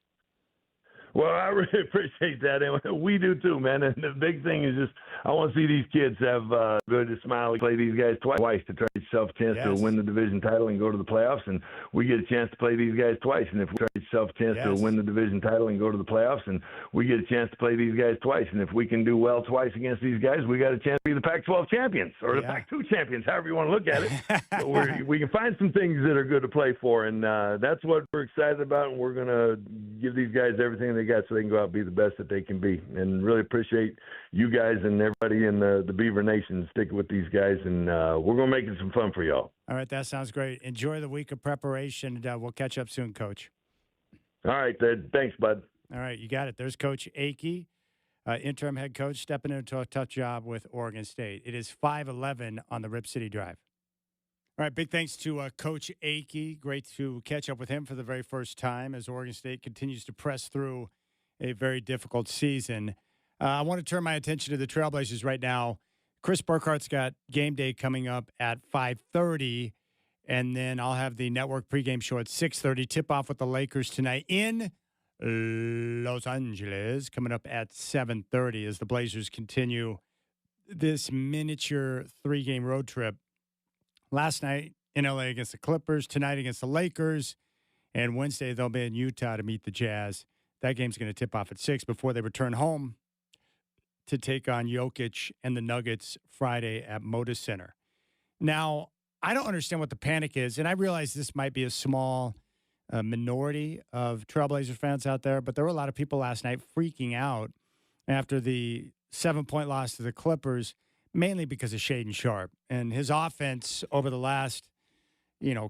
Well, I really appreciate that, and we do too, man. And the big thing is just I want to see these kids have good to smile, play these guys twice to try to get yourself a chance to win the division title and go to the playoffs. And we get a chance to play these guys twice. And if we try to get yourself a chance to win the division title and go to the playoffs, and we get a chance to play these guys twice. And if we can do well twice against these guys, we got a chance to be the Pac-12 champions or the Pac-2 champions, however you want to look at it. So we can find some things that are good to play for, and that's what we're excited about. And we're going to give these guys everything they got so they can go out and be the best that they can be. And really appreciate you guys and everybody in the Beaver Nation sticking with these guys, and we're going to make it some fun for y'all. All right, that sounds great. Enjoy the week of preparation, and we'll catch up soon, Coach. All right, thanks, bud. All right, you got it. There's Coach Akey, interim head coach, stepping into a tough job with Oregon State. It is 5:11 on the Rip City Drive. All right, big thanks to Coach Akey. Great to catch up with him for the very first time as Oregon State continues to press through a very difficult season. I want to turn my attention to the Trailblazers right now. Chris Burkhardt's got game day coming up at 5:30, and then I'll have the network pregame show at 6:30. Tip-off with the Lakers tonight in Los Angeles, coming up at 7:30 as the Blazers continue this miniature three-game road trip. Last night in L.A. against the Clippers, tonight against the Lakers, and Wednesday they'll be in Utah to meet the Jazz. That game's going to tip off at 6 before they return home to take on Jokic and the Nuggets Friday at Moda Center. Now, I don't understand what the panic is, and I realize this might be a small minority of Trailblazer fans out there, but there were a lot of people last night freaking out after the 7-point loss to the Clippers, mainly because of Shaedon Sharpe. And his offense over the last,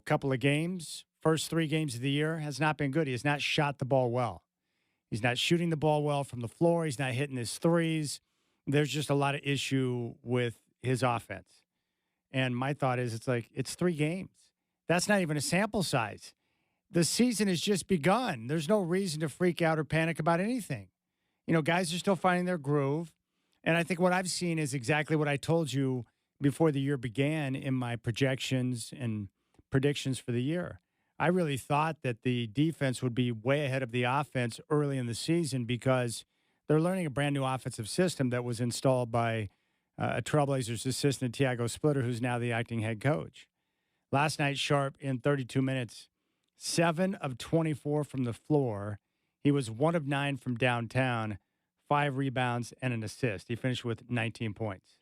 couple of games, first 3 games of the year, has not been good. He has not shot the ball well. He's not shooting the ball well from the floor. He's not hitting his threes. There's just a lot of issue with his offense. And my thought is it's 3 games. That's not even a sample size. The season has just begun. There's no reason to freak out or panic about anything. Guys are still finding their groove. And I think what I've seen is exactly what I told you before the year began in my projections and predictions for the year. I really thought that the defense would be way ahead of the offense early in the season because they're learning a brand new offensive system that was installed by a Trailblazers assistant, Tiago Splitter, who's now the acting head coach. Last night, Sharpe, in 32 minutes, 7 of 24 from the floor. He was 1 of 9 from downtown, 5 rebounds and an assist. He finished with 19 points.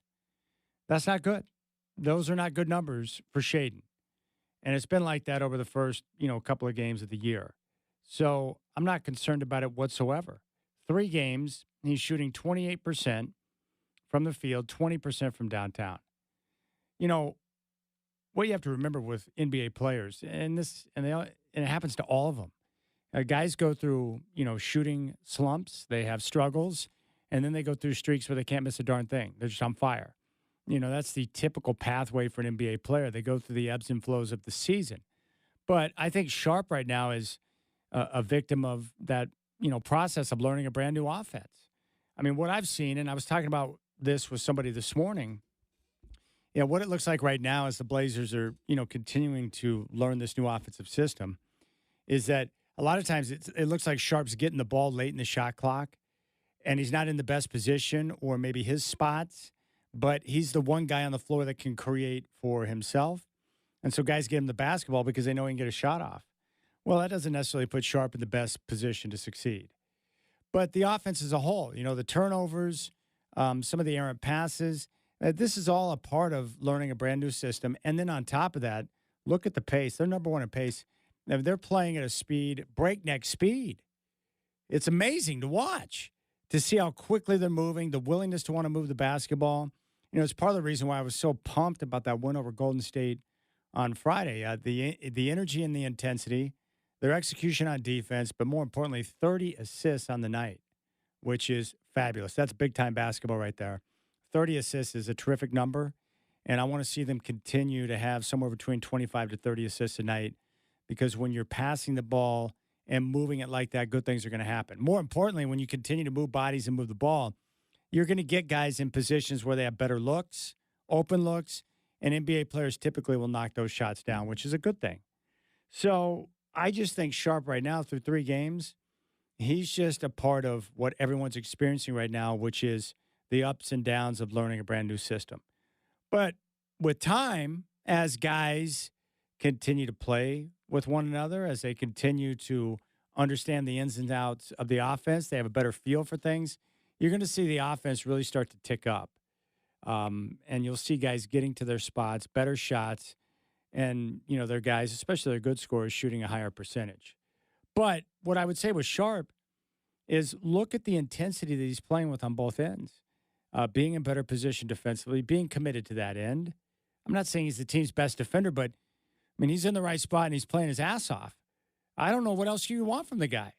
That's not good. Those are not good numbers for Shaedon. And it's been like that over the first, couple of games of the year. So I'm not concerned about it whatsoever. 3 games, he's shooting 28% from the field, 20% from downtown. What you have to remember with NBA players, and it happens to all of them. Guys go through, shooting slumps. They have struggles, and then they go through streaks where they can't miss a darn thing. They're just on fire. That's the typical pathway for an NBA player. They go through the ebbs and flows of the season. But I think Sharpe right now is a victim of that, process of learning a brand new offense. I mean, what I've seen, and I was talking about this with somebody this morning, what it looks like right now as the Blazers are, continuing to learn this new offensive system is that a lot of times it looks like Sharpe's getting the ball late in the shot clock, and he's not in the best position or maybe his spots, but he's the one guy on the floor that can create for himself. And so guys get him the basketball because they know he can get a shot off. Well, that doesn't necessarily put Sharpe in the best position to succeed. But the offense as a whole, the turnovers, some of the errant passes. This is all a part of learning a brand new system. And then on top of that, look at the pace. They're number one in pace. Now, they're playing at a speed, breakneck speed. It's amazing to watch, to see how quickly they're moving, the willingness to want to move the basketball. It's part of the reason why I was so pumped about that win over Golden State on Friday. The energy and the intensity, their execution on defense, but more importantly, 30 assists on the night, which is fabulous. That's big-time basketball right there. 30 assists is a terrific number, and I want to see them continue to have somewhere between 25 to 30 assists a night, because when you're passing the ball and moving it like that, good things are going to happen. More importantly, when you continue to move bodies and move the ball, you're going to get guys in positions where they have better looks, open looks, and NBA players typically will knock those shots down, which is a good thing. So I just think Sharp right now, through 3 games, he's just a part of what everyone's experiencing right now, which is the ups and downs of learning a brand new system. But with time, as guys continue to play with one another, as they continue to understand the ins and outs of the offense, they have a better feel for things, you're going to see the offense really start to tick up. And you'll see guys getting to their spots, better shots, and, their guys, especially their good scorers, shooting a higher percentage. But what I would say with Sharp is look at the intensity that he's playing with on both ends. Being in better position defensively, being committed to that end. I'm not saying he's the team's best defender, but, he's in the right spot and he's playing his ass off. I don't know what else you want from the guy.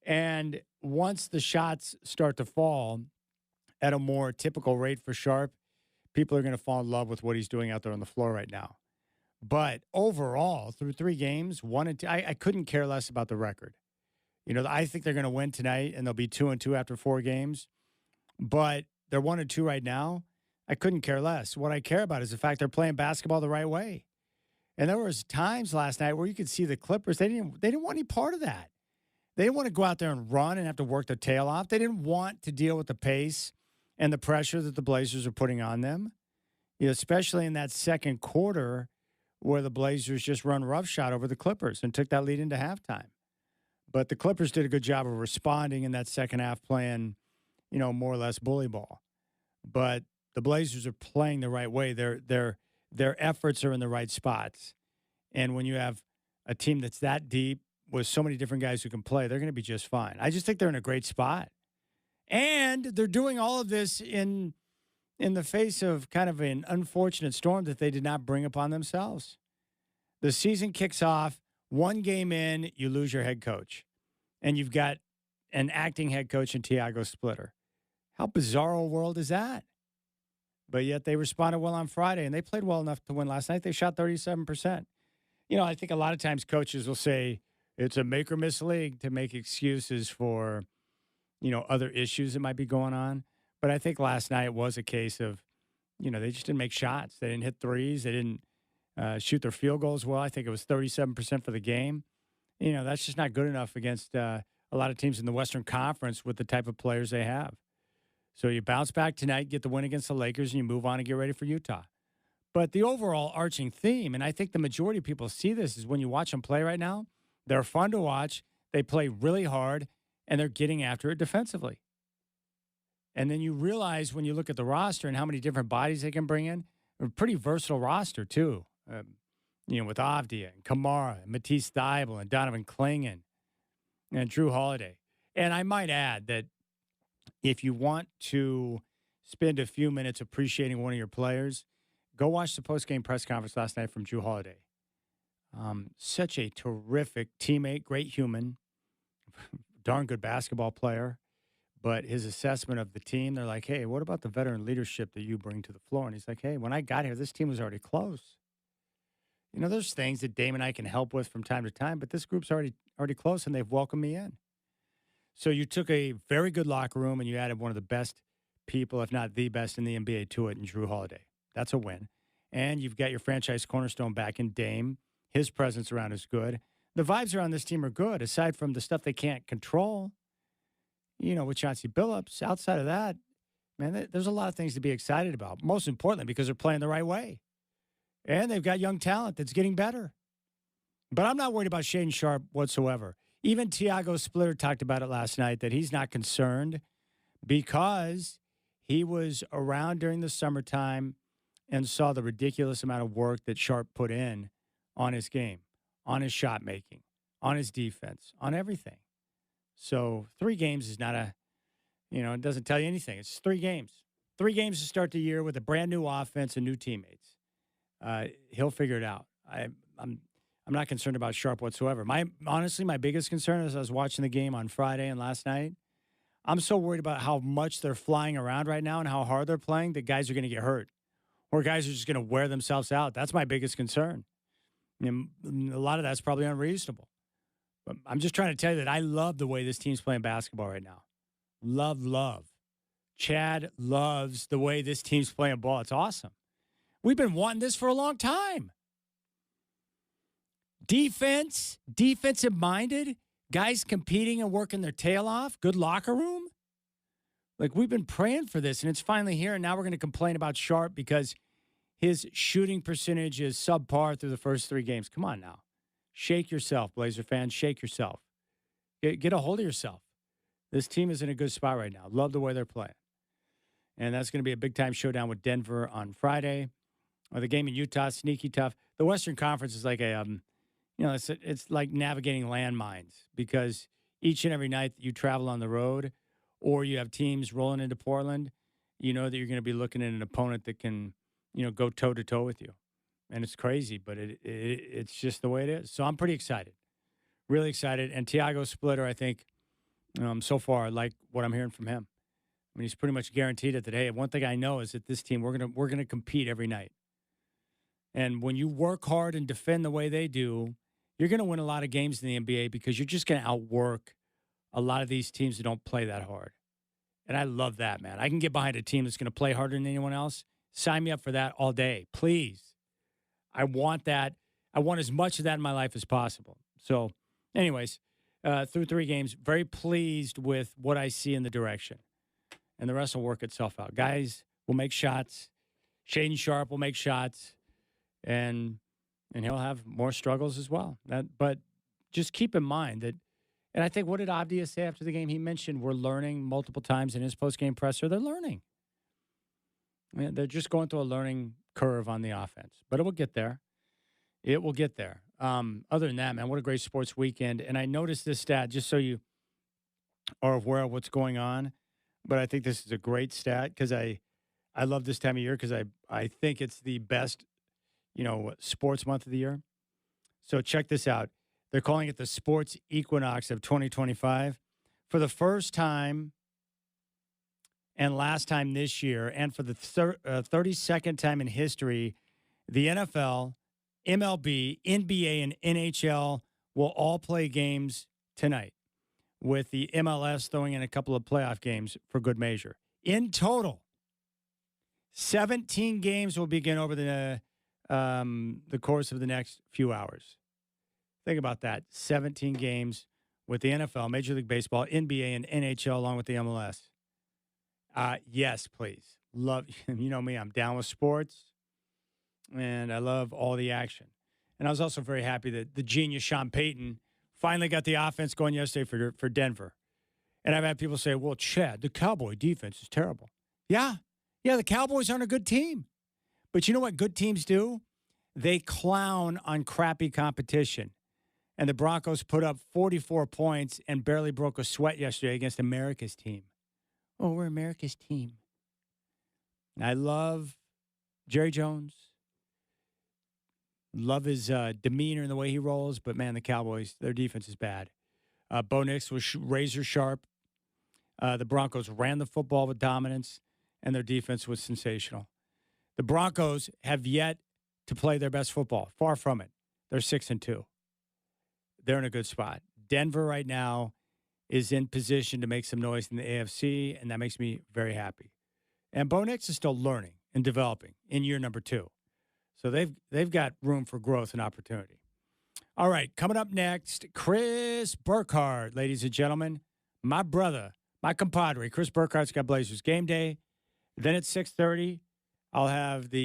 And once the shots start to fall at a more typical rate for Sharp, people are going to fall in love with what he's doing out there on the floor right now. But overall, through 3 games, 1 and 2, I couldn't care less about the record. I think they're going to win tonight, and they'll be 2-2 after 4 games. But they're 1-2 right now. I couldn't care less. What I care about is the fact they're playing basketball the right way. And there was times last night where you could see the Clippers. They didn't want any part of that. They didn't want to go out there and run and have to work their tail off. They didn't want to deal with the pace and the pressure that the Blazers are putting on them. Especially in that second quarter where the Blazers just run roughshod over the Clippers and took that lead into halftime. But the Clippers did a good job of responding in that second half, playing, more or less bully ball. But the Blazers are playing the right way. Their efforts are in the right spots. And when you have a team that's that deep with so many different guys who can play, they're going to be just fine. I just think they're in a great spot. And they're doing all of this in the face of kind of an unfortunate storm that they did not bring upon themselves. The season kicks off, 1 game in, you lose your head coach. And you've got an acting head coach in Tiago Splitter. How bizarre a world is that? But yet they responded well on Friday, and they played well enough to win last night. They shot 37%. I think a lot of times coaches will say it's a make-or-miss league to make excuses for, other issues that might be going on. But I think last night was a case of, they just didn't make shots. They didn't hit threes. They didn't shoot their field goals well. I think it was 37% for the game. That's just not good enough against a lot of teams in the Western Conference with the type of players they have. So you bounce back tonight, get the win against the Lakers, and you move on and get ready for Utah. But the overall arching theme, and I think the majority of people see this, is when you watch them play right now, they're fun to watch. They play really hard, and they're getting after it defensively. And then you realize when you look at the roster and how many different bodies they can bring in, a pretty versatile roster, too. With Avdia and Kamara and Matisse Thybulle and Donovan Clingan and Drew Holiday. And I might add that if you want to spend a few minutes appreciating one of your players, go watch the post-game press conference last night from Drew Holiday. Such a terrific teammate, great human, darn good basketball player. But his assessment of the team, they're like, hey, what about the veteran leadership that you bring to the floor? And he's like, hey, when I got here, this team was already close. There's things that Dame and I can help with from time to time, but this group's already close, and they've welcomed me in. So you took a very good locker room, and you added one of the best people, if not the best in the NBA, to it in Drew Holiday. That's a win. And you've got your franchise cornerstone back in Dame. His presence around is good. The vibes around this team are good, aside from the stuff they can't control. With Chauncey Billups. Outside of that, man, there's a lot of things to be excited about. Most importantly, because they're playing the right way. And they've got young talent that's getting better. But I'm not worried about Shaedon Sharp whatsoever. Even Tiago Splitter talked about it last night, that he's not concerned because He was around during the summertime and saw the ridiculous amount of work that Sharp put in on his game, on his shot making, on his defense, on everything. So 3 games is not it doesn't tell you anything. It's 3 games. 3 games to start the year with a brand new offense and new teammates. He'll figure it out. I'm not concerned about Sharp whatsoever. Honestly, my biggest concern as I was watching the game on Friday and last night, I'm so worried about how much they're flying around right now and how hard they're playing that guys are going to get hurt or guys are just going to wear themselves out. That's my biggest concern. A lot of that's probably unreasonable. But I'm just trying to tell you that I love the way this team's playing basketball right now. Love. Chad loves the way this team's playing ball. It's awesome. We've been wanting this for a long time. Defensive minded, guys competing and working their tail off, good locker room. Like, we've been praying for this, and it's finally here, and now we're going to complain about Sharp because his shooting percentage is subpar through the first 3 games. Come on now. Shake yourself, Blazer fans. Shake yourself. Get a hold of yourself. This team is in a good spot right now. Love the way they're playing. And that's going to be a big-time showdown with Denver on Friday. Or the game in Utah, sneaky tough. The Western Conference is like it's like navigating landmines because each and every night that you travel on the road or you have teams rolling into Portland, you know that you're going to be looking at an opponent that can, go toe-to-toe with you. And it's crazy, but it's just the way it is. So I'm pretty excited. Really excited. And Tiago Splitter, I think, so far, I like what I'm hearing from him. I mean, he's pretty much guaranteed it that, hey, one thing I know is that this team, we're gonna compete every night. And when you work hard and defend the way they do, you're going to win a lot of games in the NBA because you're just going to outwork a lot of these teams that don't play that hard. And I love that, man. I can get behind a team that's going to play harder than anyone else. Sign me up for that all day, please. I want that. I want as much of that in my life as possible. So, anyways, through 3 games, very pleased with what I see in the direction. And the rest will work itself out. Guys will make shots. Shaden Sharp will make shots. And he'll have more struggles as well. But just keep in mind that, and I think, what did Avdia say after the game? He mentioned we're learning multiple times in his post-game presser. They're learning. I mean, they're just going through a learning curve on the offense. But it will get there. It will get there. Other than that, man, what a great sports weekend. And I noticed this stat, just so you are aware of what's going on. But I think this is a great stat because I love this time of year because I think it's the best sports month of the year. So check this out. They're calling it the sports equinox of 2025. For the first time and last time this year, and for the 32nd time in history, the NFL, MLB, NBA, and NHL will all play games tonight, with the MLS throwing in a couple of playoff games for good measure. In total, 17 games will begin over the course of the next few hours. Think about that. 17 games with the NFL, Major League Baseball, NBA, and NHL, along with the MLS. Yes, please. Love, you know me, I'm down with sports, and I love all the action. And I was also very happy that the genius Sean Payton finally got the offense going yesterday for Denver. And I've had people say, well, Chad, the Cowboy defense is terrible. Yeah, the Cowboys aren't a good team. But you know what good teams do? They clown on crappy competition. And the Broncos put up 44 points and barely broke a sweat yesterday against America's team. Oh, we're America's team. And I love Jerry Jones. Love his demeanor and the way he rolls. But, man, the Cowboys, their defense is bad. Bo Nix was razor sharp. The Broncos ran the football with dominance, and their defense was sensational. The Broncos have yet to play their best football. Far from it. They're 6-2. They're in a good spot. Denver right now is in position to make some noise in the AFC, and that makes me very happy. And Bo Nix is still learning and developing in year number 2. So they've got room for growth and opportunity. All right, coming up next, Chris Burkhardt, ladies and gentlemen. My brother, my compadre, Chris Burkhardt's got Blazers game day. Then at 6:30, I'll have the